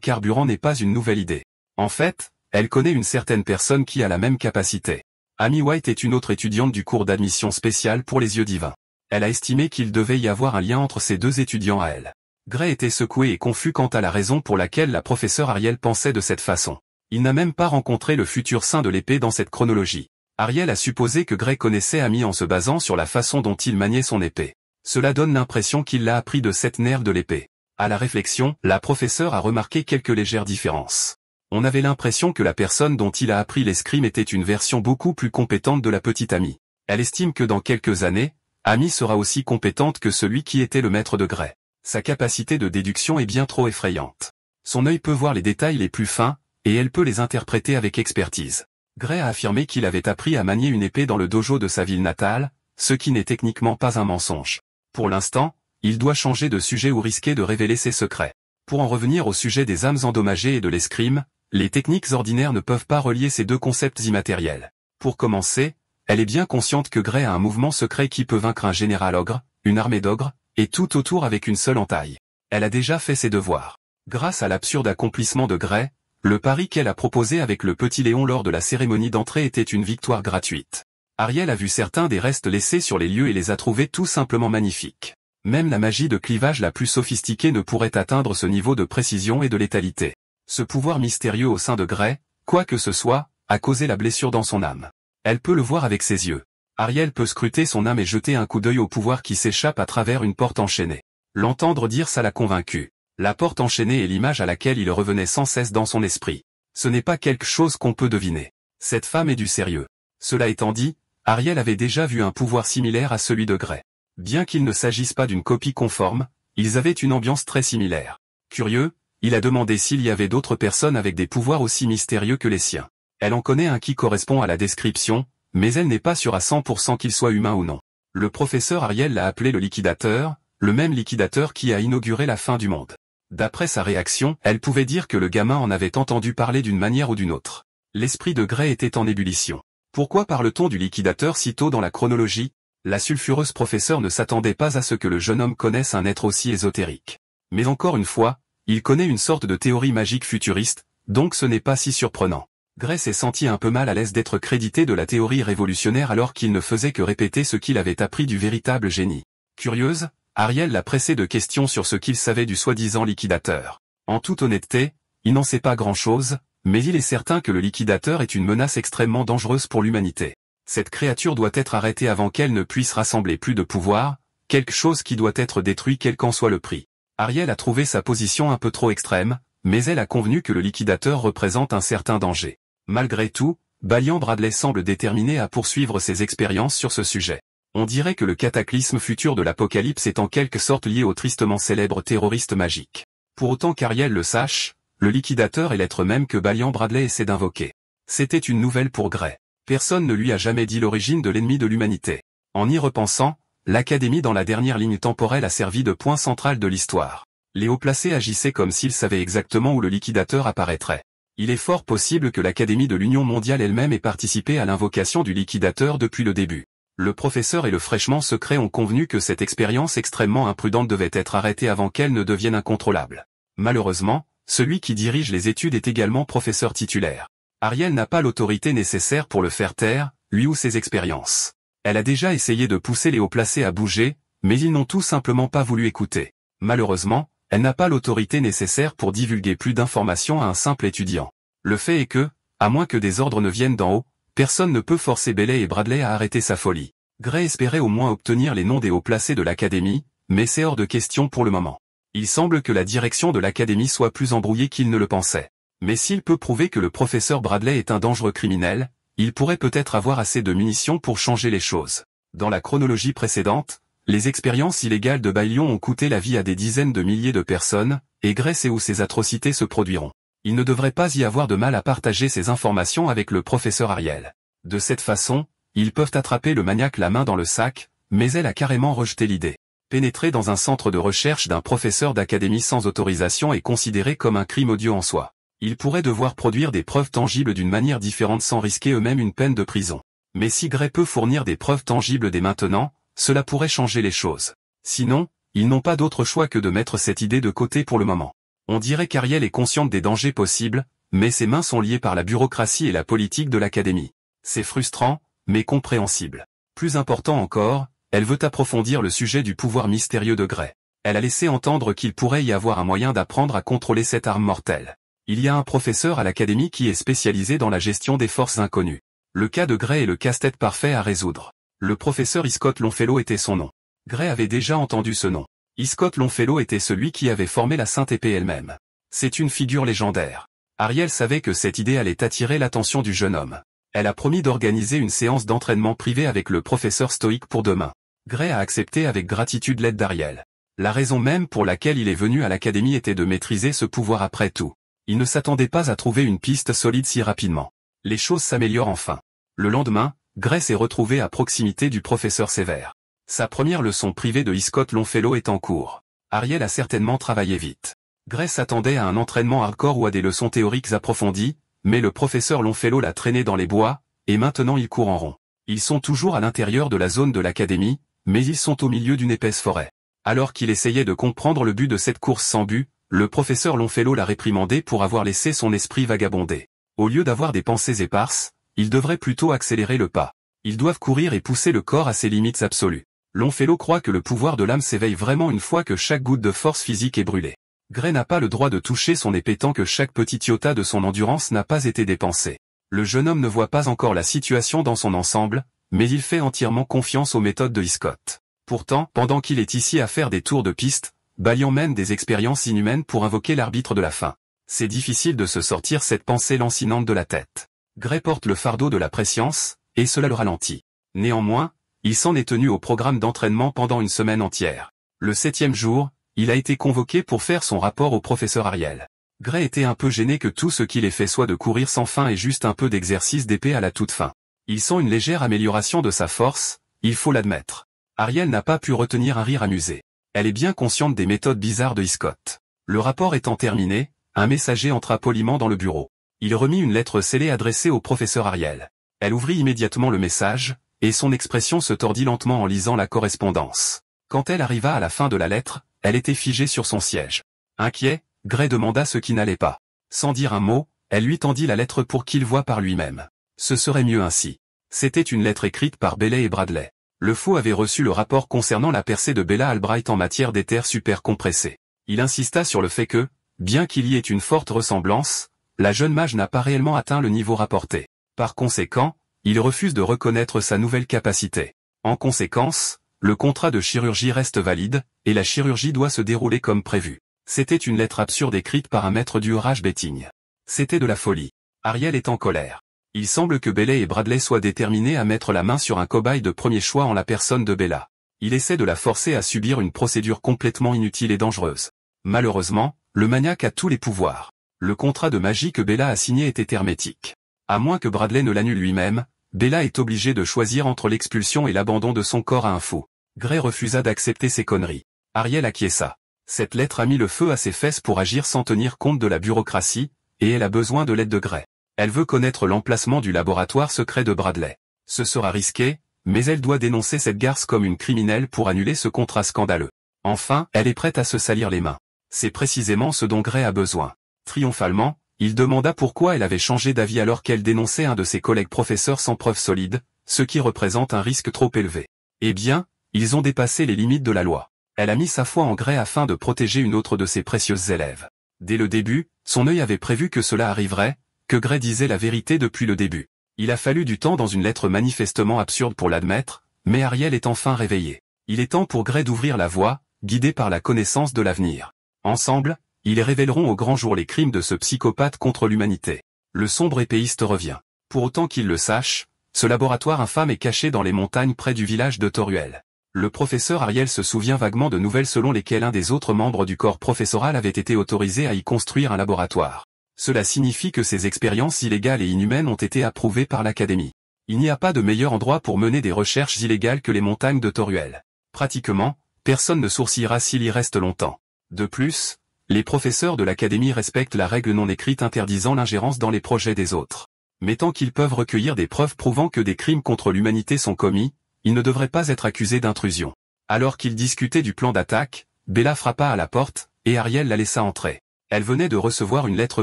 carburant n'est pas une nouvelle idée. En fait, elle connaît une certaine personne qui a la même capacité. Amy White est une autre étudiante du cours d'admission spéciale pour les yeux divins. Elle a estimé qu'il devait y avoir un lien entre ces deux étudiants à elle. Gray était secoué et confus quant à la raison pour laquelle la professeure Ariel pensait de cette façon. Il n'a même pas rencontré le futur saint de l'épée dans cette chronologie. Ariel a supposé que Gray connaissait Amy en se basant sur la façon dont il maniait son épée. Cela donne l'impression qu'il l'a appris de cette nerve de l'épée. À la réflexion, la professeure a remarqué quelques légères différences. On avait l'impression que la personne dont il a appris l'escrime était une version beaucoup plus compétente de la petite Amy. Elle estime que dans quelques années, Amy sera aussi compétente que celui qui était le maître de Gray. Sa capacité de déduction est bien trop effrayante. Son œil peut voir les détails les plus fins, et elle peut les interpréter avec expertise. Gray a affirmé qu'il avait appris à manier une épée dans le dojo de sa ville natale, ce qui n'est techniquement pas un mensonge. Pour l'instant, il doit changer de sujet ou risquer de révéler ses secrets. Pour en revenir au sujet des âmes endommagées et de l'escrime, les techniques ordinaires ne peuvent pas relier ces deux concepts immatériels. Pour commencer, elle est bien consciente que Gray a un mouvement secret qui peut vaincre un général ogre, une armée d'ogres, et tout autour avec une seule entaille. Elle a déjà fait ses devoirs. Grâce à l'absurde accomplissement de Gray, le pari qu'elle a proposé avec le petit Léon lors de la cérémonie d'entrée était une victoire gratuite. Ariel a vu certains des restes laissés sur les lieux et les a trouvés tout simplement magnifiques. Même la magie de clivage la plus sophistiquée ne pourrait atteindre ce niveau de précision et de létalité. Ce pouvoir mystérieux au sein de Gray, quoi que ce soit, a causé la blessure dans son âme. Elle peut le voir avec ses yeux. Ariel peut scruter son âme et jeter un coup d'œil au pouvoir qui s'échappe à travers une porte enchaînée. L'entendre dire ça l'a convaincu. La porte enchaînée est l'image à laquelle il revenait sans cesse dans son esprit. Ce n'est pas quelque chose qu'on peut deviner. Cette femme est du sérieux. Cela étant dit, Ariel avait déjà vu un pouvoir similaire à celui de Gray. Bien qu'il ne s'agisse pas d'une copie conforme, ils avaient une ambiance très similaire. Curieux, il a demandé s'il y avait d'autres personnes avec des pouvoirs aussi mystérieux que les siens. Elle en connaît un qui correspond à la description, mais elle n'est pas sûre à 100% qu'il soit humain ou non. Le professeur Ariel l'a appelé le liquidateur, le même liquidateur qui a inauguré la fin du monde. D'après sa réaction, elle pouvait dire que le gamin en avait entendu parler d'une manière ou d'une autre. L'esprit de Gray était en ébullition. Pourquoi parle-t-on du liquidateur si tôt dans la chronologie? La sulfureuse professeure ne s'attendait pas à ce que le jeune homme connaisse un être aussi ésotérique. Mais encore une fois, il connaît une sorte de théorie magique futuriste, donc ce n'est pas si surprenant. Gray s'est senti un peu mal à l'aise d'être crédité de la théorie révolutionnaire alors qu'il ne faisait que répéter ce qu'il avait appris du véritable génie. Curieuse, Ariel l'a pressé de questions sur ce qu'il savait du soi-disant liquidateur. En toute honnêteté, il n'en sait pas grand-chose, mais il est certain que le liquidateur est une menace extrêmement dangereuse pour l'humanité. Cette créature doit être arrêtée avant qu'elle ne puisse rassembler plus de pouvoir, quelque chose qui doit être détruit quel qu'en soit le prix. Ariel a trouvé sa position un peu trop extrême, mais elle a convenu que le liquidateur représente un certain danger. Malgré tout, Balian Bradley semble déterminé à poursuivre ses expériences sur ce sujet. On dirait que le cataclysme futur de l'Apocalypse est en quelque sorte lié au tristement célèbre terroriste magique. Pour autant qu'Ariel le sache, le liquidateur est l'être même que Balian Bradley essaie d'invoquer. C'était une nouvelle pour Gray. Personne ne lui a jamais dit l'origine de l'ennemi de l'humanité. En y repensant, l'Académie dans la dernière ligne temporelle a servi de point central de l'histoire. Les hauts placés agissaient comme s'ils savaient exactement où le liquidateur apparaîtrait. Il est fort possible que l'Académie de l'Union mondiale elle-même ait participé à l'invocation du liquidateur depuis le début. Le professeur et le fraîchement secret ont convenu que cette expérience extrêmement imprudente devait être arrêtée avant qu'elle ne devienne incontrôlable. Malheureusement, celui qui dirige les études est également professeur titulaire. Ariel n'a pas l'autorité nécessaire pour le faire taire, lui ou ses expériences. Elle a déjà essayé de pousser les hauts placés à bouger, mais ils n'ont tout simplement pas voulu écouter. Malheureusement, elle n'a pas l'autorité nécessaire pour divulguer plus d'informations à un simple étudiant. Le fait est que, à moins que des ordres ne viennent d'en haut, personne ne peut forcer Bailey et Bradley à arrêter sa folie. Gray espérait au moins obtenir les noms des hauts placés de l'Académie, mais c'est hors de question pour le moment. Il semble que la direction de l'Académie soit plus embrouillée qu'il ne le pensait. Mais s'il peut prouver que le professeur Bradley est un dangereux criminel, il pourrait peut-être avoir assez de munitions pour changer les choses. Dans la chronologie précédente, les expériences illégales de Balion ont coûté la vie à des dizaines de milliers de personnes, et Gray sait où ces atrocités se produiront. Il ne devrait pas y avoir de mal à partager ces informations avec le professeur Ariel. De cette façon, ils peuvent attraper le maniaque la main dans le sac, mais elle a carrément rejeté l'idée. Pénétrer dans un centre de recherche d'un professeur d'académie sans autorisation est considéré comme un crime odieux en soi. Ils pourraient devoir produire des preuves tangibles d'une manière différente sans risquer eux-mêmes une peine de prison. Mais si Gray peut fournir des preuves tangibles dès maintenant, cela pourrait changer les choses. Sinon, ils n'ont pas d'autre choix que de mettre cette idée de côté pour le moment. On dirait qu'Ariel est consciente des dangers possibles, mais ses mains sont liées par la bureaucratie et la politique de l'Académie. C'est frustrant, mais compréhensible. Plus important encore, elle veut approfondir le sujet du pouvoir mystérieux de Gray. Elle a laissé entendre qu'il pourrait y avoir un moyen d'apprendre à contrôler cette arme mortelle. Il y a un professeur à l'Académie qui est spécialisé dans la gestion des forces inconnues. Le cas de Gray est le casse-tête parfait à résoudre. Le professeur Scott Longfellow était son nom. Gray avait déjà entendu ce nom. Scott Longfellow était celui qui avait formé la Sainte Épée elle-même. C'est une figure légendaire. Ariel savait que cette idée allait attirer l'attention du jeune homme. Elle a promis d'organiser une séance d'entraînement privée avec le professeur stoïque pour demain. Gray a accepté avec gratitude l'aide d'Ariel. La raison même pour laquelle il est venu à l'académie était de maîtriser ce pouvoir après tout. Il ne s'attendait pas à trouver une piste solide si rapidement. Les choses s'améliorent enfin. Le lendemain, Gray s'est retrouvé à proximité du professeur sévère. Sa première leçon privée de Scott Longfellow est en cours. Ariel a certainement travaillé vite. Gray s'attendait à un entraînement hardcore ou à des leçons théoriques approfondies, mais le professeur Longfellow l'a traîné dans les bois, et maintenant il court en rond. Ils sont toujours à l'intérieur de la zone de l'académie, mais ils sont au milieu d'une épaisse forêt. Alors qu'il essayait de comprendre le but de cette course sans but, le professeur Longfellow l'a réprimandé pour avoir laissé son esprit vagabonder. Au lieu d'avoir des pensées éparses, ils devraient plutôt accélérer le pas. Ils doivent courir et pousser le corps à ses limites absolues. Longfellow croit que le pouvoir de l'âme s'éveille vraiment une fois que chaque goutte de force physique est brûlée. Gray n'a pas le droit de toucher son épée tant que chaque petit iota de son endurance n'a pas été dépensé. Le jeune homme ne voit pas encore la situation dans son ensemble, mais il fait entièrement confiance aux méthodes de Scott. Pourtant, pendant qu'il est ici à faire des tours de piste, Balian mène des expériences inhumaines pour invoquer l'arbitre de la fin. C'est difficile de se sortir cette pensée lancinante de la tête. Gray porte le fardeau de la prescience, et cela le ralentit. Néanmoins, il s'en est tenu au programme d'entraînement pendant une semaine entière. Le 7e jour, il a été convoqué pour faire son rapport au professeur Ariel. Gray était un peu gêné que tout ce qu'il ait fait soit de courir sans fin et juste un peu d'exercice d'épée à la toute fin. Il sent une légère amélioration de sa force, il faut l'admettre. Ariel n'a pas pu retenir un rire amusé. Elle est bien consciente des méthodes bizarres de Scott. Le rapport étant terminé, un messager entra poliment dans le bureau. Il remit une lettre scellée adressée au professeur Ariel. Elle ouvrit immédiatement le message, et son expression se tordit lentement en lisant la correspondance. Quand elle arriva à la fin de la lettre, elle était figée sur son siège. Inquiet, Gray demanda ce qui n'allait pas. Sans dire un mot, elle lui tendit la lettre pour qu'il voie par lui-même. Ce serait mieux ainsi. C'était une lettre écrite par Bailey et Bradley. Le faux avait reçu le rapport concernant la percée de Bella Albright en matière d'éther supercompressé. Il insista sur le fait que, bien qu'il y ait une forte ressemblance, la jeune mage n'a pas réellement atteint le niveau rapporté. Par conséquent, il refuse de reconnaître sa nouvelle capacité. En conséquence, le contrat de chirurgie reste valide, et la chirurgie doit se dérouler comme prévu. C'était une lettre absurde écrite par un maître du Rage Betting. C'était de la folie. Ariel est en colère. Il semble que Bailey et Bradley soient déterminés à mettre la main sur un cobaye de premier choix en la personne de Bella. Il essaie de la forcer à subir une procédure complètement inutile et dangereuse. Malheureusement, le maniaque a tous les pouvoirs. Le contrat de magie que Bella a signé était hermétique. À moins que Bradley ne l'annule lui-même, Bella est obligée de choisir entre l'expulsion et l'abandon de son corps à un fou. Gray refusa d'accepter ces conneries. Ariel acquiesça. Cette lettre a mis le feu à ses fesses pour agir sans tenir compte de la bureaucratie, et elle a besoin de l'aide de Gray. Elle veut connaître l'emplacement du laboratoire secret de Bradley. Ce sera risqué, mais elle doit dénoncer cette garce comme une criminelle pour annuler ce contrat scandaleux. Enfin, elle est prête à se salir les mains. C'est précisément ce dont Gray a besoin. Triomphalement, il demanda pourquoi elle avait changé d'avis alors qu'elle dénonçait un de ses collègues professeurs sans preuve solide, ce qui représente un risque trop élevé. Eh bien, ils ont dépassé les limites de la loi. Elle a mis sa foi en Gray afin de protéger une autre de ses précieuses élèves. Dès le début, son œil avait prévu que cela arriverait, que Gray disait la vérité depuis le début. Il a fallu du temps dans une lettre manifestement absurde pour l'admettre, mais Ariel est enfin réveillée. Il est temps pour Gray d'ouvrir la voie, guidé par la connaissance de l'avenir. Ensemble, ils révéleront au grand jour les crimes de ce psychopathe contre l'humanité. Le sombre épéiste revient. Pour autant qu'il le sache, ce laboratoire infâme est caché dans les montagnes près du village de Toruel. Le professeur Ariel se souvient vaguement de nouvelles selon lesquelles un des autres membres du corps professoral avait été autorisé à y construire un laboratoire. Cela signifie que ces expériences illégales et inhumaines ont été approuvées par l'Académie. Il n'y a pas de meilleur endroit pour mener des recherches illégales que les montagnes de Toruel. Pratiquement, personne ne sourcillera s'il y reste longtemps. De plus, les professeurs de l'Académie respectent la règle non écrite interdisant l'ingérence dans les projets des autres. Mais tant qu'ils peuvent recueillir des preuves prouvant que des crimes contre l'humanité sont commis, ils ne devraient pas être accusés d'intrusion. Alors qu'ils discutaient du plan d'attaque, Bella frappa à la porte, et Ariel la laissa entrer. Elle venait de recevoir une lettre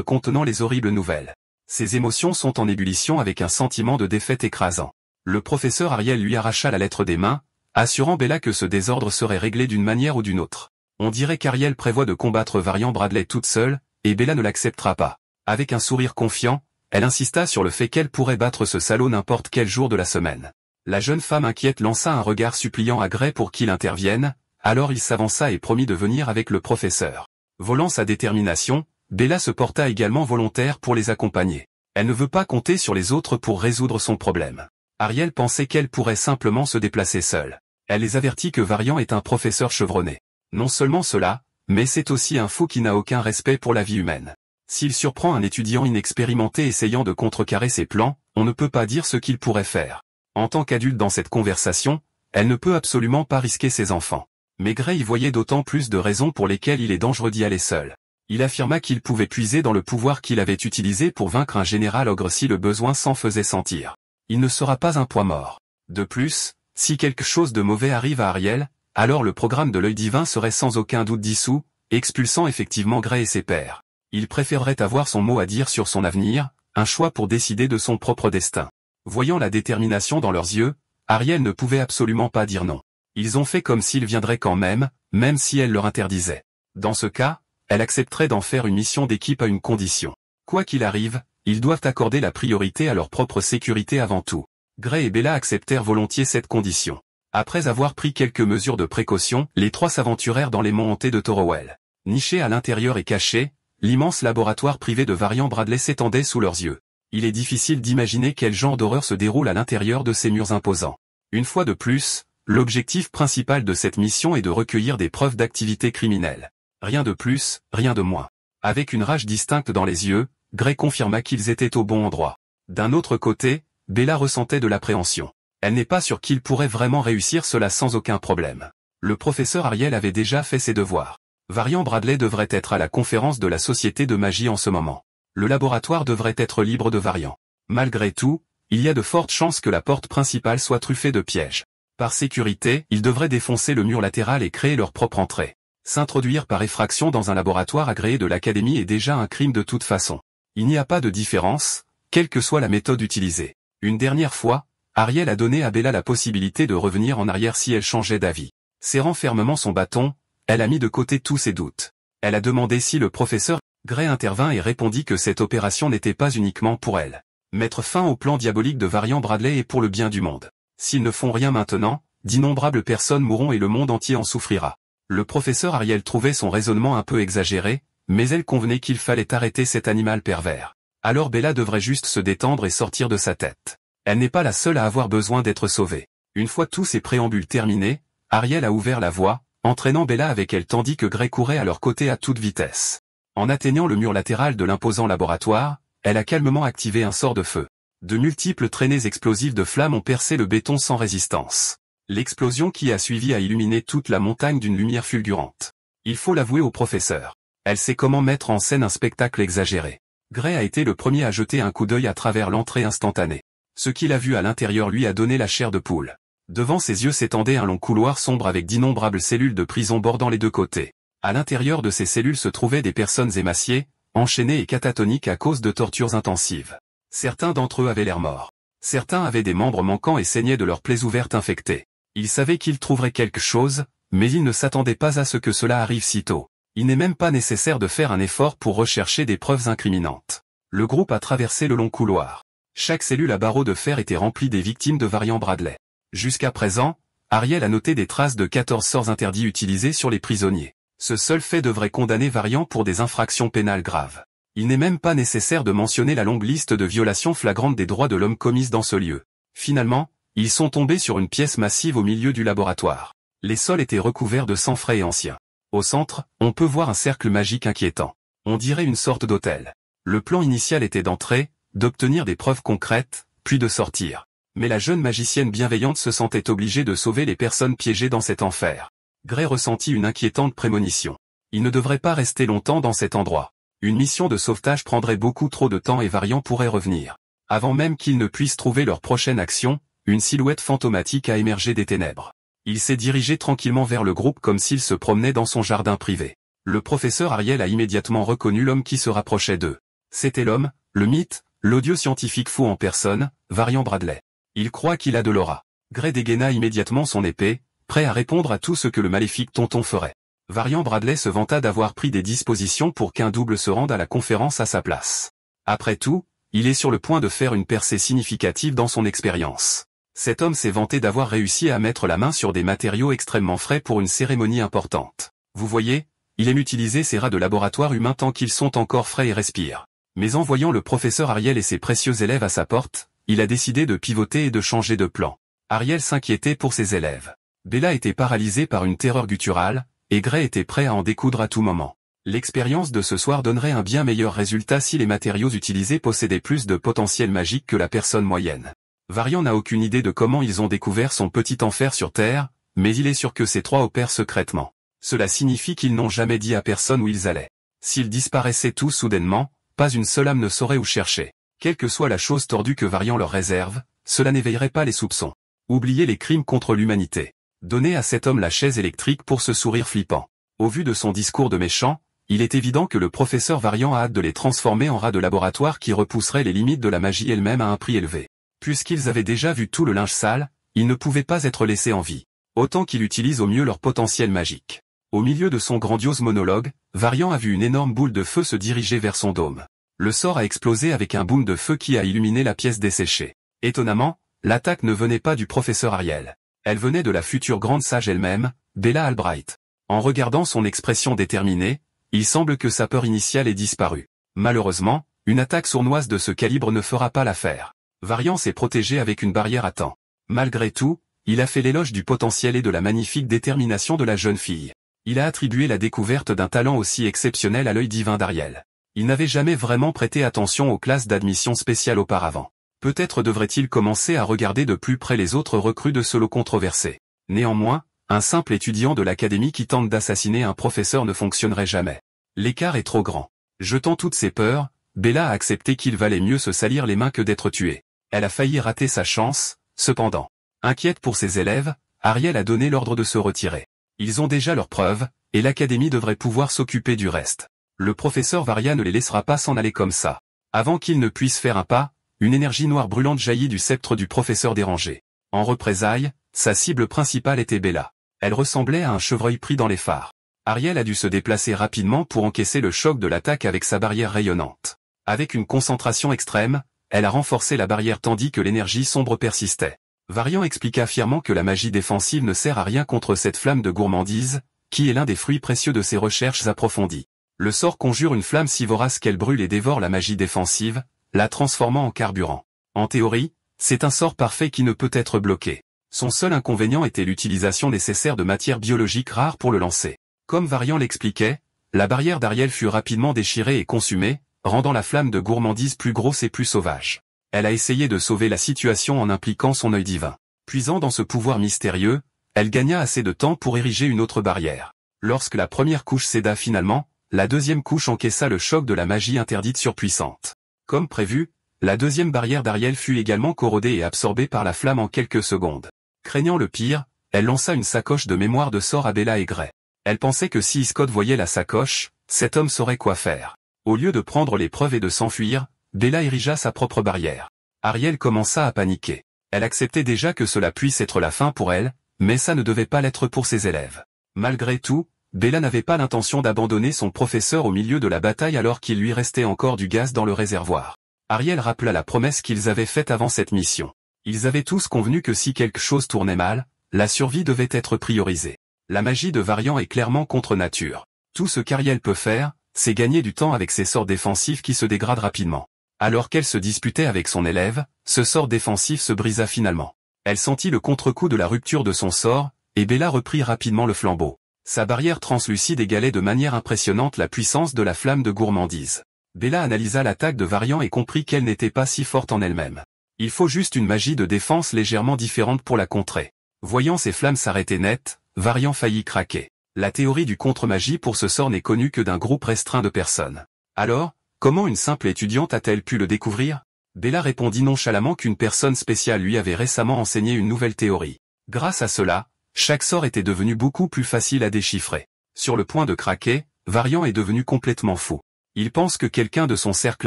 contenant les horribles nouvelles. Ses émotions sont en ébullition avec un sentiment de défaite écrasant. Le professeur Ariel lui arracha la lettre des mains, assurant Bella que ce désordre serait réglé d'une manière ou d'une autre. On dirait qu'Ariel prévoit de combattre Varian Bradley toute seule, et Bella ne l'acceptera pas. Avec un sourire confiant, elle insista sur le fait qu'elle pourrait battre ce salaud n'importe quel jour de la semaine. La jeune femme inquiète lança un regard suppliant à Gray pour qu'il intervienne, alors il s'avança et promit de venir avec le professeur. Volant sa détermination, Bella se porta également volontaire pour les accompagner. Elle ne veut pas compter sur les autres pour résoudre son problème. Ariel pensait qu'elle pourrait simplement se déplacer seule. Elle les avertit que Varian est un professeur chevronné. Non seulement cela, mais c'est aussi un fou qui n'a aucun respect pour la vie humaine. S'il surprend un étudiant inexpérimenté essayant de contrecarrer ses plans, on ne peut pas dire ce qu'il pourrait faire. En tant qu'adulte dans cette conversation, elle ne peut absolument pas risquer ses enfants. Mais Gray y voyait d'autant plus de raisons pour lesquelles il est dangereux d'y aller seul. Il affirma qu'il pouvait puiser dans le pouvoir qu'il avait utilisé pour vaincre un général ogre si le besoin s'en faisait sentir. Il ne sera pas un poids mort. De plus, si quelque chose de mauvais arrive à Ariel, alors le programme de l'œil divin serait sans aucun doute dissous, expulsant effectivement Gray et ses pairs. Il préférerait avoir son mot à dire sur son avenir, un choix pour décider de son propre destin. Voyant la détermination dans leurs yeux, Ariel ne pouvait absolument pas dire non. Ils ont fait comme s'il viendrait quand même, même si elle leur interdisait. Dans ce cas, elle accepterait d'en faire une mission d'équipe à une condition. Quoi qu'il arrive, ils doivent accorder la priorité à leur propre sécurité avant tout. Gray et Bella acceptèrent volontiers cette condition. Après avoir pris quelques mesures de précaution, les trois s'aventurèrent dans les monts hantés de Torowell. Nichés à l'intérieur et cachés, l'immense laboratoire privé de Varian Bradley s'étendait sous leurs yeux. Il est difficile d'imaginer quel genre d'horreur se déroule à l'intérieur de ces murs imposants. Une fois de plus, l'objectif principal de cette mission est de recueillir des preuves d'activité criminelle. Rien de plus, rien de moins. Avec une rage distincte dans les yeux, Gray confirma qu'ils étaient au bon endroit. D'un autre côté, Bella ressentait de l'appréhension. Elle n'est pas sûre qu'il pourrait vraiment réussir cela sans aucun problème. Le professeur Ariel avait déjà fait ses devoirs. Varian Bradley devrait être à la conférence de la Société de magie en ce moment. Le laboratoire devrait être libre de Varian. Malgré tout, il y a de fortes chances que la porte principale soit truffée de pièges. Par sécurité, ils devraient défoncer le mur latéral et créer leur propre entrée. S'introduire par effraction dans un laboratoire agréé de l'Académie est déjà un crime de toute façon. Il n'y a pas de différence, quelle que soit la méthode utilisée. Une dernière fois, Ariel a donné à Bella la possibilité de revenir en arrière si elle changeait d'avis. Serrant fermement son bâton, elle a mis de côté tous ses doutes. Elle a demandé si le professeur Gray intervint et répondit que cette opération n'était pas uniquement pour elle. Mettre fin au plan diabolique de Varian Bradley est pour le bien du monde. S'ils ne font rien maintenant, d'innombrables personnes mourront et le monde entier en souffrira. Le professeur Ariel trouvait son raisonnement un peu exagéré, mais elle convenait qu'il fallait arrêter cet animal pervers. Alors Bella devrait juste se détendre et sortir de sa tête. Elle n'est pas la seule à avoir besoin d'être sauvée. Une fois tous ces préambules terminés, Ariel a ouvert la voie, entraînant Bella avec elle tandis que Gray courait à leur côté à toute vitesse. En atteignant le mur latéral de l'imposant laboratoire, elle a calmement activé un sort de feu. De multiples traînées explosives de flammes ont percé le béton sans résistance. L'explosion qui a suivi a illuminé toute la montagne d'une lumière fulgurante. Il faut l'avouer au professeur. Elle sait comment mettre en scène un spectacle exagéré. Gray a été le premier à jeter un coup d'œil à travers l'entrée instantanée. Ce qu'il a vu à l'intérieur lui a donné la chair de poule. Devant ses yeux s'étendait un long couloir sombre avec d'innombrables cellules de prison bordant les deux côtés. À l'intérieur de ces cellules se trouvaient des personnes émaciées, enchaînées et catatoniques à cause de tortures intensives. Certains d'entre eux avaient l'air morts. Certains avaient des membres manquants et saignaient de leurs plaies ouvertes infectées. Ils savaient qu'ils trouveraient quelque chose, mais ils ne s'attendaient pas à ce que cela arrive si tôt. Il n'est même pas nécessaire de faire un effort pour rechercher des preuves incriminantes. Le groupe a traversé le long couloir. Chaque cellule à barreaux de fer était remplie des victimes de Varian Bradley. Jusqu'à présent, Ariel a noté des traces de 14 sorts interdits utilisés sur les prisonniers. Ce seul fait devrait condamner Varian pour des infractions pénales graves. Il n'est même pas nécessaire de mentionner la longue liste de violations flagrantes des droits de l'homme commises dans ce lieu. Finalement, ils sont tombés sur une pièce massive au milieu du laboratoire. Les sols étaient recouverts de sang frais et ancien. Au centre, on peut voir un cercle magique inquiétant. On dirait une sorte d'autel. Le plan initial était d'entrer, d'obtenir des preuves concrètes, puis de sortir. Mais la jeune magicienne bienveillante se sentait obligée de sauver les personnes piégées dans cet enfer. Gray ressentit une inquiétante prémonition. Il ne devrait pas rester longtemps dans cet endroit. Une mission de sauvetage prendrait beaucoup trop de temps et Varian pourrait revenir. Avant même qu'ils ne puissent trouver leur prochaine action, une silhouette fantomatique a émergé des ténèbres. Il s'est dirigé tranquillement vers le groupe comme s'il se promenait dans son jardin privé. Le professeur Ariel a immédiatement reconnu l'homme qui se rapprochait d'eux. C'était l'homme, le mythe, l'odieux scientifique fou en personne, Varian Bradley. Il croit qu'il a de l'aura. Gray dégaina immédiatement son épée, prêt à répondre à tout ce que le maléfique tonton ferait. Varian Bradley se vanta d'avoir pris des dispositions pour qu'un double se rende à la conférence à sa place. Après tout, il est sur le point de faire une percée significative dans son expérience. Cet homme s'est vanté d'avoir réussi à mettre la main sur des matériaux extrêmement frais pour une cérémonie importante. Vous voyez, il aime utiliser ces rats de laboratoire humains tant qu'ils sont encore frais et respirent. Mais en voyant le professeur Ariel et ses précieux élèves à sa porte, il a décidé de pivoter et de changer de plan. Ariel s'inquiétait pour ses élèves. Bella était paralysée par une terreur gutturale, et Gray était prêt à en découdre à tout moment. L'expérience de ce soir donnerait un bien meilleur résultat si les matériaux utilisés possédaient plus de potentiel magique que la personne moyenne. Varian n'a aucune idée de comment ils ont découvert son petit enfer sur Terre, mais il est sûr que ces trois opèrent secrètement. Cela signifie qu'ils n'ont jamais dit à personne où ils allaient. S'ils disparaissaient tous soudainement, pas une seule âme ne saurait où chercher. Quelle que soit la chose tordue que Varian leur réserve, cela n'éveillerait pas les soupçons. Oubliez les crimes contre l'humanité. Donnez à cet homme la chaise électrique pour ce sourire flippant. Au vu de son discours de méchant, il est évident que le professeur Varian a hâte de les transformer en rats de laboratoire qui repousseraient les limites de la magie elle-même à un prix élevé. Puisqu'ils avaient déjà vu tout le linge sale, ils ne pouvaient pas être laissés en vie. Autant qu'ils utilisent au mieux leur potentiel magique. Au milieu de son grandiose monologue, Varian a vu une énorme boule de feu se diriger vers son dôme. Le sort a explosé avec un boom de feu qui a illuminé la pièce desséchée. Étonnamment, l'attaque ne venait pas du professeur Ariel. Elle venait de la future grande sage elle-même, Bella Albright. En regardant son expression déterminée, il semble que sa peur initiale ait disparu. Malheureusement, une attaque sournoise de ce calibre ne fera pas l'affaire. Varian s'est protégé avec une barrière à temps. Malgré tout, il a fait l'éloge du potentiel et de la magnifique détermination de la jeune fille. Il a attribué la découverte d'un talent aussi exceptionnel à l'œil divin d'Ariel. Il n'avait jamais vraiment prêté attention aux classes d'admission spéciales auparavant. Peut-être devrait-il commencer à regarder de plus près les autres recrues de ce lot controversé. Néanmoins, un simple étudiant de l'académie qui tente d'assassiner un professeur ne fonctionnerait jamais. L'écart est trop grand. Jetant toutes ses peurs, Bella a accepté qu'il valait mieux se salir les mains que d'être tuée. Elle a failli rater sa chance, cependant. Inquiète pour ses élèves, Ariel a donné l'ordre de se retirer. Ils ont déjà leurs preuves, et l'académie devrait pouvoir s'occuper du reste. Le professeur Varian ne les laissera pas s'en aller comme ça. Avant qu'ils ne puissent faire un pas, une énergie noire brûlante jaillit du sceptre du professeur dérangé. En représailles, sa cible principale était Bella. Elle ressemblait à un chevreuil pris dans les phares. Ariel a dû se déplacer rapidement pour encaisser le choc de l'attaque avec sa barrière rayonnante. Avec une concentration extrême, elle a renforcé la barrière tandis que l'énergie sombre persistait. Varian expliqua fièrement que la magie défensive ne sert à rien contre cette flamme de gourmandise, qui est l'un des fruits précieux de ses recherches approfondies. Le sort conjure une flamme si vorace qu'elle brûle et dévore la magie défensive, la transformant en carburant. En théorie, c'est un sort parfait qui ne peut être bloqué. Son seul inconvénient était l'utilisation nécessaire de matières biologiques rares pour le lancer. Comme Varian l'expliquait, la barrière d'Ariel fut rapidement déchirée et consumée, rendant la flamme de gourmandise plus grosse et plus sauvage. Elle a essayé de sauver la situation en impliquant son œil divin. Puisant dans ce pouvoir mystérieux, elle gagna assez de temps pour ériger une autre barrière. Lorsque la première couche céda finalement, la deuxième couche encaissa le choc de la magie interdite surpuissante. Comme prévu, la deuxième barrière d'Ariel fut également corrodée et absorbée par la flamme en quelques secondes. Craignant le pire, elle lança une sacoche de mémoire de sort à Bella et Gray. Elle pensait que si Scott voyait la sacoche, cet homme saurait quoi faire. Au lieu de prendre l'épreuve et de s'enfuir, Bella érigea sa propre barrière. Ariel commença à paniquer. Elle acceptait déjà que cela puisse être la fin pour elle, mais ça ne devait pas l'être pour ses élèves. Malgré tout, Bella n'avait pas l'intention d'abandonner son professeur au milieu de la bataille alors qu'il lui restait encore du gaz dans le réservoir. Ariel rappela la promesse qu'ils avaient faite avant cette mission. Ils avaient tous convenu que si quelque chose tournait mal, la survie devait être priorisée. La magie de Varian est clairement contre nature. Tout ce qu'Ariel peut faire, c'est gagner du temps avec ses sorts défensifs qui se dégradent rapidement. Alors qu'elle se disputait avec son élève, ce sort défensif se brisa finalement. Elle sentit le contre-coup de la rupture de son sort, et Bella reprit rapidement le flambeau. Sa barrière translucide égalait de manière impressionnante la puissance de la flamme de gourmandise. Bella analysa l'attaque de Varian et comprit qu'elle n'était pas si forte en elle-même. Il faut juste une magie de défense légèrement différente pour la contrer. Voyant ses flammes s'arrêter net, Varian faillit craquer. La théorie du contre-magie pour ce sort n'est connue que d'un groupe restreint de personnes. Alors, comment une simple étudiante a-t-elle pu le découvrir? Bella répondit nonchalamment qu'une personne spéciale lui avait récemment enseigné une nouvelle théorie. Grâce à cela, chaque sort était devenu beaucoup plus facile à déchiffrer. Sur le point de craquer, Varian est devenu complètement fou. Il pense que quelqu'un de son cercle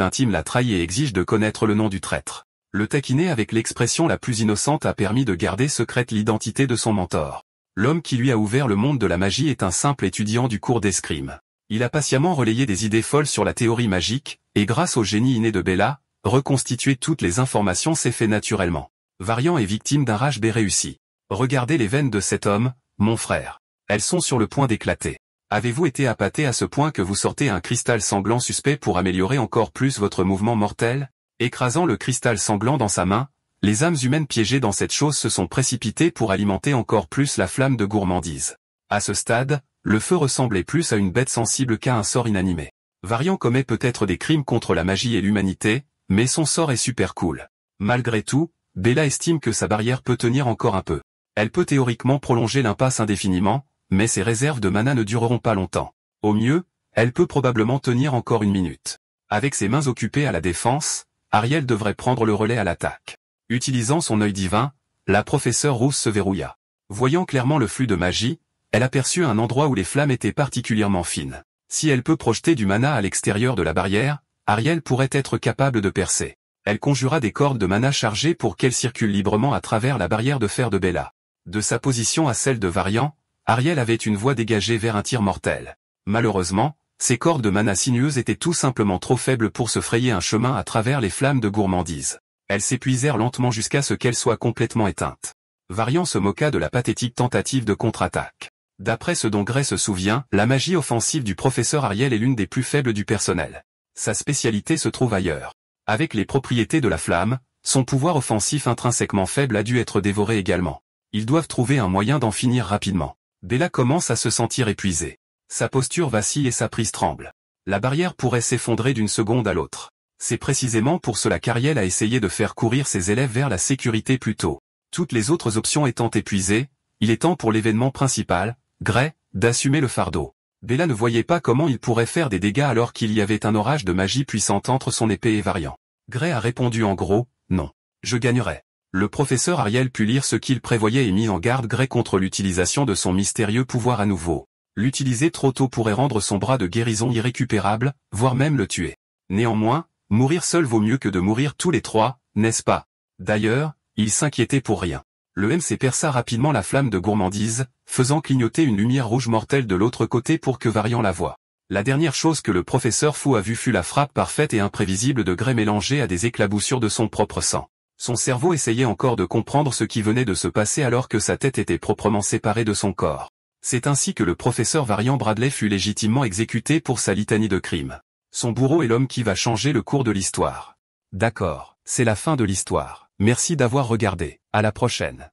intime l'a trahi et exige de connaître le nom du traître. Le taquiner avec l'expression la plus innocente a permis de garder secrète l'identité de son mentor. L'homme qui lui a ouvert le monde de la magie est un simple étudiant du cours d'escrime. Il a patiemment relayé des idées folles sur la théorie magique, et grâce au génie inné de Bella, reconstituer toutes les informations s'est fait naturellement. Varian est victime d'un rage B réussi. Regardez les veines de cet homme, mon frère. Elles sont sur le point d'éclater. Avez-vous été appâté à ce point que vous sortez un cristal sanglant suspect pour améliorer encore plus votre mouvement mortel? Écrasant le cristal sanglant dans sa main, les âmes humaines piégées dans cette chose se sont précipitées pour alimenter encore plus la flamme de gourmandise. À ce stade, le feu ressemblait plus à une bête sensible qu'à un sort inanimé. Varian commet peut-être des crimes contre la magie et l'humanité, mais son sort est super cool. Malgré tout, Bella estime que sa barrière peut tenir encore un peu. Elle peut théoriquement prolonger l'impasse indéfiniment, mais ses réserves de mana ne dureront pas longtemps. Au mieux, elle peut probablement tenir encore une minute. Avec ses mains occupées à la défense, Ariel devrait prendre le relais à l'attaque. Utilisant son œil divin, la professeure rousse se verrouilla. Voyant clairement le flux de magie, elle aperçut un endroit où les flammes étaient particulièrement fines. Si elle peut projeter du mana à l'extérieur de la barrière, Ariel pourrait être capable de percer. Elle conjura des cordes de mana chargées pour qu'elles circulent librement à travers la barrière de fer de Bella. De sa position à celle de Varian, Ariel avait une voie dégagée vers un tir mortel. Malheureusement, ces cordes de mana sinueuses étaient tout simplement trop faibles pour se frayer un chemin à travers les flammes de gourmandise. Elles s'épuisèrent lentement jusqu'à ce qu'elles soient complètement éteintes. Varian se moqua de la pathétique tentative de contre-attaque. D'après ce dont Gray se souvient, la magie offensive du professeur Ariel est l'une des plus faibles du personnel. Sa spécialité se trouve ailleurs. Avec les propriétés de la flamme, son pouvoir offensif intrinsèquement faible a dû être dévoré également. Ils doivent trouver un moyen d'en finir rapidement. Bella commence à se sentir épuisée. Sa posture vacille et sa prise tremble. La barrière pourrait s'effondrer d'une seconde à l'autre. C'est précisément pour cela qu'Ariel a essayé de faire courir ses élèves vers la sécurité plus tôt. Toutes les autres options étant épuisées, il est temps pour l'événement principal, Gray, d'assumer le fardeau. Bella ne voyait pas comment il pourrait faire des dégâts alors qu'il y avait un orage de magie puissante entre son épée et Varian. Gray a répondu en gros, non. Je gagnerai. Le professeur Ariel put lire ce qu'il prévoyait et mit en garde Gray contre l'utilisation de son mystérieux pouvoir à nouveau. L'utiliser trop tôt pourrait rendre son bras de guérison irrécupérable, voire même le tuer. Néanmoins, mourir seul vaut mieux que de mourir tous les trois, n'est-ce pas? D'ailleurs, il s'inquiétait pour rien. Le MC perça rapidement la flamme de gourmandise, faisant clignoter une lumière rouge mortelle de l'autre côté pour que Varian la voie. La dernière chose que le professeur fou a vue fut la frappe parfaite et imprévisible de Gray mélangée à des éclaboussures de son propre sang. Son cerveau essayait encore de comprendre ce qui venait de se passer alors que sa tête était proprement séparée de son corps. C'est ainsi que le professeur Varian Bradley fut légitimement exécuté pour sa litanie de crimes. Son bourreau est l'homme qui va changer le cours de l'histoire. D'accord, c'est la fin de l'histoire. Merci d'avoir regardé. À la prochaine.